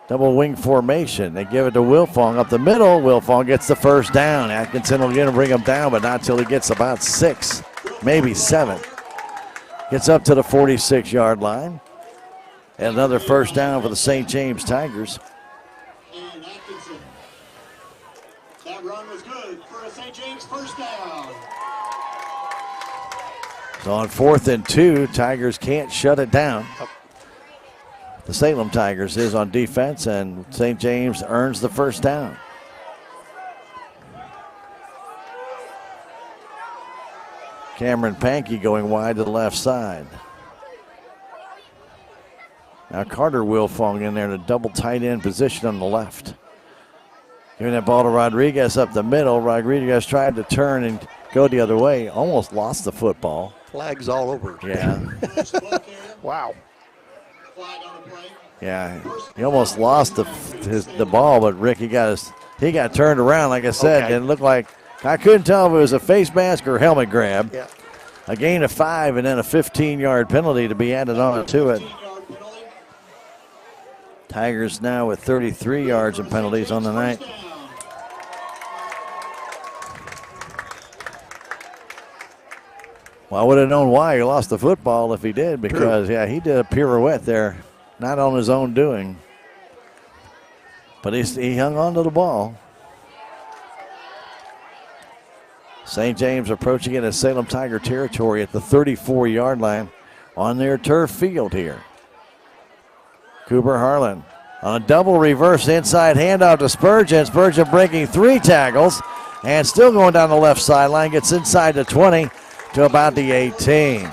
Double wing formation. They give it to Wilfong up the middle. Wilfong gets the 1st down. Atkinson will get him, bring him down, but not till he gets about 6, maybe 7. Gets up to the 46-yard line. And another 1st down for the St. James Tigers. And Atkinson. That run was good for a St. James 1st down. So on 4th and 2, Tigers can't shut it down. The Salem Tigers is on defense, and St. James earns the 1st down. Cameron Pankey going wide to the left side. Now Carter Wilfong in there in a double tight end position on the left. Giving that ball to Rodriguez up the middle. Rodriguez tried to turn and go the other way. Almost lost the football. Flags all over. Yeah. Wow. Yeah, he almost lost the ball, but Rick, he got turned around, like I said, and it looked like, I couldn't tell if it was a face mask or helmet grab. Yeah. A gain of 5 and then a 15-yard penalty to be added on to it. Tigers now with 33 yards in penalties on the night. Well, I would have known why he lost the football if he did, because, yeah, he did a pirouette there, not on his own doing. But he hung on to the ball. St. James approaching it as Salem Tiger territory at the 34-yard line on their turf field here. Cooper Harlan on a double reverse inside handoff to Spurgeon. Spurgeon breaking 3 tackles and still going down the left sideline. Gets inside the 20 to about the 18.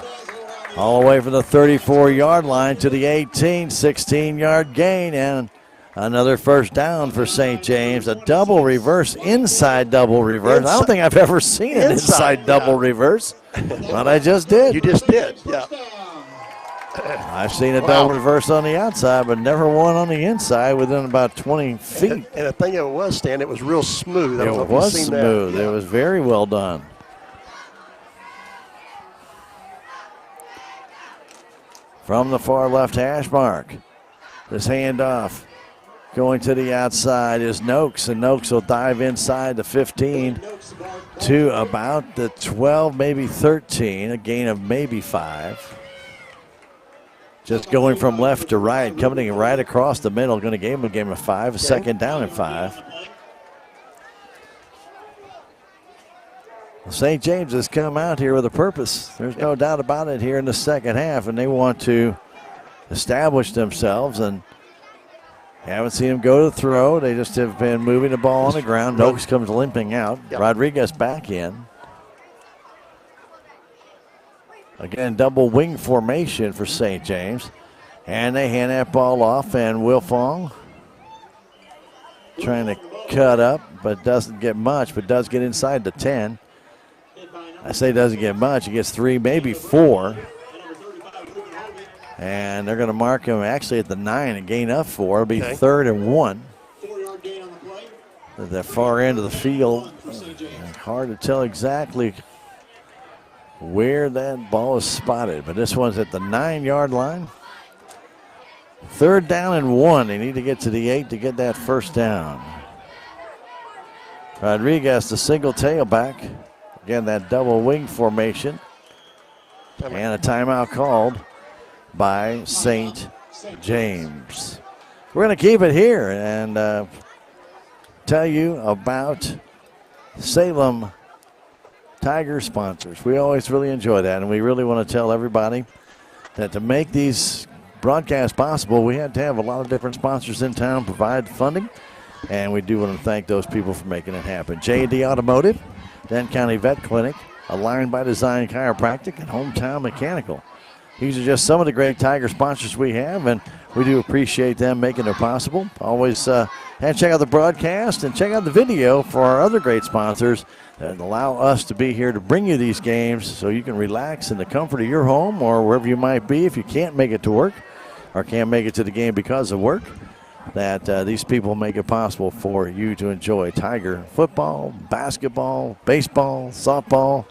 All the way from the 34-yard line to the 18, 16-yard gain, and another first down for St. James. A double reverse, inside double reverse. I don't think I've ever seen an inside double reverse, but I just did. You just did, yeah. I've seen a double reverse on the outside, but never one on the inside within about 20 feet. And the thing of it was, Stan, it was real smooth. I don't know It if you've was seen smooth. that. It was very well done. From the far left hash mark, this handoff going to the outside is Noakes, and Noakes will dive inside the 15 to about the 12, maybe 13, a gain of maybe 5. Just going from left to right, coming right across the middle, going to give him a game of 5, a second down and 5. St. James has come out here with a purpose. There's no doubt about it here in the second half, and they want to establish themselves, and haven't seen them go to throw. They just have been moving the ball on the ground. Noakes comes limping out. Yep. Rodriguez back in. Again, double wing formation for St. James. And they hand that ball off, and Wilfong trying to cut up, but doesn't get much, but does get inside the 10. I say doesn't get much. He gets 3, maybe 4. And they're going to mark him actually at the 9 and gain up 4. It'll be 3rd and 1. At the far end of the field. Hard to tell exactly where that ball is spotted, but this one's at the 9-yard line. 3rd down and 1. They need to get to the 8 to get that first down. Rodriguez, the single tailback. Again, that double wing formation. And a timeout called by St. James. We're going to keep it here and tell you about Salem Tiger sponsors. We always really enjoy that, and we really want to tell everybody that to make these broadcasts possible, we had to have a lot of different sponsors in town provide funding, and we do want to thank those people for making it happen. J&D Automotive, Denton County Vet Clinic, Aligned by Design Chiropractic, and Hometown Mechanical. These are just some of the great Tiger sponsors we have, and we do appreciate them making it possible. Always and check out the broadcast and check out the video for our other great sponsors that allow us to be here to bring you these games so you can relax in the comfort of your home or wherever you might be if you can't make it to work or can't make it to the game because of work. That these people make it possible for you to enjoy Tiger football, basketball, baseball, softball,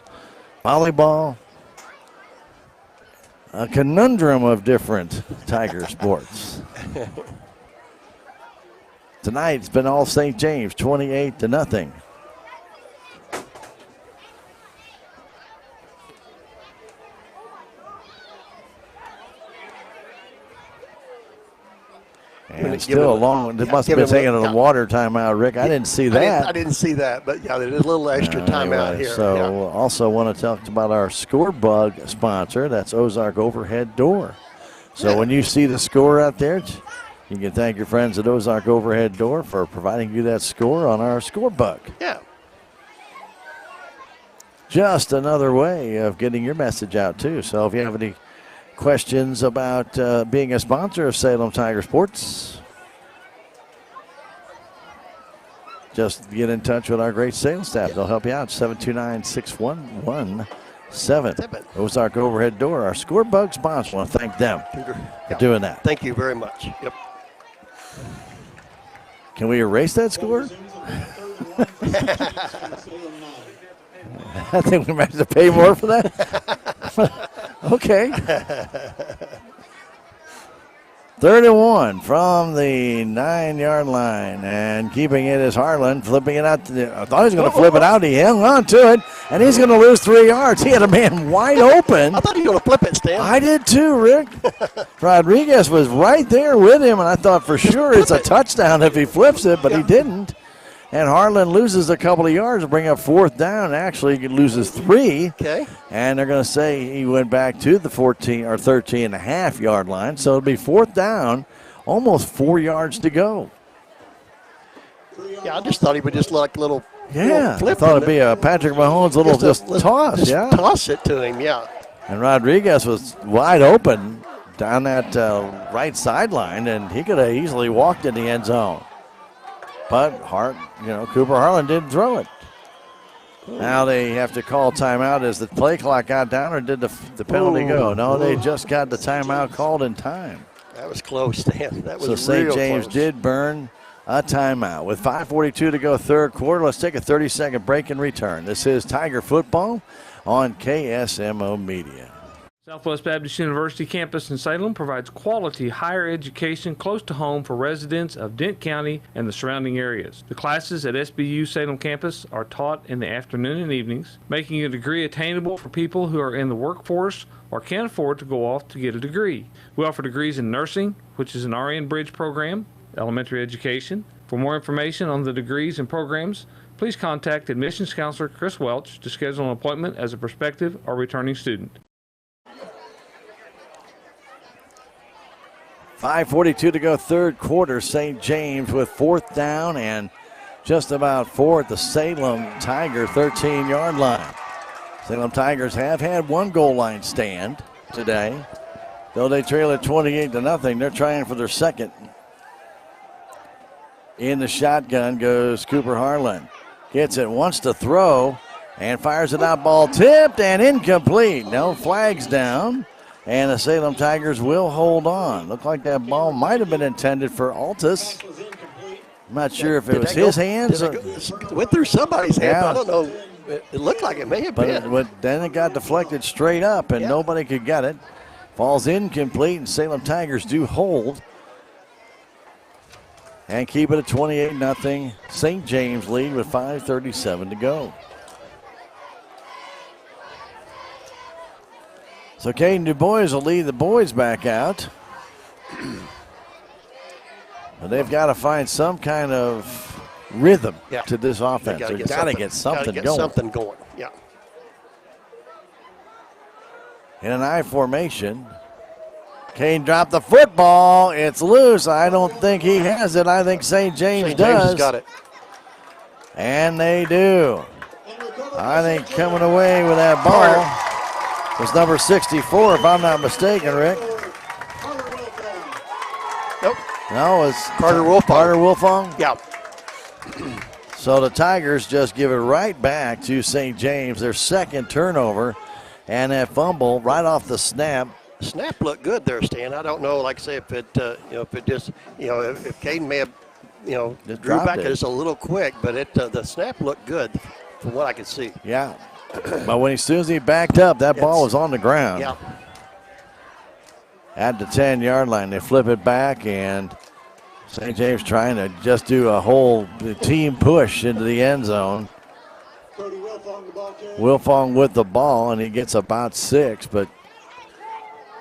volleyball, a conundrum of different Tiger sports. Tonight it's been all St. James, 28-0. And still a long, it must have been taking a water timeout, Rick. I didn't see that. I didn't see that, but yeah, there's a little extra timeout here. So also want to talk about our Scorebug sponsor. That's Ozark Overhead Door. So when you see the score out there, you can thank your friends at Ozark Overhead Door for providing you that score on our Scorebug. Yeah. Just another way of getting your message out, too. So if you have any questions about being a sponsor of Salem Tiger Sports, just get in touch with our great sales staff. They'll help you out. 729-6117. Ozark Overhead Door, our Scorebug sponsor. I want to thank them for doing that. Thank you very much. Yep. Can we erase that score? I think we might have to pay more for that. Okay. 3rd and 1 from the 9-yard line. And keeping it is Harlan, flipping it out. I thought he was going to flip it out. He hung on to it, and he's going to lose 3 yards. He had a man wide open. I thought he was going to flip it, Stan. I did too, Rick. Rodriguez was right there with him, and I thought for sure it's a touchdown if he flips it, but he didn't. And Harlan loses a couple of yards to bring up 4th down. Actually, he loses 3. Okay. And they're going to say he went back to the 14 or 13.5 yard line. So it'll be 4th down, almost 4 yards to go. Yeah, I just thought he would just like a little. Yeah, I flip thought it'd be a Patrick Mahomes little just toss. Just toss it to him, yeah. And Rodriguez was wide open down that right sideline, and he could have easily walked in the end zone. But Cooper Harlan didn't throw it. Now they have to call timeout. As the play clock got down, or did the penalty go? No, they just got the timeout called in time. That was close, Dan. That was so St. James close. did burn a timeout. With 5:42 to go, third quarter, let's take a 30-second break and return. This is Tiger Football on KSMO Media. Southwest Baptist University campus in Salem provides quality higher education close to home for residents of Dent County and the surrounding areas. The classes at SBU Salem campus are taught in the afternoon and evenings, making a degree attainable for people who are in the workforce or can't afford to go off to get a degree. We offer degrees in nursing, which is an RN Bridge program, elementary education. For more information on the degrees and programs, please contact admissions counselor Chris Welch to schedule an appointment as a prospective or returning student. 5:42 to go, third quarter. St. James with 4th down and just about 4 at the Salem Tiger 13-yard line. Salem Tigers have had one goal line stand today. Though they trail at 28-0, they're trying for their second. In the shotgun goes Cooper Harlan. Gets it, wants to throw, and fires it out. Ball tipped and incomplete. No flags down. And the Salem Tigers will hold on. Looked like that ball might have been intended for Altus. I'm not sure if it was his hands. It went through somebody's hand. I don't know. It looked like it may have been. But then it got deflected straight up, and nobody could get it. Falls incomplete, and Salem Tigers do hold. And keep it at 28-0. St. James lead with 5:37 to go. So Caden Du Bois will lead the boys back out. But they've got to find some kind of rhythm to this offense. They've got to get something going. Yeah. In an I formation, Kane dropped the football. It's loose. I don't think he has it. I think St. James does. James has got it. And they do. I think coming away with that ball was number 64, if I'm not mistaken, Rick. Nope. No, it's Carter Wolfong. Carter Wolfong? Yeah. So the Tigers just give it right back to St. James, their second turnover, and that fumble right off the snap. Snap looked good there, Stan. I don't know, like I say, if it, if it just, if Caden may have, just drew back it. just a little quick, but the snap looked good from what I could see. Yeah. But as soon as he backed up, that ball was on the ground. Yeah. At the 10-yard line, they flip it back, and St. James trying to just do a whole team push into the end zone. Wilfong with the ball, and he gets about 6, but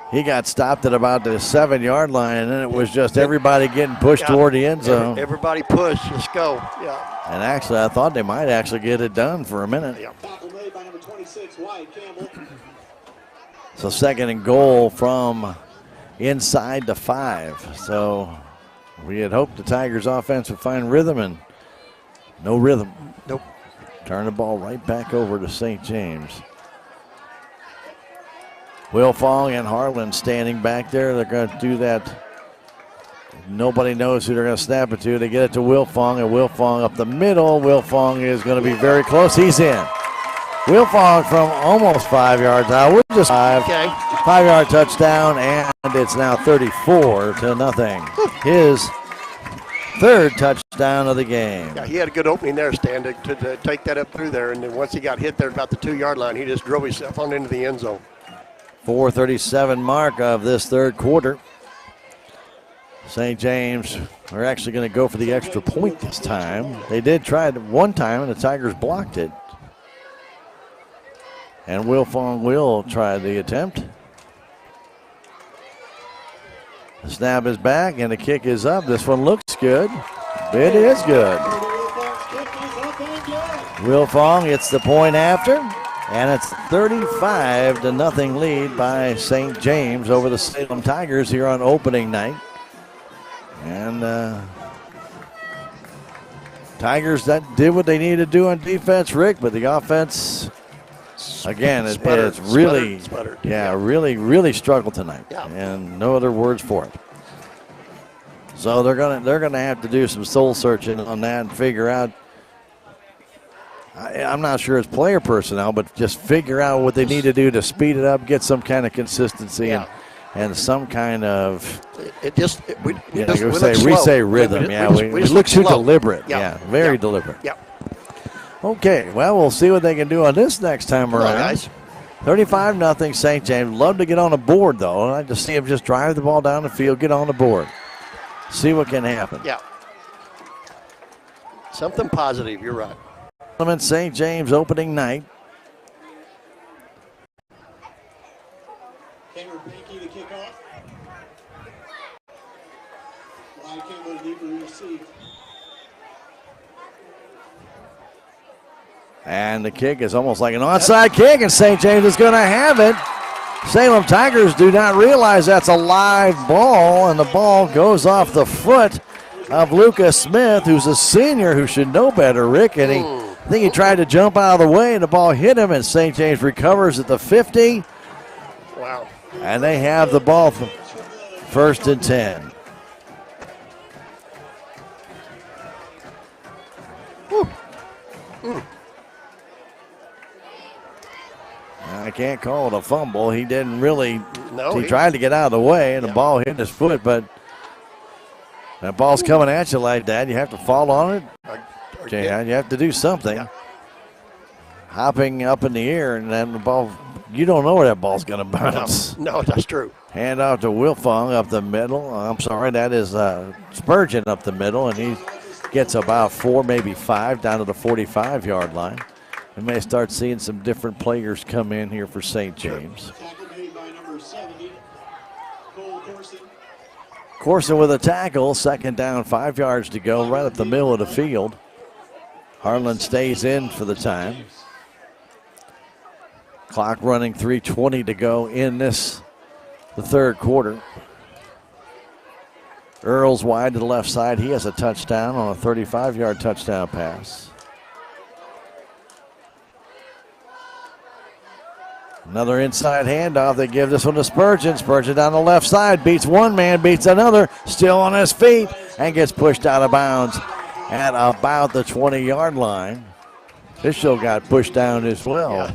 he got stopped at about the 7-yard line, and then it was just everybody getting pushed toward the end zone. Everybody push. Let's go. Yeah. And actually, I thought they might actually get it done for a minute. Yeah. So second and goal from inside the 5. So we had hoped the Tigers offense would find rhythm, and no rhythm. Nope. Turn the ball right back over to St. James. Wilfong and Harlan standing back there. They're going to do that. Nobody knows who they're going to snap it to. They get it to Wilfong, and Wilfong up the middle. Wilfong is going to be very close. He's in. Wilfong from almost 5 yards out. We're just 5. Okay. 5-yard touchdown, and it's now 34-0. His third touchdown of the game. Yeah, he had a good opening there, Stan, to take that up through there. And then once he got hit there about the 2-yard line, he just drove himself on into the end zone. 4:37 mark of this third quarter. St. James are actually going to go for the extra point this time. They did try it one time, and the Tigers blocked it. And Wilfong will try the attempt. The snap is back, and the kick is up. This one looks good. It is good. Wilfong gets the point after, and it's 35-0 lead by St. James over the Salem Tigers here on opening night. And Tigers that did what they needed to do on defense, Rick, but the offense, again, it's really, really struggled tonight, and no other words for it. So they're gonna have to do some soul searching on that and figure out. I'm not sure it's player personnel, but just figure out what they need to do to speed it up, get some kind of consistency and some kind of. We say rhythm. We look too deliberate. Very deliberate. Yeah. Okay, well, we'll see what they can do on this next time around. 35-0 St. James. Love to get on the board, though. I'd like to see them just drive the ball down the field, get on the board. See what can happen. Yeah. Something positive, you're right. St. James opening night. Cameron Pinky to kick off. Ryan Campbell deep to receive. And the kick is almost like an onside kick, and St. James is going to have it. Salem Tigers do not realize that's a live ball, and the ball goes off the foot of Lucas Smith, who's a senior who should know better, Rick. And I think he tried to jump out of the way, and the ball hit him, and St. James recovers at the 50. Wow. And they have the ball for 1st and 10. I can't call it a fumble. He didn't really. No, he tried to get out of the way, and the ball hit his foot, but that ball's coming at you like that. You have to fall on it. You have to do something. Hopping up in the air, and then the ball, you don't know where that ball's going to bounce. No, that's true. Hand off to Wilfong up the middle. I'm sorry, that is Spurgeon up the middle, and he gets about 4, maybe 5 down to the 45-yard line. We may start seeing some different players come in here for St. James. Corson with a tackle, 2nd down, 5 yards to go, right up the middle of the field. Harlan stays in for the time. Clock running, 3:20 to go in the 3rd quarter. Earls wide to the left side. He has a touchdown on a 35-yard touchdown pass. Another inside handoff. They give this one to Spurgeon. Spurgeon down the left side. Beats one man, beats another. Still on his feet and gets pushed out of bounds at about the 20-yard line. Fischel got pushed down as well. Yeah.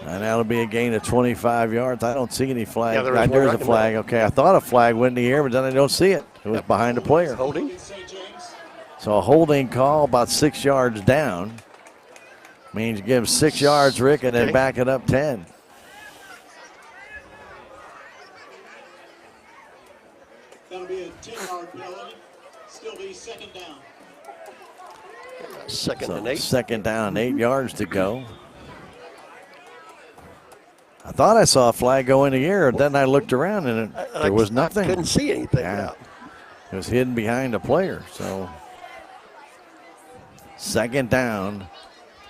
And that'll be a gain of 25 yards. I don't see any flag. There's a flag. Okay, I thought a flag went in the air, but then I don't see it. It was behind the player. Holding. So a holding call about 6 yards down. Means give him 6 yards, Rick, and then back it up 10. That'll be a 10-yard penalty. Still be 2nd down. Second and 8. 2nd down and 8 yards to go. I thought I saw a flag go in the air, and then I looked around and there was nothing. Couldn't see anything. Yeah. It was hidden behind a player. So 2nd down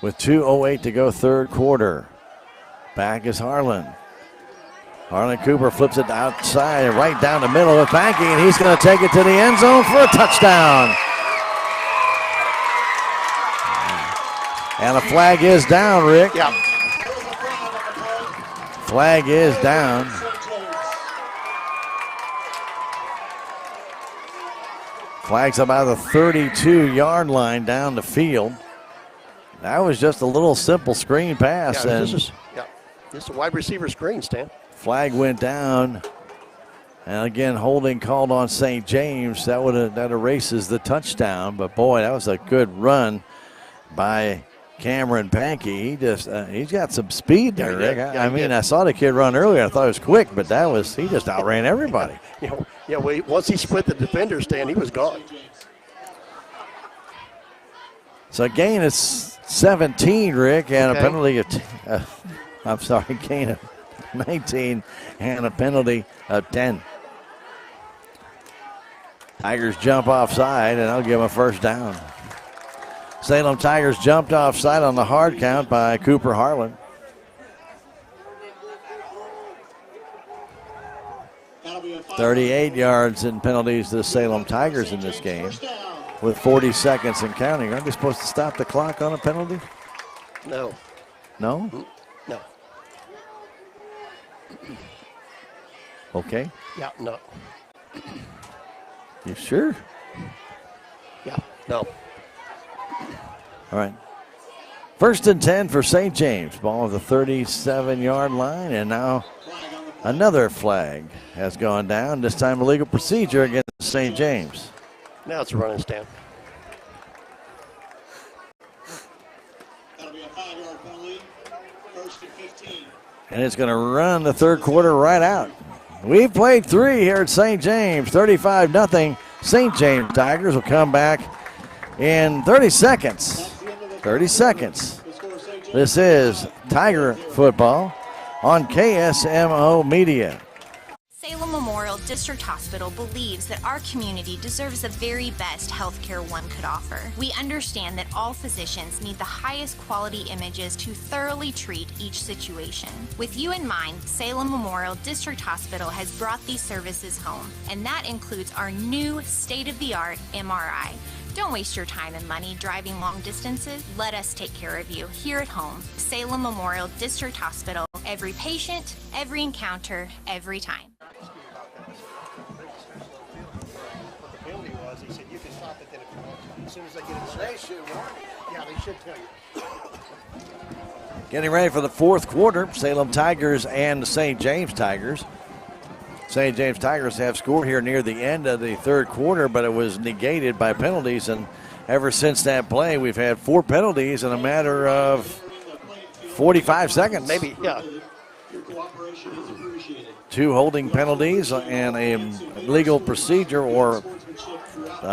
with 2:08 to go, 3rd quarter. Back is Harlan. Harlan Cooper flips it outside and right down the middle of Pankey, and he's going to take it to the end zone for a touchdown. And a flag is down, Rick. Yeah. Flag is down. Flag's about the 32-yard line down the field. That was just a little simple screen pass. Yeah, just a wide receiver screen, Stan. Flag went down. And again, holding called on St. James. That erases the touchdown. But boy, that was a good run by Cameron Pankey. He just he's got some speed there, Rick. I mean, I saw the kid run earlier. I thought it was quick, but he just outran everybody. Once he split the defender, Stan, he was gone. So gain is 17, Rick, and a penalty of gain of 19 and a penalty of 10. Tigers jump offside, and I'll give him a 1st down. Salem Tigers jumped offside on the hard count by Cooper Harlan. $38 in penalties to the Salem Tigers in this game with 40 seconds and counting. Aren't they supposed to stop the clock on a penalty? No. No? No. Okay. Yeah, no. You sure? Yeah, no. All right. 1st and 10 for St. James. Ball at the 37-yard line, and now another flag has gone down. This time a legal procedure against St. James. Now it's a running stand. That'll be a 5-yard penalty. 1st and 15. And it's going to run the third quarter right out. We've played 3 here at St. James. 35-0. St. James Tigers will come back in 30 seconds. 30 seconds. This is Tiger football on KSMO Media. Salem Memorial District Hospital believes that our community deserves the very best healthcare one could offer. We understand that all physicians need the highest quality images to thoroughly treat each situation. With you in mind, Salem Memorial District Hospital has brought these services home, and that includes our new state-of-the-art MRI. Don't waste your time and money driving long distances. Let us take care of you here at home. Salem Memorial District Hospital. Every patient, every encounter, every time. The penalty was, he said, you can stop it then if you want to. As soon as they get it. They should warn you. Yeah, they should tell you. Getting ready for the fourth quarter. Salem Tigers and the St. James Tigers. St. James Tigers have scored here near the end of the third quarter, but it was negated by penalties. And ever since that play, we've had 4 penalties in a matter of 45 seconds. Maybe, yeah. 2 holding penalties and a legal procedure or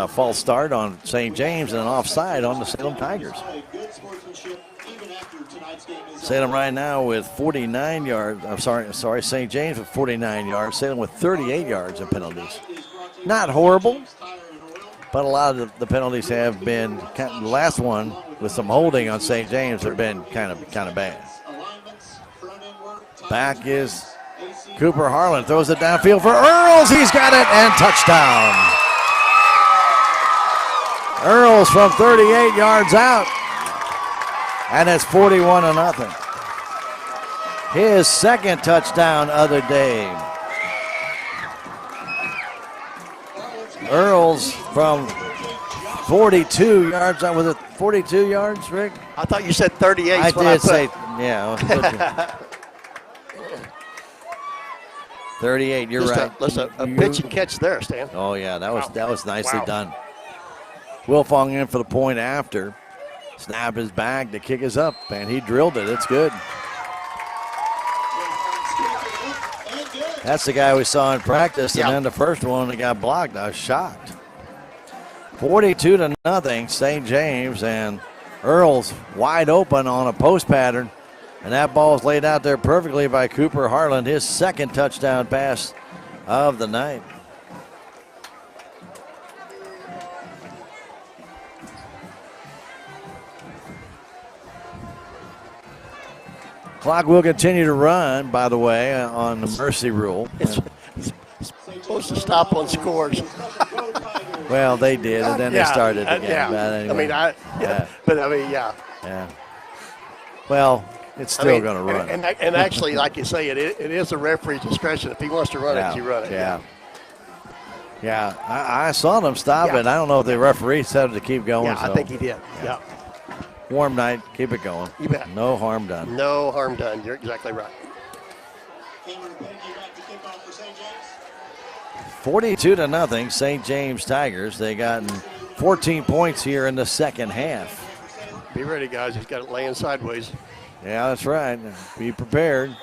false start on St. James and an offside on the Salem Tigers. Salem right now with 49 yards. I'm sorry, St. James with 49 yards. Salem with 38 yards of penalties. Not horrible, but a lot of the penalties have been. The last one with some holding on St. James have been kind of bad. Back is Cooper Harlan, throws it downfield for Earls. He's got it, and touchdown. Earls from 38 yards out, and it's 41-0. His second touchdown of the day. Earls from 42 yards. Was it 42 yards, Rick? I thought you said 38. I did say, yeah. 38, you're right. A pitch and catch there, Stan. Oh, yeah, that was nicely done. Wilfong in for the point after. Snap is back, the kick is up, and he drilled it. It's good. That's the guy we saw in practice, and then the first one that got blocked. I was shocked. 42-0, St. James, and Earls wide open on a post pattern, and that ball is laid out there perfectly by Cooper Harlan, his second touchdown pass of the night. Clock will continue to run, by the way, on the mercy rule. It's supposed to stop on scores. Well, they did, and then they started again. Yeah. But anyway, Yeah. Well, it's still going to run. And actually, like you say, it is a referee's discretion. If he wants to run it, you run it. Yeah. I saw them stop it. I don't know if the referee said to keep going. Yeah, I think he did. Yeah. Warm night. Keep it going. You bet. No harm done. No harm done. You're exactly right. 42-0, St. James Tigers. They gotten 14 points here in the second half. Be ready, guys. He's got it laying sideways. Yeah, that's right. Be prepared.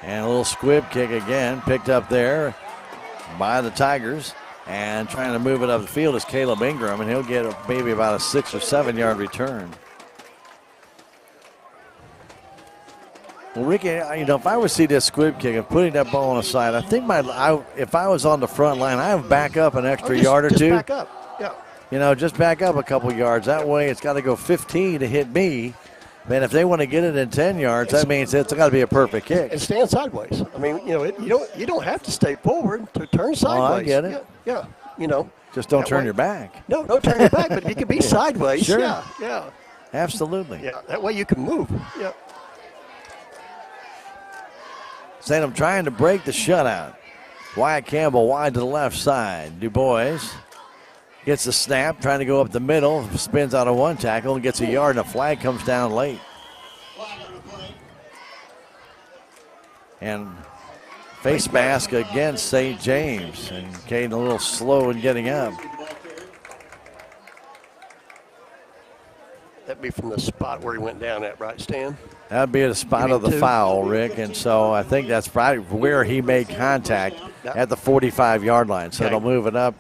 And a little squib kick again, picked up there by the Tigers. And trying to move it up the field is Caleb Ingram, and he'll get maybe about a 6 or 7 yard return. Well, Ricky, if I would see this squib kick of putting that ball on the side, I think if I was on the front line, I would back up an extra yard or two. Just back up, yeah. Just back up a couple yards. That way it's got to go 15 to hit me. Man, if they want to get it in 10 yards, that means it's got to be a perfect kick. And stand sideways. I mean, you don't have to stay forward to turn sideways. Oh, I get it. Yeah. Just don't turn your back. No, don't turn your back, but if you can be sideways, sure. Yeah. Absolutely. Yeah, that way you can move. Yeah. Salem trying to break the shutout. Wyatt Campbell wide to the left side. Du Bois gets the snap, trying to go up the middle, spins out of one tackle and gets a yard, and a flag comes down late. And face mask against St. James, and Caden a little slow in getting up. That'd be from the spot where he went down at, right, Stan? That'd be at the spot of the foul, Rick, and so I think that's probably where he made contact at the 45-yard line. So it'll move it up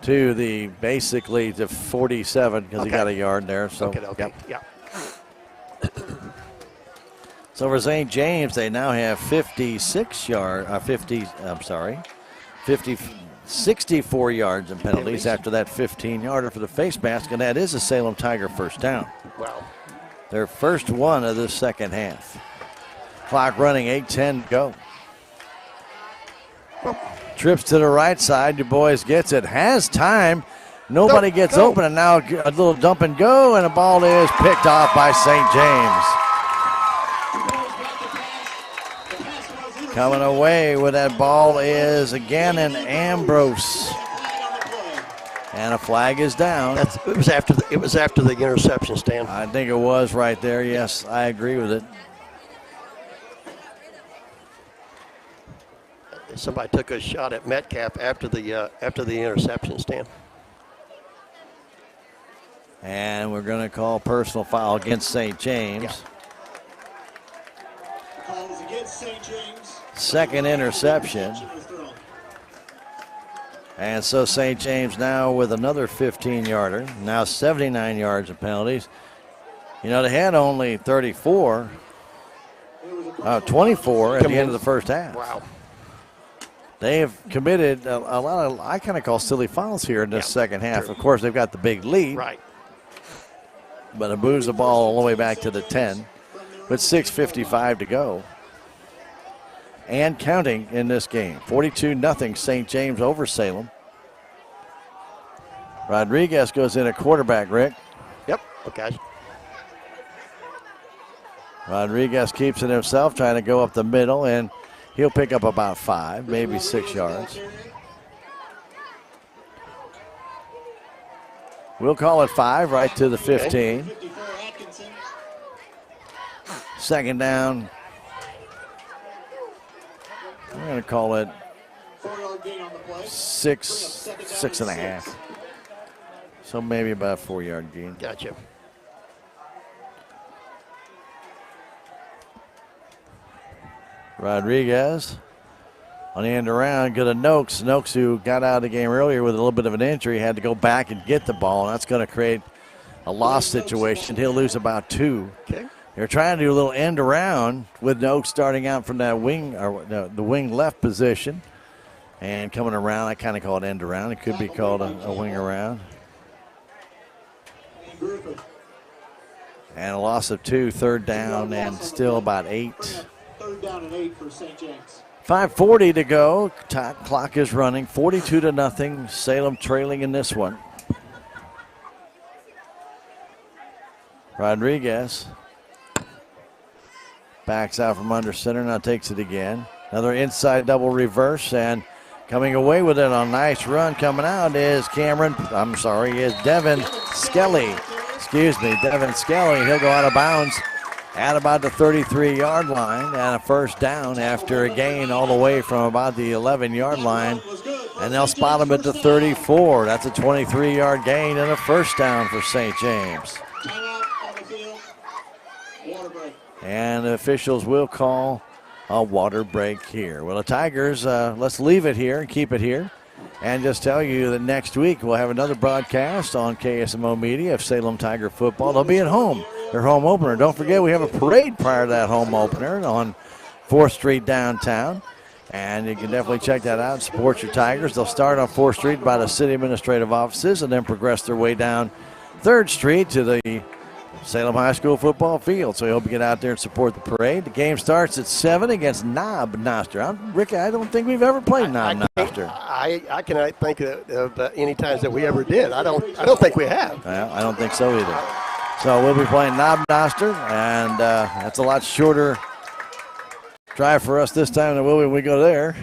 to basically to 47 because he got a yard there. So, yeah. So for St. James, they now have 64 yards in penalties after that 15-yarder for the face mask, and that is a Salem Tiger first down. Wow. Their first one of the second half. Clock running, 8:10 to go. Trips to the right side. Du Bois gets it. Has time. Nobody gets open, and now a little dump and go, and the ball is picked off by St. James. Coming away with that ball is again an Ambrose. And a flag is down. It was after the interception, Stan. I think it was right there. Yes, I agree with it. Somebody took a shot at Metcalf after the interception, Stan. And we're going to call personal foul against St. James. The call is against St. James. Second interception. And so St. James now with another 15-yarder. Now 79 yards of penalties. They had only 24, 24 at the end of the first half. Wow. They have committed a lot of, I kind of call silly fouls here in this second half. Of course, they've got the big lead. Right. But it moves the ball all the way back to the 10 with 6:55 to go. And counting in this game. 42-0 St. James over Salem. Rodriguez goes in at quarterback, Rick. Yep, okay. Rodriguez keeps it himself, trying to go up the middle, and he'll pick up about 5, maybe 6 yards. We'll call it 5 right to the 15. Second down. We're going to call it 6.5. So maybe about a 4-yard gain. Gotcha. Rodriguez on the end around, good to Noakes. Noakes, who got out of the game earlier with a little bit of an injury, had to go back and get the ball, and that's going to create a loss situation. He'll lose about 2. Okay. They're trying to do a little end around with Noakes starting out from that wing, or the wing left position, and coming around. I kind of call it end around. It could be called a wing around. And a loss of 2, third down, and still about 8. Third down and 8 for St. James. 5:40 to go. Clock is running. 42-0. Salem trailing in this one. Rodriguez backs out from under center. Now takes it again. Another inside double reverse, and coming away with it on a nice run coming out is Devin Skelly. Devin Skelly. He'll go out of bounds at about the 33-yard line, and a first down after a gain all the way from about the 11-yard line. And they'll spot him at the 34. That's a 23-yard gain and a first down for St. James. And the officials will call a water break here. Well, the Tigers, let's leave it here and keep it here. And just tell you that next week we'll have another broadcast on KSMO Media of Salem Tiger football. They'll be at home their home opener. Don't forget, we have a parade prior to that home opener on 4th Street downtown. And you can definitely check that out and support your Tigers. They'll start on 4th Street by the city administrative offices and then progress their way down 3rd Street to the Salem High School football field. So we hope you get out there and support the parade. The game starts at 7 against Knob Noster. Ricky, I don't think we've ever played Knob Noster. I cannot think of any times that we ever did. I don't think we have. Well, I don't think so either. So we'll be playing Knob Noster, and that's a lot shorter drive for us this time than will when we go there.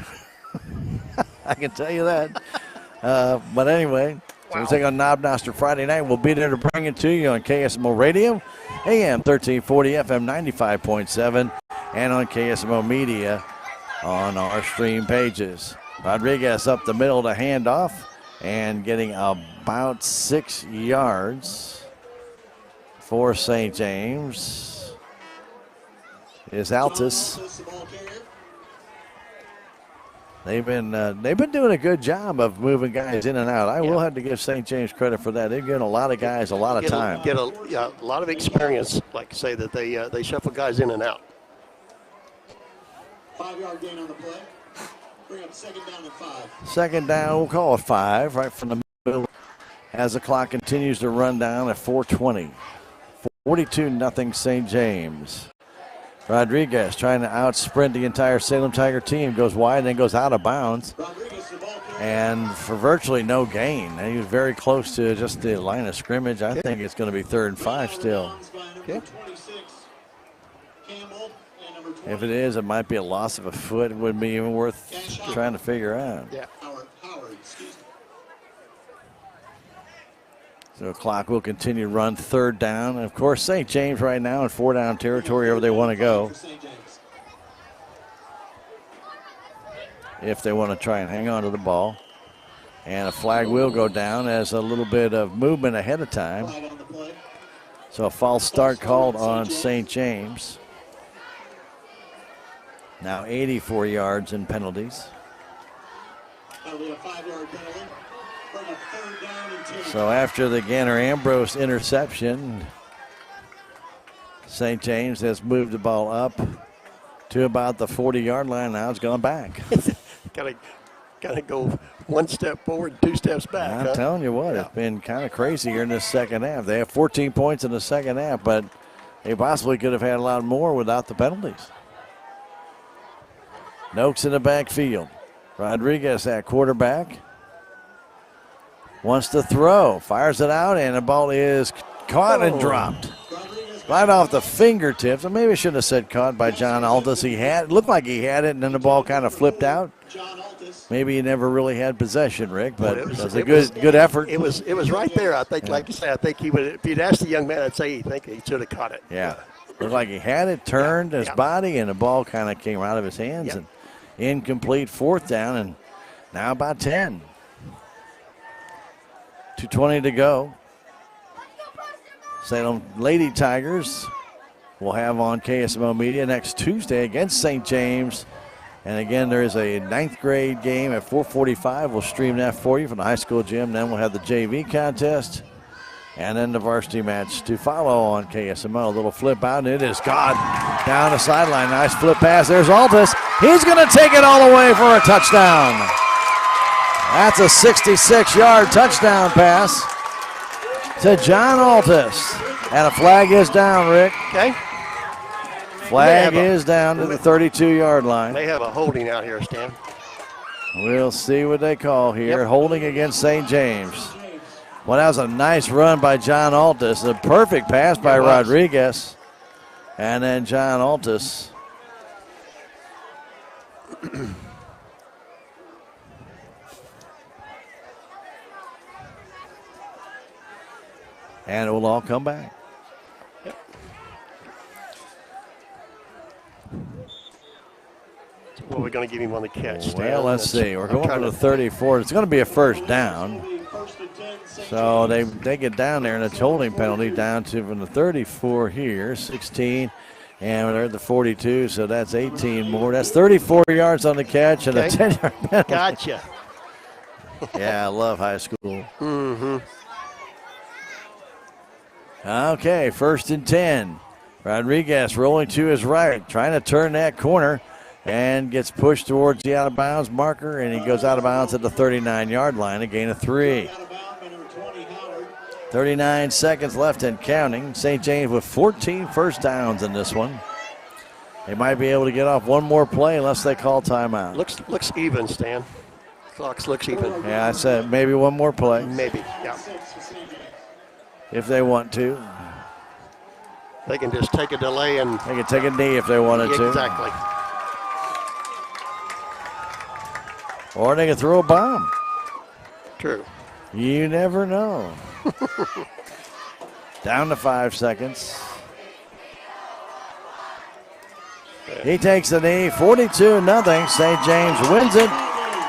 I can tell you that. But anyway, so we'll take on Knob Noster Friday night. We'll be there to bring it to you on KSMO Radio, AM 1340, FM 95.7, and on KSMO Media on our stream pages. Rodriguez up the middle to hand off and getting about 6 yards for St. James is Altus. They've been doing a good job of moving guys in and out. I will have to give St. James credit for that. They've given a lot of guys a lot of time. Get a lot of experience, like say that they shuffle guys in and out. 5-yard gain on the play. Bring up 2nd down and 5. 2nd down, we'll call it 5 right from the middle as the clock continues to run down at 4:20. 42-0 St. James. Rodriguez trying to out-sprint the entire Salem Tiger team. Goes wide and then goes out of bounds. And for virtually no gain. He was very close to just the line of scrimmage. I think it's going to be 3rd and 5 still. Okay. If it is, it might be a loss of a foot. It wouldn't be even worth trying to figure out. Yeah. So the clock will continue to run 3rd down. And of course, St. James right now in 4-down territory wherever they want to go. If they want to try and hang on to the ball. And a flag will go down as a little bit of movement ahead of time. So a false start called on St. James. Now 84 yards in penalties. That'll be a 5-yard penalty. Bring up 3rd down and 2. So after the Ganner Ambrose interception, St. James has moved the ball up to about the 40-yard line. Now it's gone back. Gotta go 1 step forward, 2 steps back. I'm telling you what, it's been kind of crazy here in the second half. They have 14 points in the second half, but they possibly could have had a lot more without the penalties. Noakes in the backfield. Rodriguez at quarterback. Wants to throw. Fires it out, and the ball is caught and dropped. Right off the fingertips. Or maybe I shouldn't have said caught by John Altus. It looked like he had it, and then the ball kind of flipped out. Maybe he never really had possession, Rick, but it was a good effort. It was right there. I think, like you said, I think he would. If you'd asked the young man, I'd say he should have caught it. Yeah. Looked like he had it, turned his body, and the ball kind of came out of his hands. And incomplete 4th down, and now about 10. 2:20 to go. Salem Lady Tigers will have on KSMO Media next Tuesday against St. James. And again, there is a 9th grade game at 4:45. We'll stream that for you from the high school gym. Then we'll have the JV contest. And then the varsity match to follow on KSMO. A little flip out, and it is gone down the sideline. Nice flip pass. There's Altus. He's going to take it all the way for a touchdown. That's a 66-yard touchdown pass to John Altus. And a flag is down, Rick. Okay. Flag is down to the 32-yard line. They have a holding out here, Stan. We'll see what they call here. Holding against St. James. Well, that was a nice run by John Altus. A perfect pass by Rodriguez. And then John Altus. And it will all come back. Well, we're going to give him on the catch. Well, let's see. We're going for the 34. It's going to be a 1st down. So they get down there, and it's holding penalty down to from the 34 here, 16. And they're at the 42, so that's 18 more. That's 34 yards on the catch and a 10-yard penalty. Gotcha. Yeah, I love high school. Mm-hmm. Okay, 1st and 10. Rodriguez rolling to his right, trying to turn that corner, and gets pushed towards the out-of-bounds marker, and he goes out of bounds at the 39-yard line, a gain of 3. 39 seconds left and counting. St. James with 14 first downs in this one. They might be able to get off one more play unless they call timeout. Looks even, Stan. Clock looks even. Yeah, I said maybe one more play. Maybe, yeah. If they want to. They can just take a delay and... They can take a knee if they wanted to. Exactly. Or they can throw a bomb. True. You never know. Down to 5 seconds. He takes the knee, 42-0. St. James wins it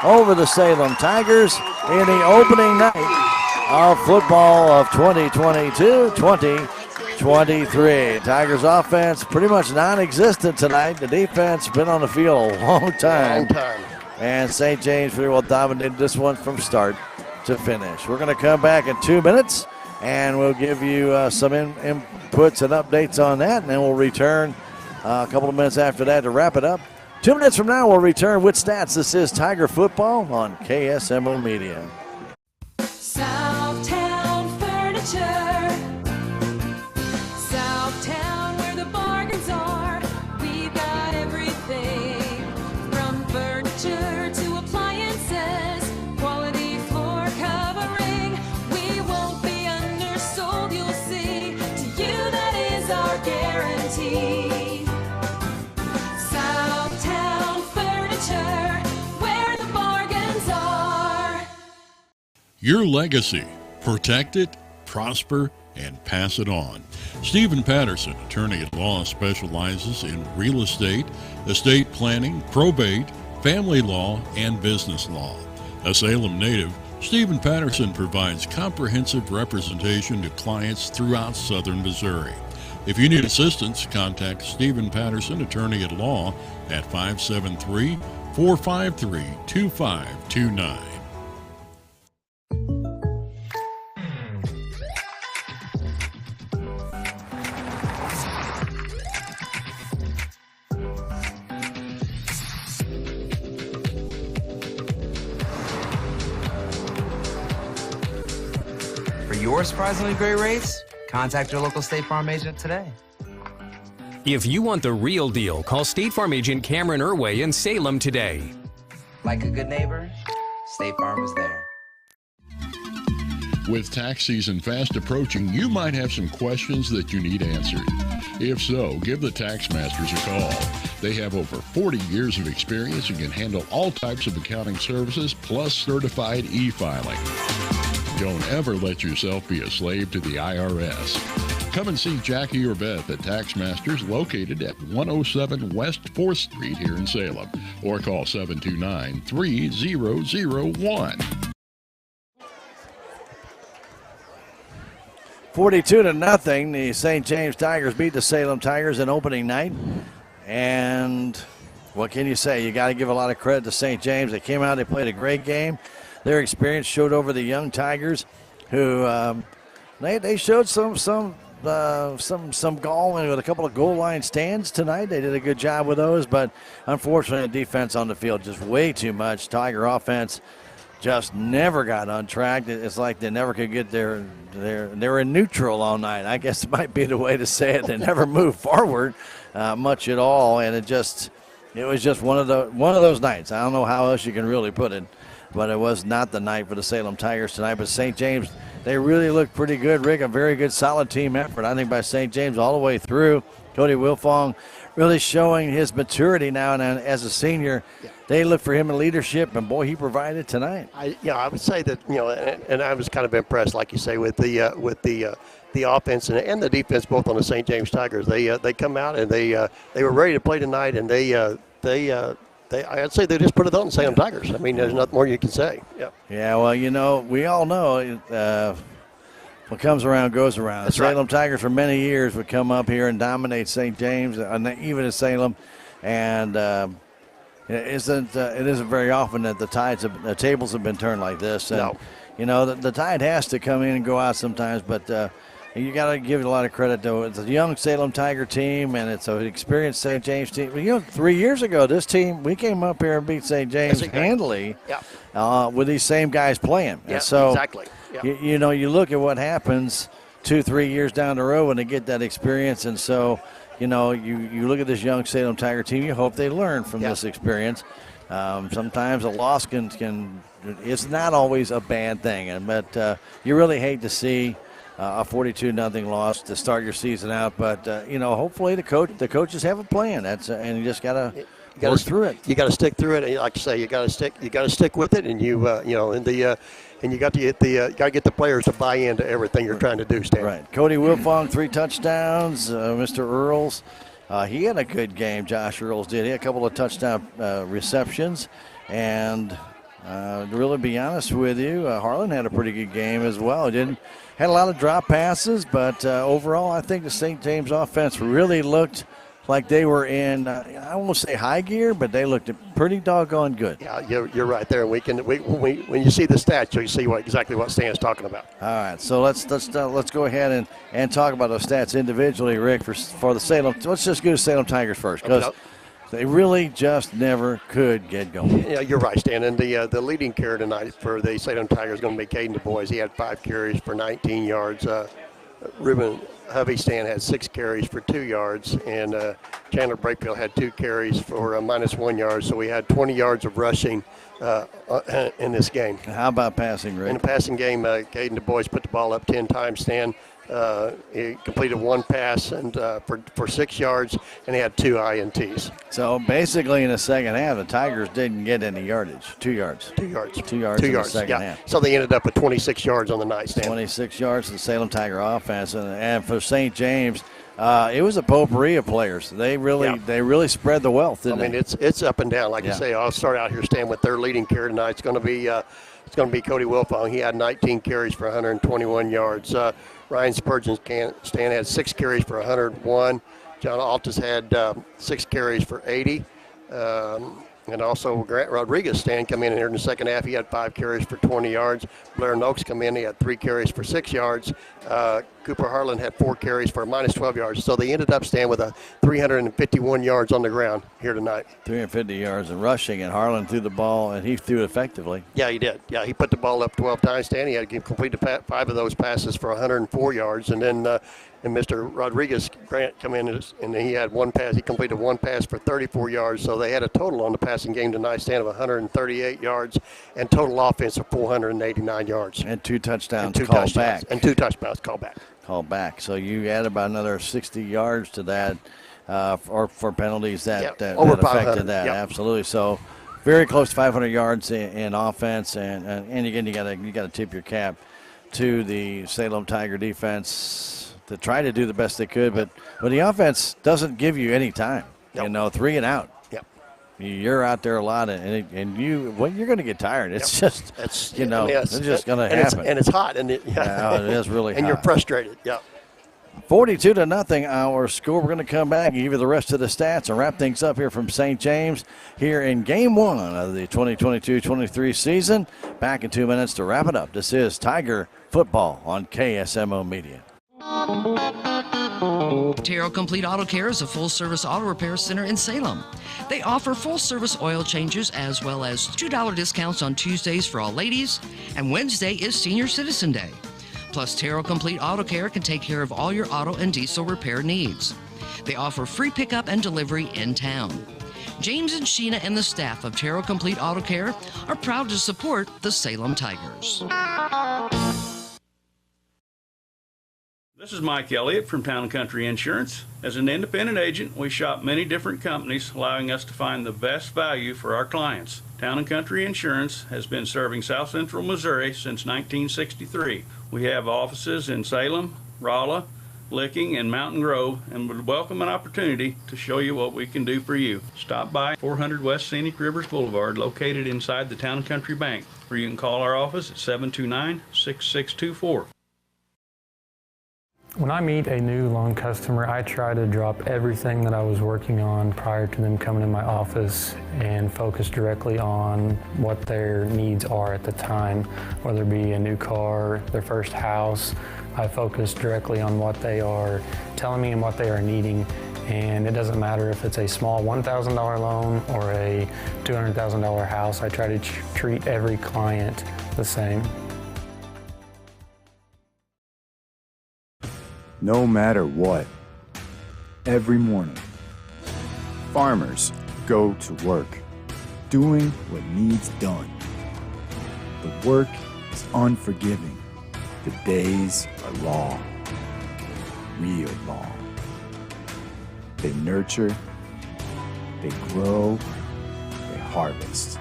over the Salem Tigers in the opening night of football of 2022-2023. Tigers offense pretty much non-existent tonight. The defense been on the field a long time. And St. James pretty well dominated this one from start to finish. We're going to come back in 2 minutes, and we'll give you some inputs and updates on that, and then we'll return a couple of minutes after that to wrap it up. 2 minutes from now, we'll return with stats. This is Tiger Football on KSMO Media. Southtown Furniture. Southtown, where the bargains are. We've got everything from furniture to appliances. Quality floor covering. We won't be undersold, you'll see. To you, that is our guarantee. Southtown Furniture, where the bargains are. Your legacy. Protect it, prosper, and pass it on. Stephen Patterson, attorney at law, specializes in real estate planning, probate, family law, and business law. A Salem native, Stephen Patterson provides comprehensive representation to clients throughout southern Missouri. If you need assistance, contact Stephen Patterson, attorney at law, at 573-453-2529. For your surprisingly great rates, contact your local State Farm agent today. If you want the real deal, call State Farm agent Cameron Irway in Salem today. Like a good neighbor, State Farm is there. With tax season fast approaching, you might have some questions that you need answered. If so, give the Tax Masters a call. They have over 40 years of experience and can handle all types of accounting services plus certified e-filing. Don't ever let yourself be a slave to the IRS. Come and see Jackie or Beth at Tax Masters, located at 107 West 4th Street here in Salem, or call 729-3001. 42-0. The St. James Tigers beat the Salem Tigers in opening night. And what can you say? You got to give a lot of credit to St. James. They came out, they played a great game. Their experience showed over the young Tigers, who they showed some gall with a couple of goal line stands tonight. They did a good job with those, but unfortunately, the defense on the field just way too much. Tiger offense just never got on track. It's like they never could get they were in neutral all night. I guess it might be the way to say it. They never moved forward much at all, and it was just one of those nights. I don't know how else you can really put it, but it was not the night for the Salem Tigers tonight. But St. James, they really looked pretty good, Rick. A very good, solid team effort, I think, by St. James all the way through. Cody Wilfong really showing his maturity now, and as a senior, they look for him in leadership, and boy, he provided tonight. I would say that, and I was kind of impressed, like you say, with the offense and the defense, both on the St. James Tigers. They come out and they were ready to play tonight, and I'd say they just put it on the Salem Tigers. I mean, there's nothing more you can say. Yeah. Yeah. Well, we all know what comes around goes around. The Salem Tigers for many years would come up here and dominate St. James, and even at Salem, and it isn't very often that the tables have been turned like this. And, no. The Tide has to come in and go out sometimes, but you got to give it a lot of credit, though. It's a young Salem Tiger team, and it's an experienced St. James team. You know, 3 years ago, this team, we came up here and beat St. James handily with these same guys playing. Yeah, and so, exactly. Yeah. you know, you look at what happens 2-3 years down the road when they get that experience, and so, you know, you look at this young Salem Tiger team, you hope they learn from this experience. Sometimes a loss can it's not always a bad thing, but you really hate to see a 42-0 loss to start your season out. But you know, hopefully the coaches have a plan. And you just gotta work through it. You got to stick through it. And like I say, you got to stick with it, and you know, and you got to get the players to buy into everything you're trying to do, Stan. Right. Cody Wilfong, 3 touchdowns. Mr. Earls, he had a good game. Josh Earls did. He had a couple of touchdown receptions, and to really be honest with you, Harlan had a pretty good game as well. Had a lot of drop passes, but overall, I think the St. James offense really looked like they were in, I won't say high gear, but they looked pretty doggone good. Yeah, you're right there. When you see the stats, you'll see exactly what Stan's talking about. All right, so let's go ahead and talk about those stats individually, Rick, for the Salem. Let's just go to Salem Tigers first, because they really just never could get going. Yeah, you're right, Stan. And the leading carrier tonight for the Salem Tigers is going to be Caden Du Bois. He had 5 carries for 19 yards. Ruben Stan had 6 carries for 2 yards, and Chandler Brakefield had 2 carries for -1 yard. So we had 20 yards of rushing in this game. And how about passing, Rick? In the passing game, Caden Du Bois put the ball up 10 times, Stan. He completed 1 pass and for 6 yards, and he had 2 INTs. So basically, in the second half, the Tigers didn't get any yardage. 2 yards. 2 yards. 2 yards in the second half. So they ended up with 26 yards on the night, Stan. 26 yards for the Salem Tiger offense, and for St. James, it was a potpourri of players. They really spread the wealth, didn't they? I mean, it's up and down. Like I say, I'll start out here, Stan, with their leading carrier tonight. It's going to be Cody Wilfong. He had 19 carries for 121 yards. Ryan Spurgeon Stan had 6 carries for 101. John Altus had 6 carries for 80. And also Grant Rodriguez Stan come in here in the second half. He had 5 carries for 20 yards. Blair Noakes come in. He had 3 carries for 6 yards. Cooper Harlan had 4 carries for -12 yards. So they ended up, Stan, with 351 yards on the ground here tonight. 350 yards of rushing, and Harlan threw the ball, and he threw it effectively. Yeah, he did. Yeah, he put the ball up 12 times, Stan. He had completed 5 of those passes for 104 yards. And then Mr. Rodriguez Grant come in, and he had 1 pass. He completed 1 pass for 34 yards. So they had a total on the passing game tonight, Stan, of 138 yards, and total offense of 489 yards. And 2 touchdowns called back. And 2 touchdowns called back. So you add about another 60 yards to that for penalties that affected that. Yep. Absolutely. So very close to 500 yards in offense, and again, you got to tip your cap to the Salem Tiger defense to try to do the best they could, but the offense doesn't give you any time. Nope. You know, 3 and out. Yep. You're out there a lot, and you're going to get tired. It's just, it's just going to happen. And it's hot, and it is really hot. And you're frustrated. Yeah. 42-0 our score. We're going to come back and give you the rest of the stats and wrap things up here from St. James here in Game 1 of the 2022-23 season. Back in 2 minutes to wrap it up. This is Tiger Football on KSMO Media. Terrell Complete Auto Care is a full-service auto repair center in Salem. They offer full-service oil changes as well as $2 discounts on Tuesdays for all ladies, and Wednesday is Senior Citizen Day. Plus, Terrell Complete Auto Care can take care of all your auto and diesel repair needs. They offer free pickup and delivery in town. James and Sheena and the staff of Terrell Complete Auto Care are proud to support the Salem Tigers. This is Mike Elliott from Town & Country Insurance. As an independent agent, we shop many different companies, allowing us to find the best value for our clients. Town & Country Insurance has been serving South Central Missouri since 1963. We have offices in Salem, Rolla, Licking, and Mountain Grove, and would welcome an opportunity to show you what we can do for you. Stop by 400 West Scenic Rivers Boulevard, located inside the Town & Country Bank, or you can call our office at 729-6624. When I meet a new loan customer, I try to drop everything that I was working on prior to them coming in my office and focus directly on what their needs are at the time, whether it be a new car, their first house. I focus directly on what they are telling me and what they are needing. And it doesn't matter if it's a small $1,000 loan or a $200,000 house. I try to treat every client the same. No matter what, every morning, farmers go to work, doing what needs done. The work is unforgiving. The days are long, real long. They nurture, they grow, they harvest.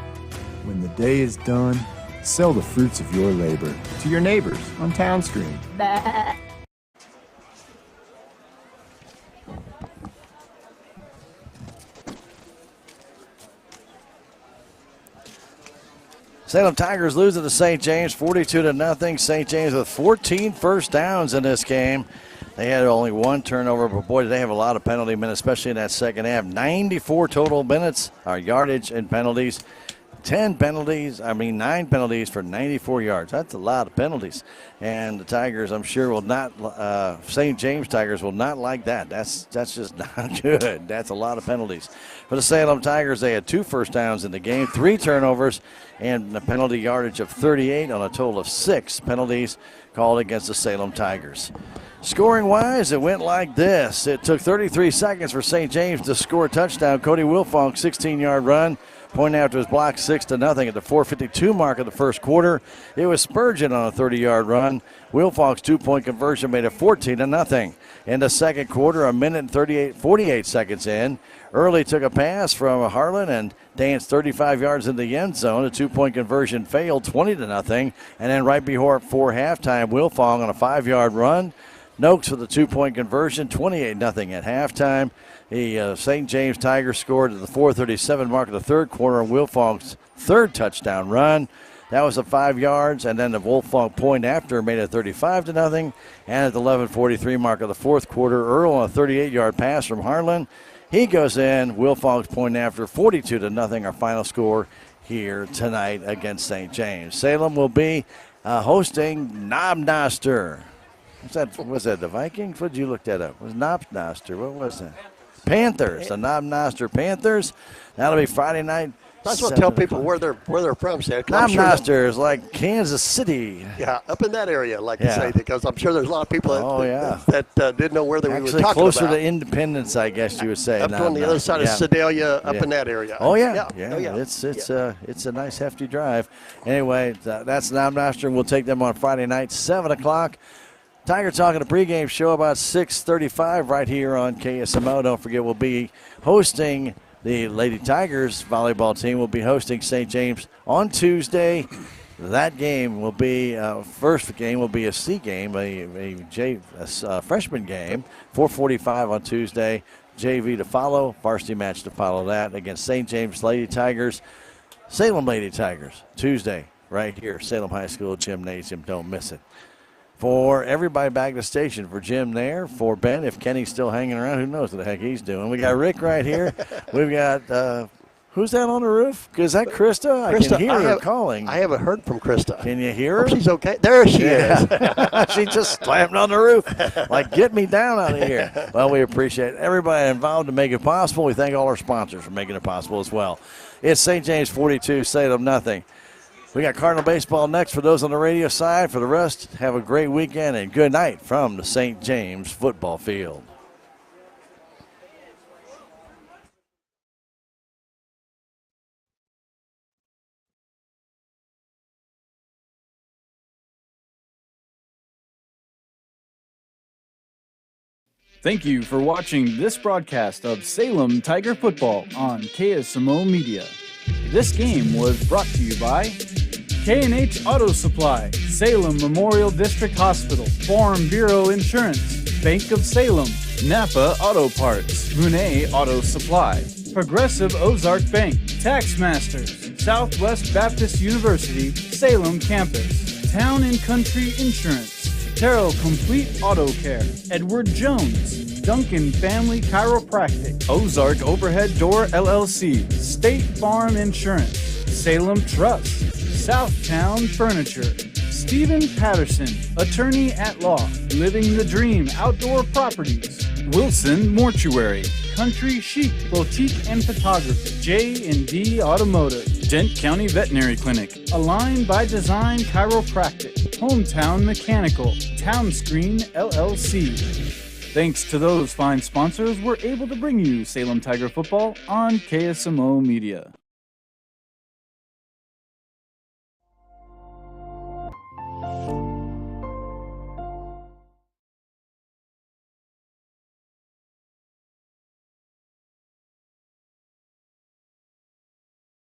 When the day is done, sell the fruits of your labor to your neighbors on Town Stream. Salem Tigers losing to St. James 42-0. St. James with 14 first downs in this game. They had only one turnover, but boy, did they have a lot of penalty minutes, especially in that second half. 94 total minutes, yardage and penalties. 9 penalties for 94 yards. That's a lot of penalties. And the Tigers, I'm sure, will not, St. James Tigers will not like that. That's just not good. That's a lot of penalties. For the Salem Tigers, they had 2 first downs in the game, 3 turnovers, and a penalty yardage of 38 on a total of 6 penalties called against the Salem Tigers. Scoring-wise, it went like this. It took 33 seconds for St. James to score a touchdown. Cody Wilfong, 16-yard run. Point after his block, 6-0 at the 4:52 mark of the first quarter. It was Spurgeon on a 30-yard run. Wilfong's 2-point conversion made it 14-0. In the second quarter, a minute and 48 seconds in, Early took a pass from Harlan and danced 35 yards in the end zone. A 2-point conversion failed, 20-0. And then right before halftime, Wilfong on a 5-yard run. Noakes with a 2-point conversion, 28-0 at halftime. The St. James Tigers scored at the 4:37 mark of the third quarter on Wilfong's third touchdown run. That was at 5 yards, and then the Wilfong point after made it 35-0. And at the 11:43 mark of the fourth quarter, Earl on a 38-yard pass from Harlan. He goes in. Wilfong's point after 42-0, our final score here tonight against St. James. Salem will be hosting Knobnoster. Was that the Vikings? What did you look that up? It was Knobnoster. What was that? Panthers. The Knobnoster Panthers. That'll be Friday night. Might as well tell people where they're from, Sam. Knobnoster is like Kansas City. Yeah, up in that area, you say, because I'm sure there's a lot of people that didn't know where they were talking closer about. to Independence, I guess you would say. Up on the other side of Sedalia, up in that area. Oh, yeah. It's a nice, hefty drive. Anyway, that's Knobnoster. We'll take them on Friday night, 7 o'clock. Tiger Talking, a pregame show about 6:35 right here on KSMO. Don't forget, we'll be hosting the Lady Tigers volleyball team. Will be hosting St. James on Tuesday. That game will be, first game will be a C game, a freshman game, 4:45 on Tuesday. JV to follow, varsity match to follow that against St. James Lady Tigers. Salem Lady Tigers, Tuesday, right here, Salem High School Gymnasium. Don't miss it. For everybody back to the station, for Jim there, for Ben, if Kenny's still hanging around, who knows what the heck he's doing. We got Rick right here. We've got, who's that on the roof? Is that Krista? I can hear her calling. I haven't heard from Krista. Can you hear her? Hope she's okay. There she is. She just slammed on the roof. Like, get me down out of here. Well, we appreciate everybody involved to make it possible. We thank all our sponsors for making it possible as well. It's St. James 42, Salem nothing. We got Cardinal baseball next for those on the radio side. For the rest, have a great weekend and good night from the St. James football field. Thank you for watching this broadcast of Salem Tiger Football on KSMO Media. This game was brought to you by K&H Auto Supply, Salem Memorial District Hospital, Farm Bureau Insurance, Bank of Salem, Napa Auto Parts, Monet Auto Supply, Progressive Ozark Bank, Tax Masters, Southwest Baptist University, Salem Campus, Town & Country Insurance, Terrell Complete Auto Care, Edward Jones, Duncan Family Chiropractic, Ozark Overhead Door LLC, State Farm Insurance, Salem Trust, Southtown Furniture, Stephen Patterson, Attorney at Law, Living the Dream Outdoor Properties, Wilson Mortuary, Country Chic Boutique and Photography, J&D Automotive, Dent County Veterinary Clinic, Align by Design Chiropractic, Hometown Mechanical, Town Screen LLC. Thanks to those fine sponsors, we're able to bring you Salem Tiger Football on KSMO Media.